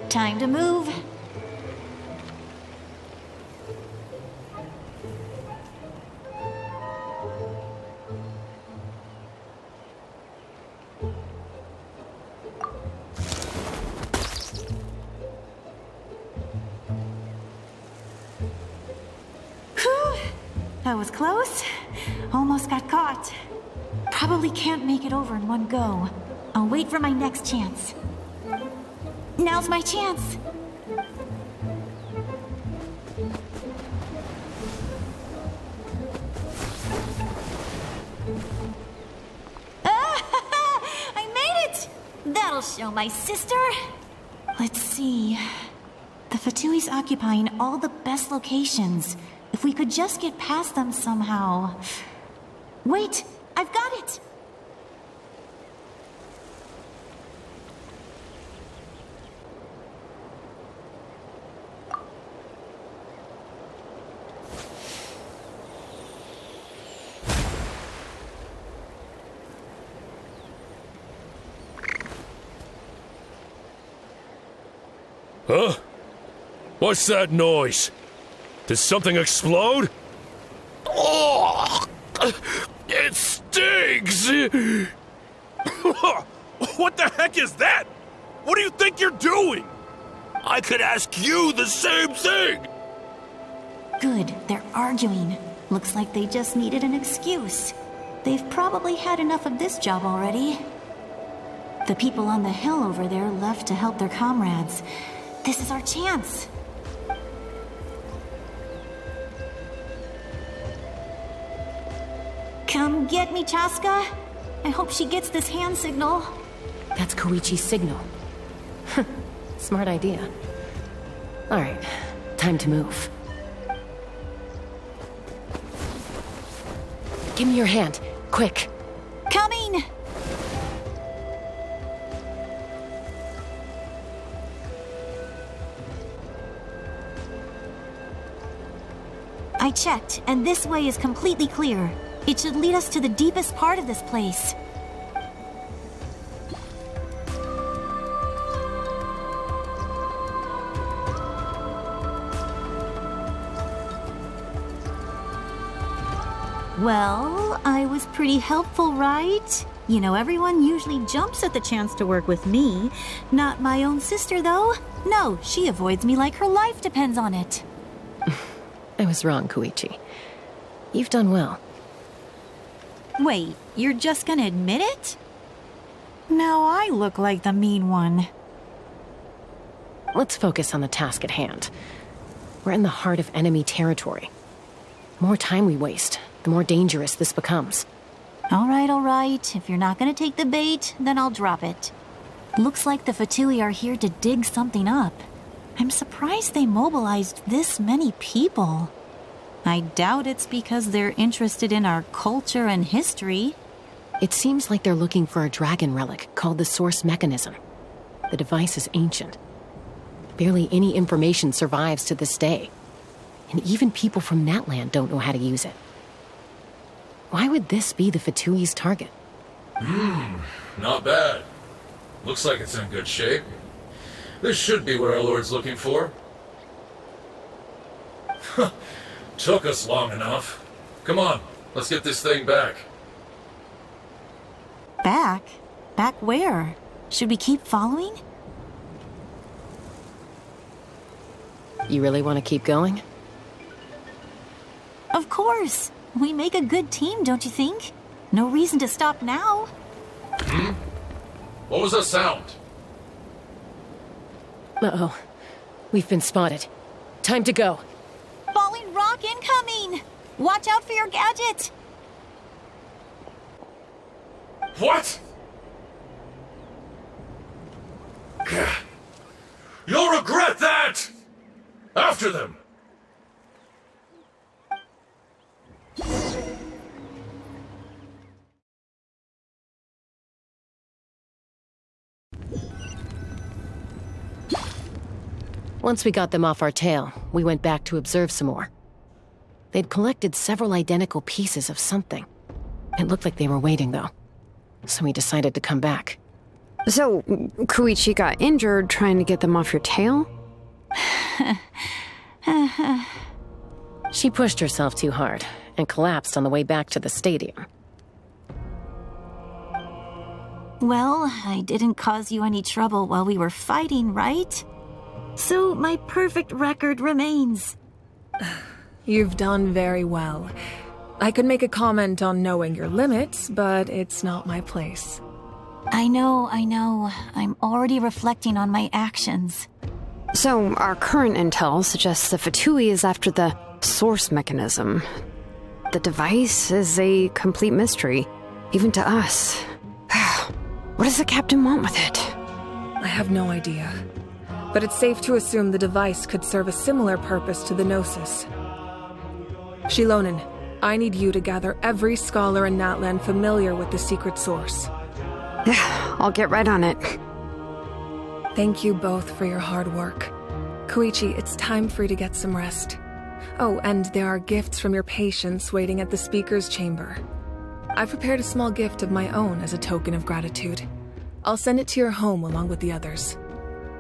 Time to move. That was close. Almost got caught. Probably can't make it over in one go. I'll wait for my next chance. Now's my chance. I made it! That'll show my sister. Let's see. The Fatui's occupying all the best locations. If we could just get past them somehow. Wait, I've got it! Huh? What's that noise? Did something explode? Oh! It stings! What the heck is that? What do you think you're doing? I could ask you the same thing! Good, they're arguing. Looks like they just needed an excuse. They've probably had enough of this job already. The people on the hill over there left to help their comrades. This is our chance. Come get me, Chaska. I hope she gets this hand signal. That's Koichi's signal. Smart idea. Alright, time to move. Give me your hand, quick. Coming! I checked, and this way is completely clear. It should lead us to the deepest part of this place. Well, I was pretty helpful, right? You know, everyone usually jumps at the chance to work with me. Not my own sister, though. No, she avoids me like her life depends on it. I was wrong, Koichi. You've done well. Wait, you're just gonna admit it? Now I look like the mean one. Let's focus on the task at hand. We're in the heart of enemy territory. The more time we waste, the more dangerous this becomes. All right. If you're not gonna take the bait, then I'll drop it. Looks like the Fatui are here to dig something up. I'm surprised they mobilized this many people. I doubt it's because they're interested in our culture and history. It seems like they're looking for a dragon relic called the Source Mechanism. The device is ancient. Barely any information survives to this day. And even people from Natlan don't know how to use it. Why would this be the Fatui's target? Not bad. Looks like it's in good shape. This should be where our Lord's looking for. Took us long enough. Come on, let's get this thing back. Back? Back where? Should we keep following? You really want to keep going? Of course. We make a good team, don't you think? No reason to stop now. What was that sound? Uh-oh. We've been spotted. Time to go. Falling rock incoming! Watch out for your gadget! What? You'll regret that! After them! Once we got them off our tail, we went back to observe some more. They'd collected several identical pieces of something. It looked like they were waiting, though. So we decided to come back. So, Koichi got injured trying to get them off your tail? She pushed herself too hard and collapsed on the way back to the stadium. Well, I didn't cause you any trouble while we were fighting, right? So my perfect record remains. You've done very well. I could make a comment on knowing your limits, but it's not my place. I know. I'm already reflecting on my actions. So, our current intel suggests the Fatui is after the source mechanism. The device is a complete mystery, even to us. What does the captain want with it? I have no idea. But it's safe to assume the device could serve a similar purpose to the Gnosis. Shilonen, I need you to gather every scholar in Natlan familiar with the secret source. Yeah, I'll get right on it. Thank you both for your hard work. Koichi, it's time for you to get some rest. Oh, and there are gifts from your patients waiting at the speaker's chamber. I've prepared a small gift of my own as a token of gratitude. I'll send it to your home along with the others.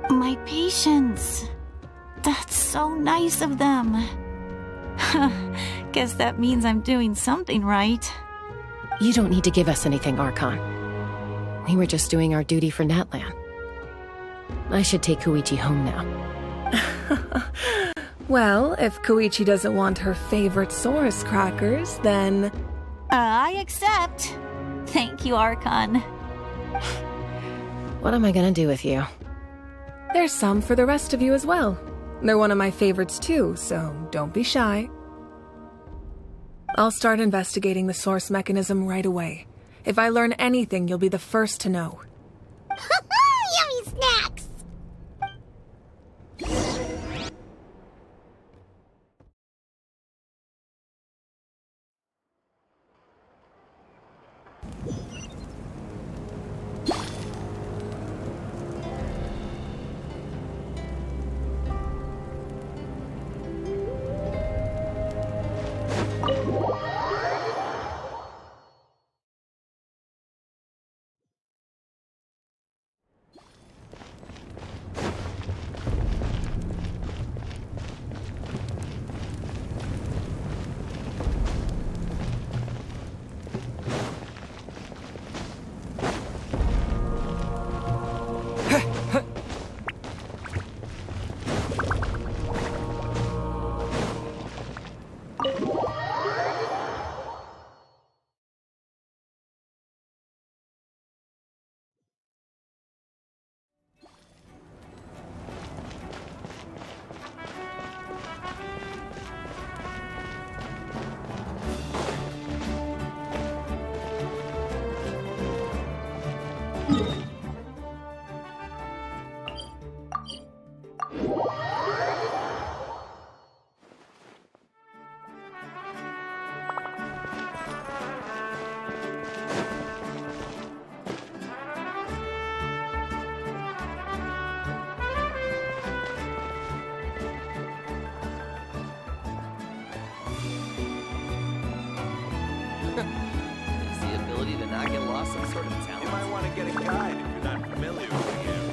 My patients. That's so nice of them. Guess that means I'm doing something right. You don't need to give us anything, Archon. We were just doing our duty for Natlan. I should take Koichi home now. Well, if Koichi doesn't want her favorite Saurus crackers, then... I accept. Thank you, Archon. What am I gonna do with you? There's some for the rest of you as well. They're one of my favorites too, so don't be shy. I'll start investigating the source mechanism right away. If I learn anything, you'll be the first to know. Yummy snacks! You might want to get a guide if you're not familiar with the area.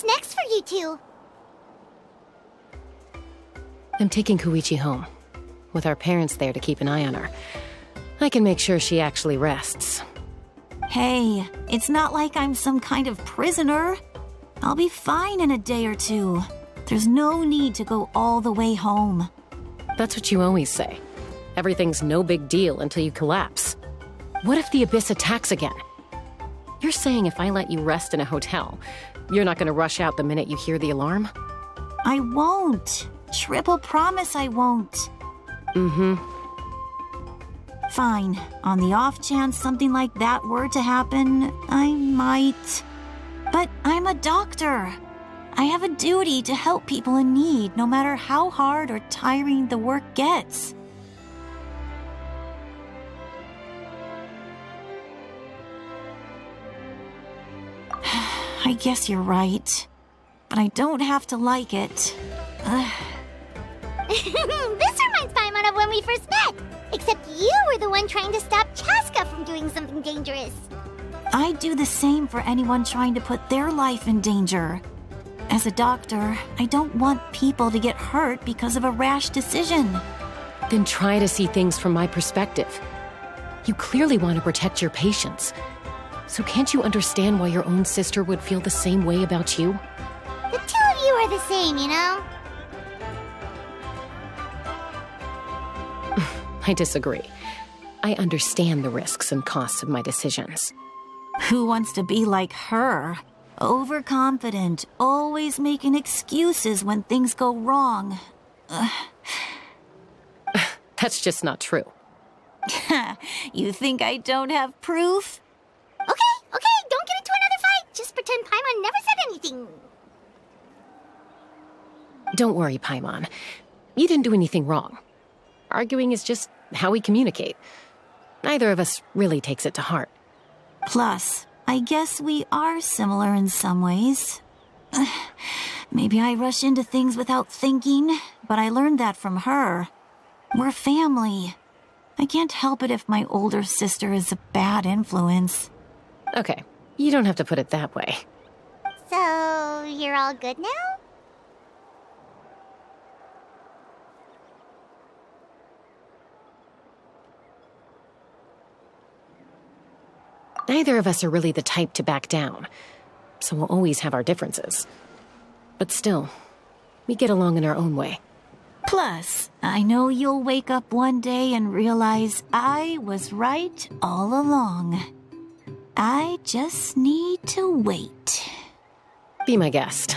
What's next for you two? I'm taking Koichi home. With our parents there to keep an eye on her, I can make sure she actually rests. Hey, it's not like I'm some kind of prisoner. I'll be fine in a day or two. There's no need to go all the way home. That's what you always say. Everything's no big deal until you collapse. What if the Abyss attacks again? You're saying if I let you rest in a hotel, you're not going to rush out the minute you hear the alarm? I won't. Triple promise I won't. Mm-hmm. Fine. On the off chance something like that were to happen, I might. But I'm a doctor. I have a duty to help people in need, no matter how hard or tiring the work gets. I guess you're right. But I don't have to like it. This reminds Paimon of when we first met. Except you were the one trying to stop Chaska from doing something dangerous. I'd do the same for anyone trying to put their life in danger. As a doctor, I don't want people to get hurt because of a rash decision. Then try to see things from my perspective. You clearly want to protect your patients. So can't you understand why your own sister would feel the same way about you? The two of you are the same, you know? I disagree. I understand the risks and costs of my decisions. Who wants to be like her? Overconfident, always making excuses when things go wrong. That's just not true. You think I don't have proof? Okay, don't get into another fight. Just pretend Paimon never said anything. Don't worry, Paimon. You didn't do anything wrong. Arguing is just how we communicate. Neither of us really takes it to heart. Plus, I guess we are similar in some ways. Maybe I rush into things without thinking, but I learned that from her. We're family. I can't help it if my older sister is a bad influence. Okay, you don't have to put it that way. So, you're all good now? Neither of us are really the type to back down, so we'll always have our differences. But still, we get along in our own way. Plus, I know you'll wake up one day and realize I was right all along. I just need to wait. Be my guest.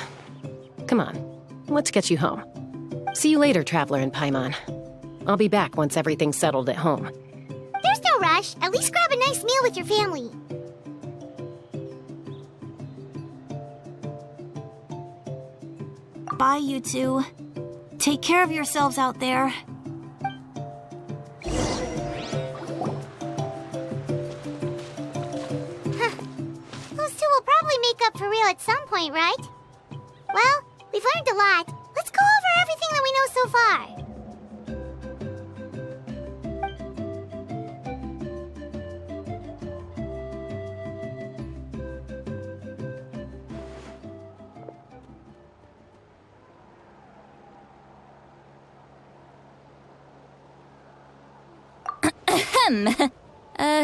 Come on, let's get you home. See you later, Traveler and Paimon. I'll be back once everything's settled at home. There's no rush. At least grab a nice meal with your family. Bye, you two. Take care of yourselves out there. Those two will probably make up for real at some point, right? Well, we've learned a lot. Let's go over everything that we know so far.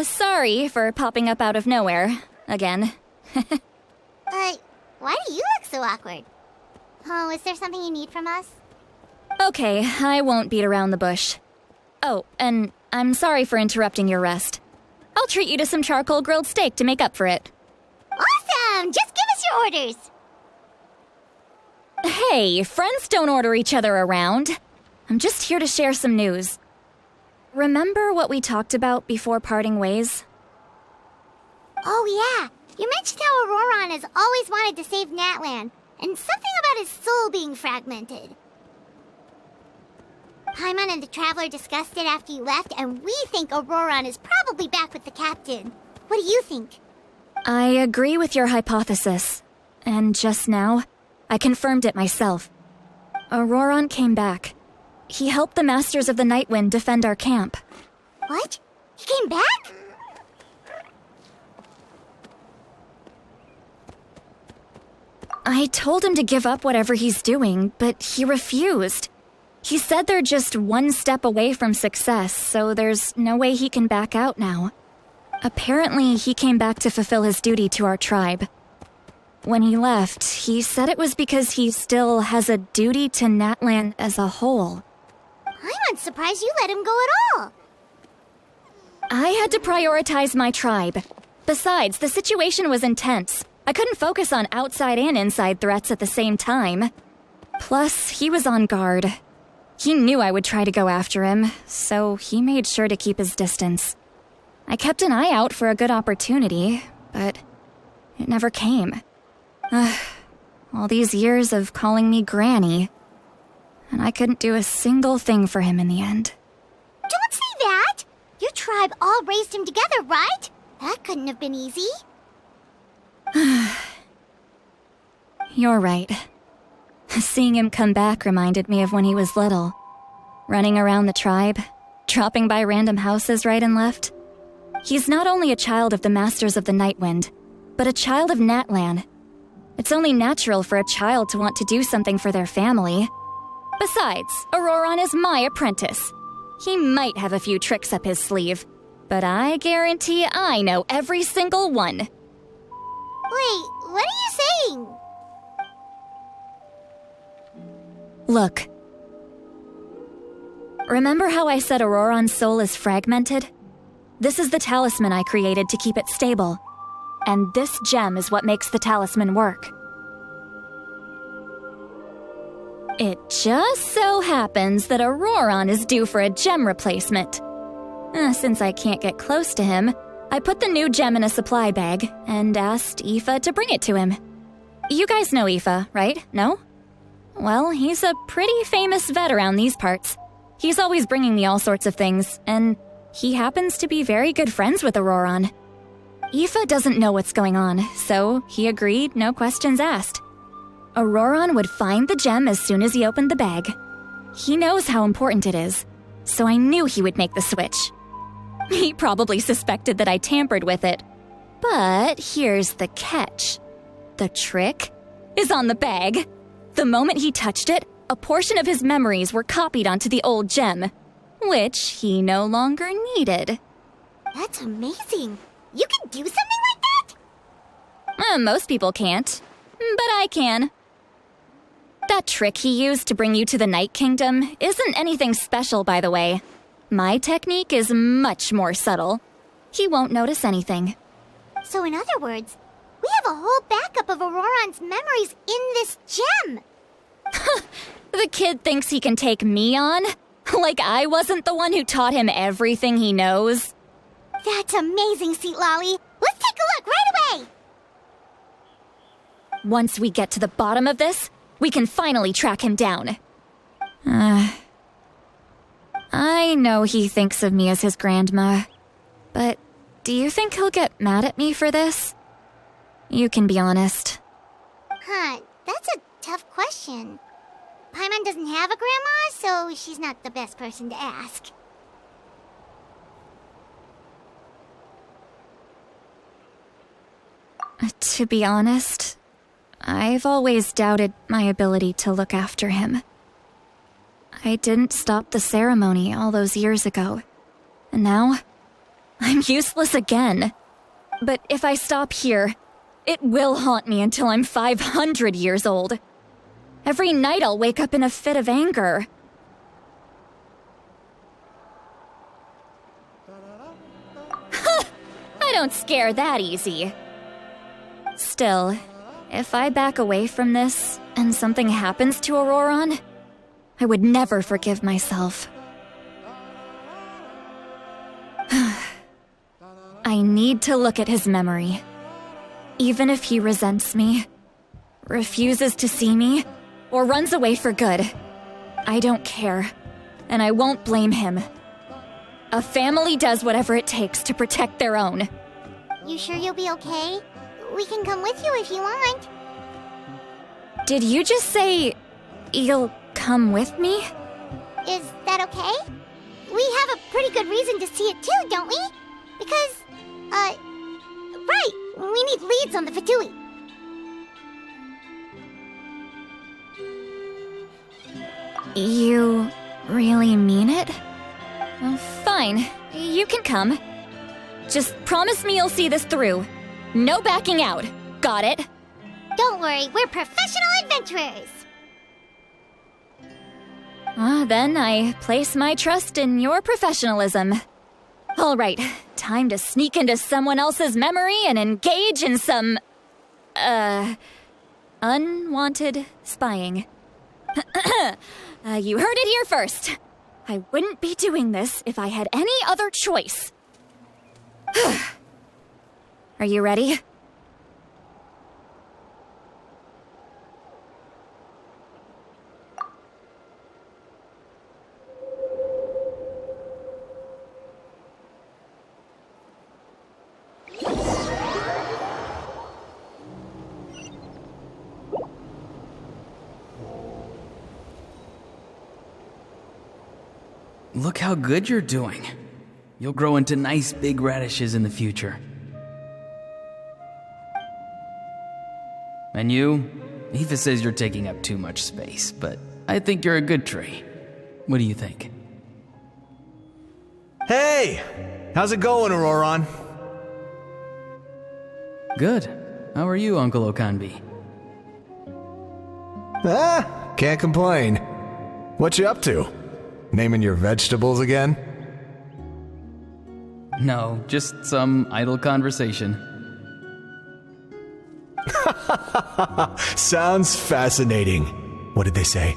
Sorry for popping up out of nowhere. Again. Why do you look so awkward? Oh, is there something you need from us? Okay, I won't beat around the bush. Oh, and I'm sorry for interrupting your rest. I'll treat you to some charcoal grilled steak to make up for it. Awesome! Just give us your orders! Hey, friends don't order each other around. I'm just here to share some news. Remember what we talked about before parting ways? Oh yeah, you mentioned how Auroron has always wanted to save Natlan, and something about his soul being fragmented. Paimon and the Traveler discussed it after you left, and we think Auroron is probably back with the captain. What do you think? I agree with your hypothesis. And just now, I confirmed it myself. Auroron came back. He helped the Masters of the Nightwind defend our camp. What? He came back? I told him to give up whatever he's doing, but he refused. He said they're just one step away from success, so there's no way he can back out now. Apparently, he came back to fulfill his duty to our tribe. When he left, he said it was because he still has a duty to Natlan as a whole. I'm not surprised you let him go at all. I had to prioritize my tribe. Besides, the situation was intense. I couldn't focus on outside and inside threats at the same time. Plus, he was on guard. He knew I would try to go after him, so he made sure to keep his distance. I kept an eye out for a good opportunity, but it never came. All these years of calling me Granny, and I couldn't do a single thing for him in the end. Don't say that! Your tribe all raised him together, right? That couldn't have been easy. You're right. Seeing him come back reminded me of when he was little. Running around the tribe, dropping by random houses right and left. He's not only a child of the Masters of the Nightwind, but a child of Natlan. It's only natural for a child to want to do something for their family. Besides, Auroron is my apprentice. He might have a few tricks up his sleeve, but I guarantee I know every single one. Wait, what are you saying? Look. Remember how I said Auroron's soul is fragmented? This is the talisman I created to keep it stable. And this gem is what makes the talisman work. It just so happens that Auroron is due for a gem replacement. Since I can't get close to him, I put the new gem in a supply bag and asked Aoife to bring it to him. You guys know Aoife, right? No? Well, he's a pretty famous vet around these parts. He's always bringing me all sorts of things, and he happens to be very good friends with Auroron. Aoife doesn't know what's going on, so he agreed, no questions asked. Auroron would find the gem as soon as he opened the bag. He knows how important it is, so I knew he would make the switch. He probably suspected that I tampered with it. But here's the catch. The trick is on the bag. The moment he touched it, a portion of his memories were copied onto the old gem, which he no longer needed. That's amazing. You can do something like that? Most people can't, but I can. That trick he used to bring you to the Night Kingdom isn't anything special, by the way. My technique is much more subtle. He won't notice anything. So in other words, we have a whole backup of Auroron's memories in this gem. The kid thinks he can take me on? Like I wasn't the one who taught him everything he knows? That's amazing, Seat Lolly. Let's take a look right away. Once we get to the bottom of this, we can finally track him down. I know he thinks of me as his grandma, but do you think he'll get mad at me for this? You can be honest. That's a tough question. Paimon doesn't have a grandma, so she's not the best person to ask. To be honest, I've always doubted my ability to look after him. I didn't stop the ceremony all those years ago, and now I'm useless again. But if I stop here, it will haunt me until I'm 500 years old. Every night I'll wake up in a fit of anger. I don't scare that easy. Still, if I back away from this and something happens to Auroron, I would never forgive myself. I need to look at his memory. Even if he resents me, refuses to see me, or runs away for good, I don't care, and I won't blame him. A family does whatever it takes to protect their own. You sure you'll be okay? We can come with you if you want. Did you just say you'll come with me? Is that okay? We have a pretty good reason to see it too, don't we? Because, right, we need leads on the Fatui. You really mean it? Well, fine. You can come. Just promise me you'll see this through. No backing out. Got it? Don't worry, we're professional adventurers. Then I place my trust in your professionalism. All right, time to sneak into someone else's memory and engage in some, unwanted spying. You heard it here first. I wouldn't be doing this if I had any other choice. Are you ready? Look how good you're doing. You'll grow into nice big radishes in the future. And you? Aoife says you're taking up too much space, but I think you're a good tree. What do you think? Hey! How's it going, Auroron? Good. How are you, Uncle Okanbi? Can't complain. What you up to? Naming your vegetables again? No, just some idle conversation. Sounds fascinating. What did they say?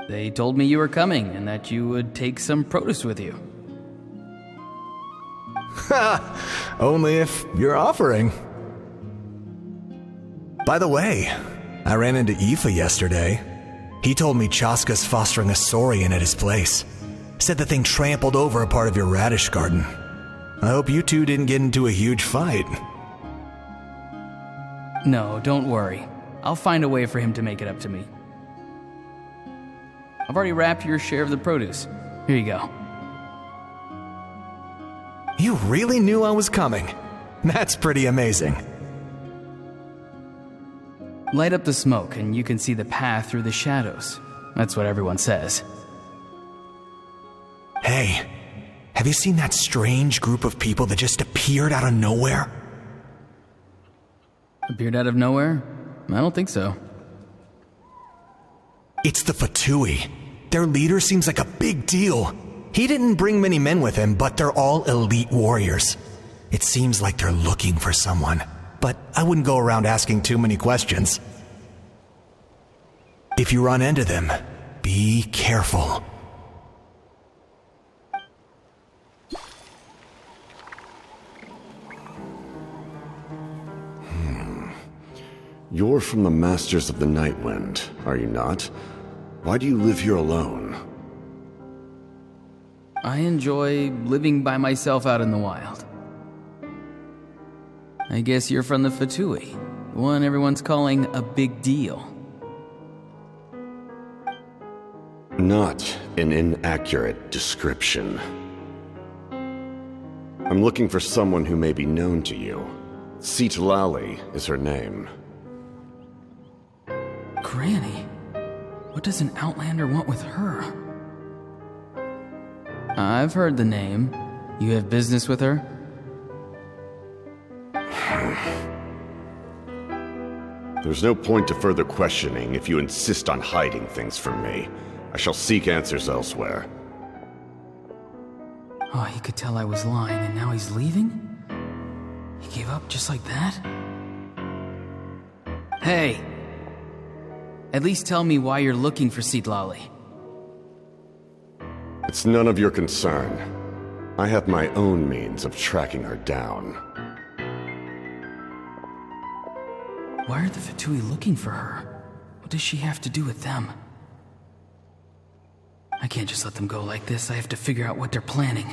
They told me you were coming and that you would take some produce with you. Only if you're offering. By the way, I ran into Aoife yesterday. He told me Chaska's fostering a saurian at his place. Said the thing trampled over a part of your radish garden. I hope you two didn't get into a huge fight. No, don't worry. I'll find a way for him to make it up to me. I've already wrapped your share of the produce. Here you go. You really knew I was coming. That's pretty amazing. Light up the smoke and you can see the path through the shadows. That's what everyone says. Hey, have you seen that strange group of people that just appeared out of nowhere? Appeared out of nowhere? I don't think so. It's the Fatui. Their leader seems like a big deal. He didn't bring many men with him, but they're all elite warriors. It seems like they're looking for someone, but I wouldn't go around asking too many questions. If you run into them, be careful. You're from the Masters of the Nightwind, are you not? Why do you live here alone? I enjoy living by myself out in the wild. I guess you're from the Fatui, the one everyone's calling a big deal. Not an inaccurate description. I'm looking for someone who may be known to you. Citlali is her name. Granny? What does an Outlander want with her? I've heard the name. You have business with her? There's no point to further questioning if you insist on hiding things from me. I shall seek answers elsewhere. Oh, he could tell I was lying and now he's leaving? He gave up just like that? Hey! At least tell me why you're looking for Citlali. It's none of your concern. I have my own means of tracking her down. Why are the Fatui looking for her? What does she have to do with them? I can't just let them go like this. I have to figure out what they're planning.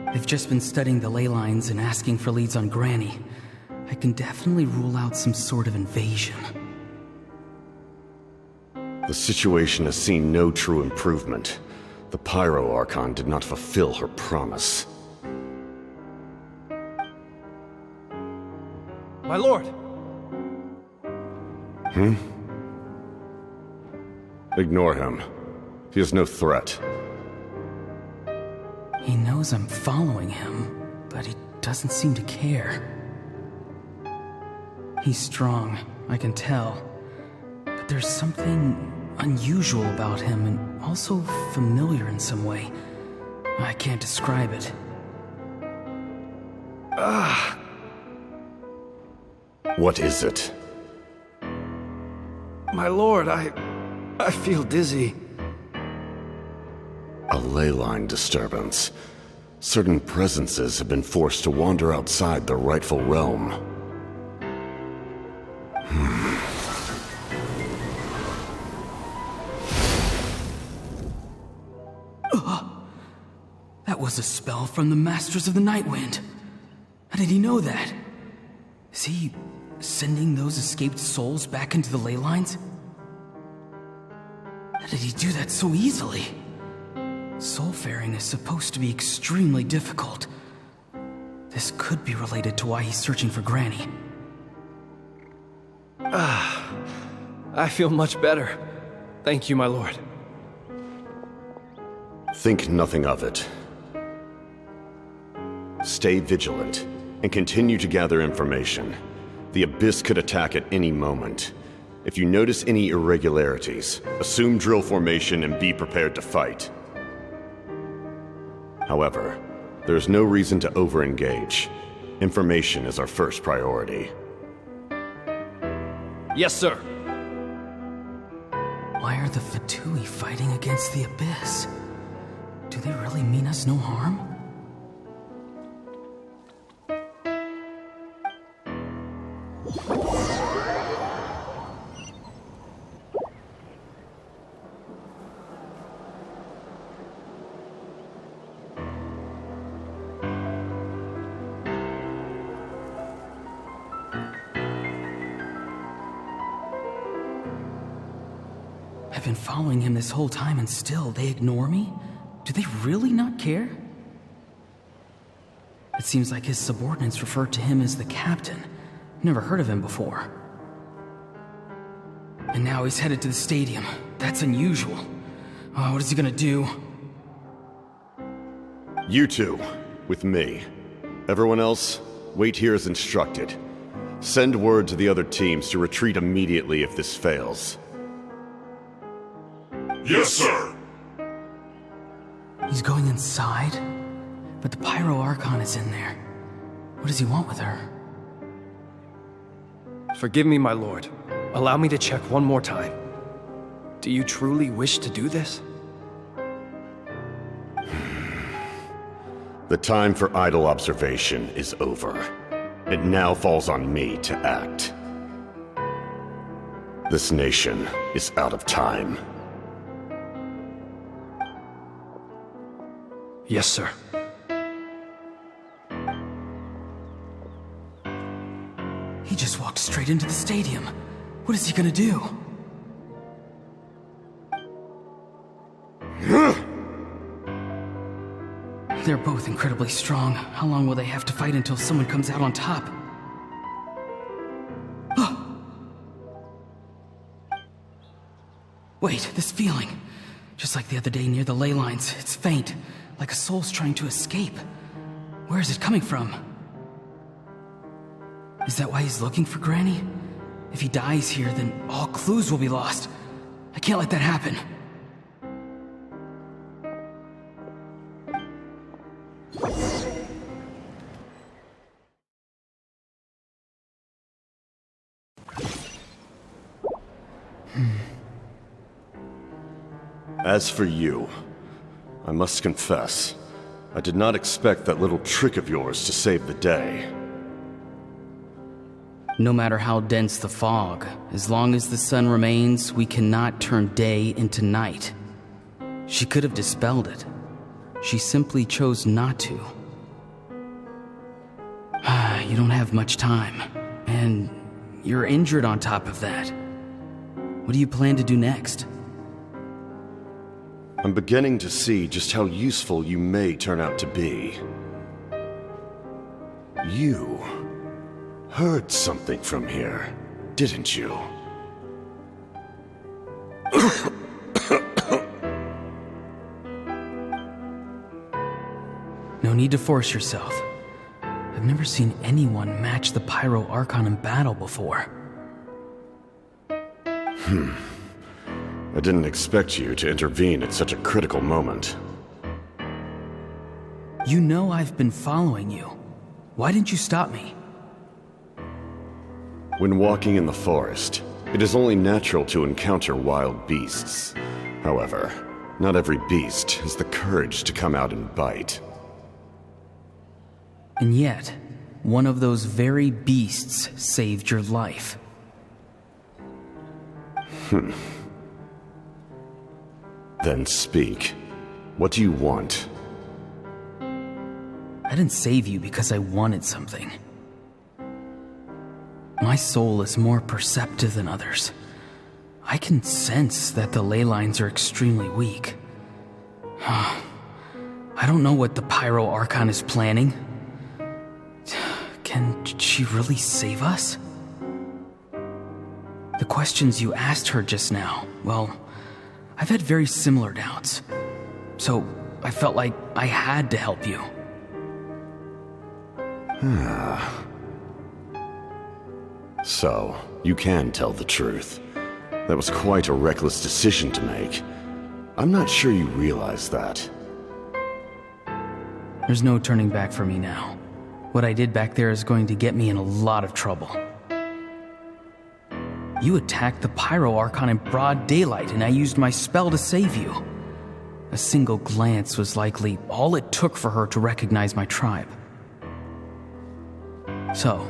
I've just been studying the ley lines and asking for leads on Granny. I can definitely rule out some sort of invasion. The situation has seen no true improvement. The Pyro Archon did not fulfill her promise. My lord! Ignore him. He is no threat. He knows I'm following him, but he doesn't seem to care. He's strong, I can tell. But there's something unusual about him and also familiar in some way. I can't describe it. What is it? My lord, I feel dizzy. A ley line disturbance. Certain presences have been forced to wander outside their rightful realm. That was a spell from the Masters of the Nightwind. How did he know that? Is he sending those escaped souls back into the ley lines? How did he do that so easily? Soulfaring is supposed to be extremely difficult. This could be related to why he's searching for Granny. I feel much better. Thank you, my lord. Think nothing of it. Stay vigilant, and continue to gather information. The Abyss could attack at any moment. If you notice any irregularities, assume drill formation and be prepared to fight. However, there's no reason to over-engage. Information is our first priority. Yes, sir. Why are the Fatui fighting against the Abyss? Do they really mean us no harm? I've been following him this whole time and still they ignore me? Do they really not care? It seems like his subordinates refer to him as the captain. Never heard of him before. And now he's headed to the stadium. That's unusual. Oh, what is he gonna do? You two, with me. Everyone else, wait here as instructed. Send word to the other teams to retreat immediately if this fails. Yes, sir! He's going inside? But the Pyro Archon is in there. What does he want with her? Forgive me, my lord. Allow me to check one more time. Do you truly wish to do this? The time for idle observation is over. It now falls on me to act. This nation is out of time. Yes, sir. He just walked straight into the stadium. What is he gonna do? They're both incredibly strong. How long will they have to fight until someone comes out on top? Wait, this feeling. Just like the other day near the ley lines, it's faint, like a soul's trying to escape. Where is it coming from? Is that why he's looking for Granny? If he dies here, then all clues will be lost. I can't let that happen. As for you, I must confess, I did not expect that little trick of yours to save the day. No matter how dense the fog, as long as the sun remains, we cannot turn day into night. She could have dispelled it. She simply chose not to. You don't have much time, and you're injured on top of that. What do you plan to do next? I'm beginning to see just how useful you may turn out to be. You heard something from here, didn't you? No need to force yourself. I've never seen anyone match the Pyro Archon in battle before. I didn't expect you to intervene at such a critical moment. You know I've been following you. Why didn't you stop me? When walking in the forest, it is only natural to encounter wild beasts. However, not every beast has the courage to come out and bite. And yet, one of those very beasts saved your life. Then speak. What do you want? I didn't save you because I wanted something. My soul is more perceptive than others. I can sense that the ley lines are extremely weak. I don't know what the Pyro Archon is planning. Can she really save us? The questions you asked her just now, well, I've had very similar doubts. So I felt like I had to help you. So, you can tell the truth. That was quite a reckless decision to make. I'm not sure you realize that. There's no turning back for me now. What I did back there is going to get me in a lot of trouble. You attacked the Pyro Archon in broad daylight, and I used my spell to save you. A single glance was likely all it took for her to recognize my tribe. So,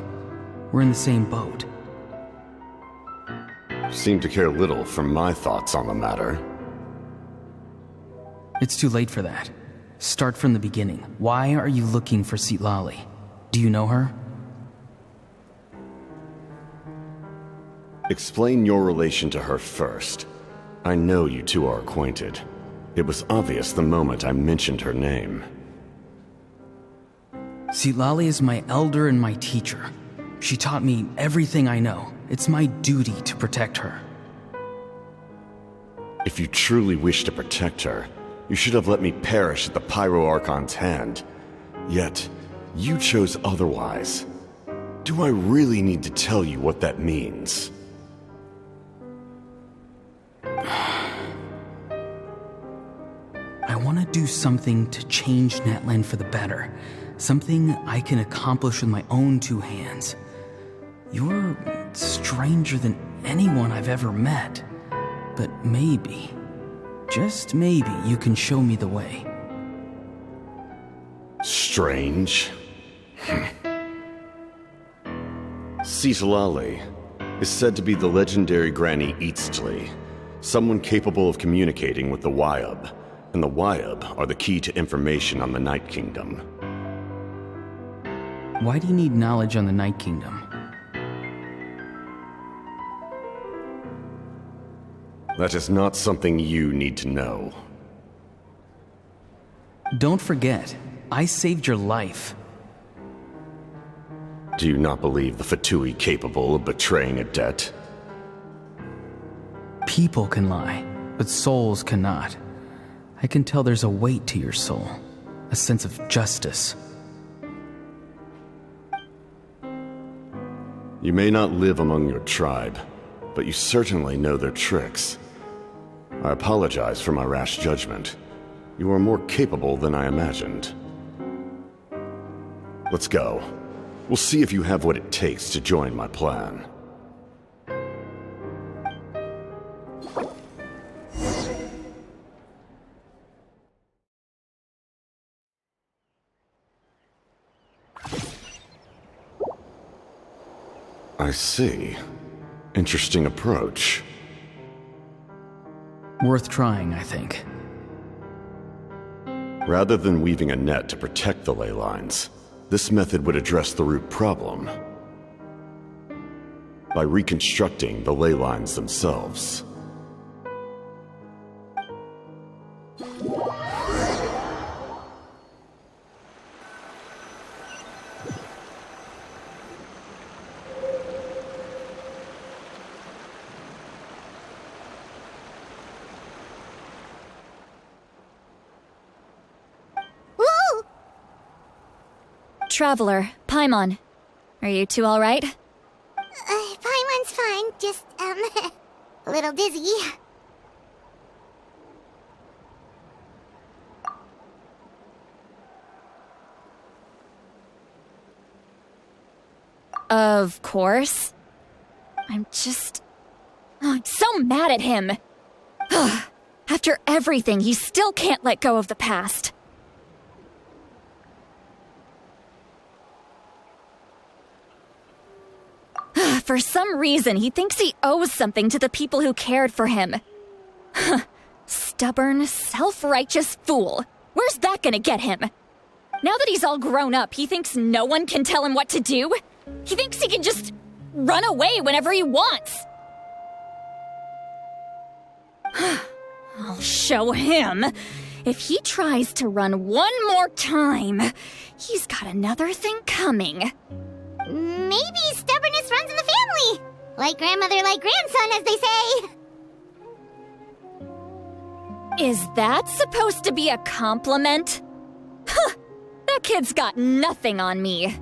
we're in the same boat. Seem to care little for my thoughts on the matter. It's too late for that. Start from the beginning. Why are you looking for Citlali? Do you know her? Explain your relation to her first. I know you two are acquainted. It was obvious the moment I mentioned her name. Citlali is my elder and my teacher. She taught me everything I know. It's my duty to protect her. If you truly wish to protect her, you should have let me perish at the Pyro Archon's hand. Yet, you chose otherwise. Do I really need to tell you what that means? I want to do something to change Natlan for the better. Something I can accomplish with my own two hands. You're stranger than anyone I've ever met. But maybe, just maybe, you can show me the way. Strange? Citlali is said to be the legendary Granny Eastly, someone capable of communicating with the Wyab, and the Wyab are the key to information on the Night Kingdom. Why do you need knowledge on the Night Kingdom? That is not something you need to know. Don't forget, I saved your life. Do you not believe the Fatui capable of betraying a debt? People can lie, but souls cannot. I can tell there's a weight to your soul, a sense of justice. You may not live among your tribe, but you certainly know their tricks. I apologize for my rash judgment. You are more capable than I imagined. Let's go. We'll see if you have what it takes to join my plan. I see. Interesting approach. Worth trying, I think. Rather than weaving a net to protect the ley lines, this method would address the root problem by reconstructing the ley lines themselves. traveler, Paimon. Are you two alright? Paimon's fine, just, a little dizzy. Of course. I'm so mad at him. After everything, he still can't let go of the past. For some reason, he thinks he owes something to the people who cared for him. Stubborn, self-righteous fool. Where's that gonna get him? Now that he's all grown up, he thinks no one can tell him what to do? He thinks he can just run away whenever he wants. I'll show him. If he tries to run one more time, he's got another thing coming. Maybe stubbornness runs in the family. Like grandmother, like grandson, as they say. Is that supposed to be a compliment? That kid's got nothing on me.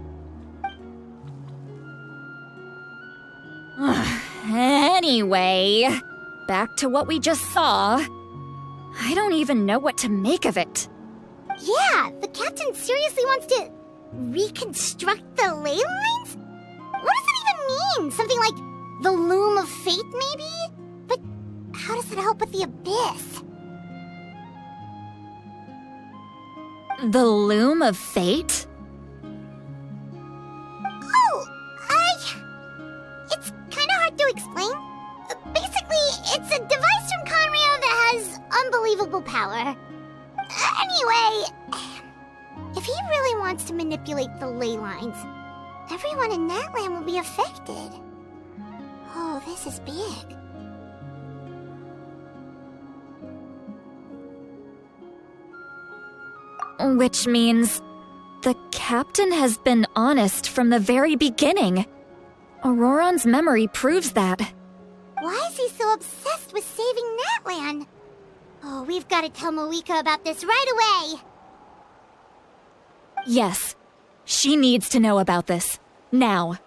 Anyway, back to what we just saw. I don't even know what to make of it. Yeah, the captain seriously wants to reconstruct the ley lines? What does that even mean? Something like the loom of fate, maybe? But how does that help with the abyss? The loom of fate? It's kind of hard to explain. Basically, it's a device from Conrio that has unbelievable power. Anyway, if he really wants to manipulate the ley lines, everyone in Natlan will be affected. Oh, this is big. Which means the captain has been honest from the very beginning. Auroron's memory proves that. Why is he so obsessed with saving Natlan? Oh, we've got to tell Moeka about this right away. Yes, she needs to know about this. Now.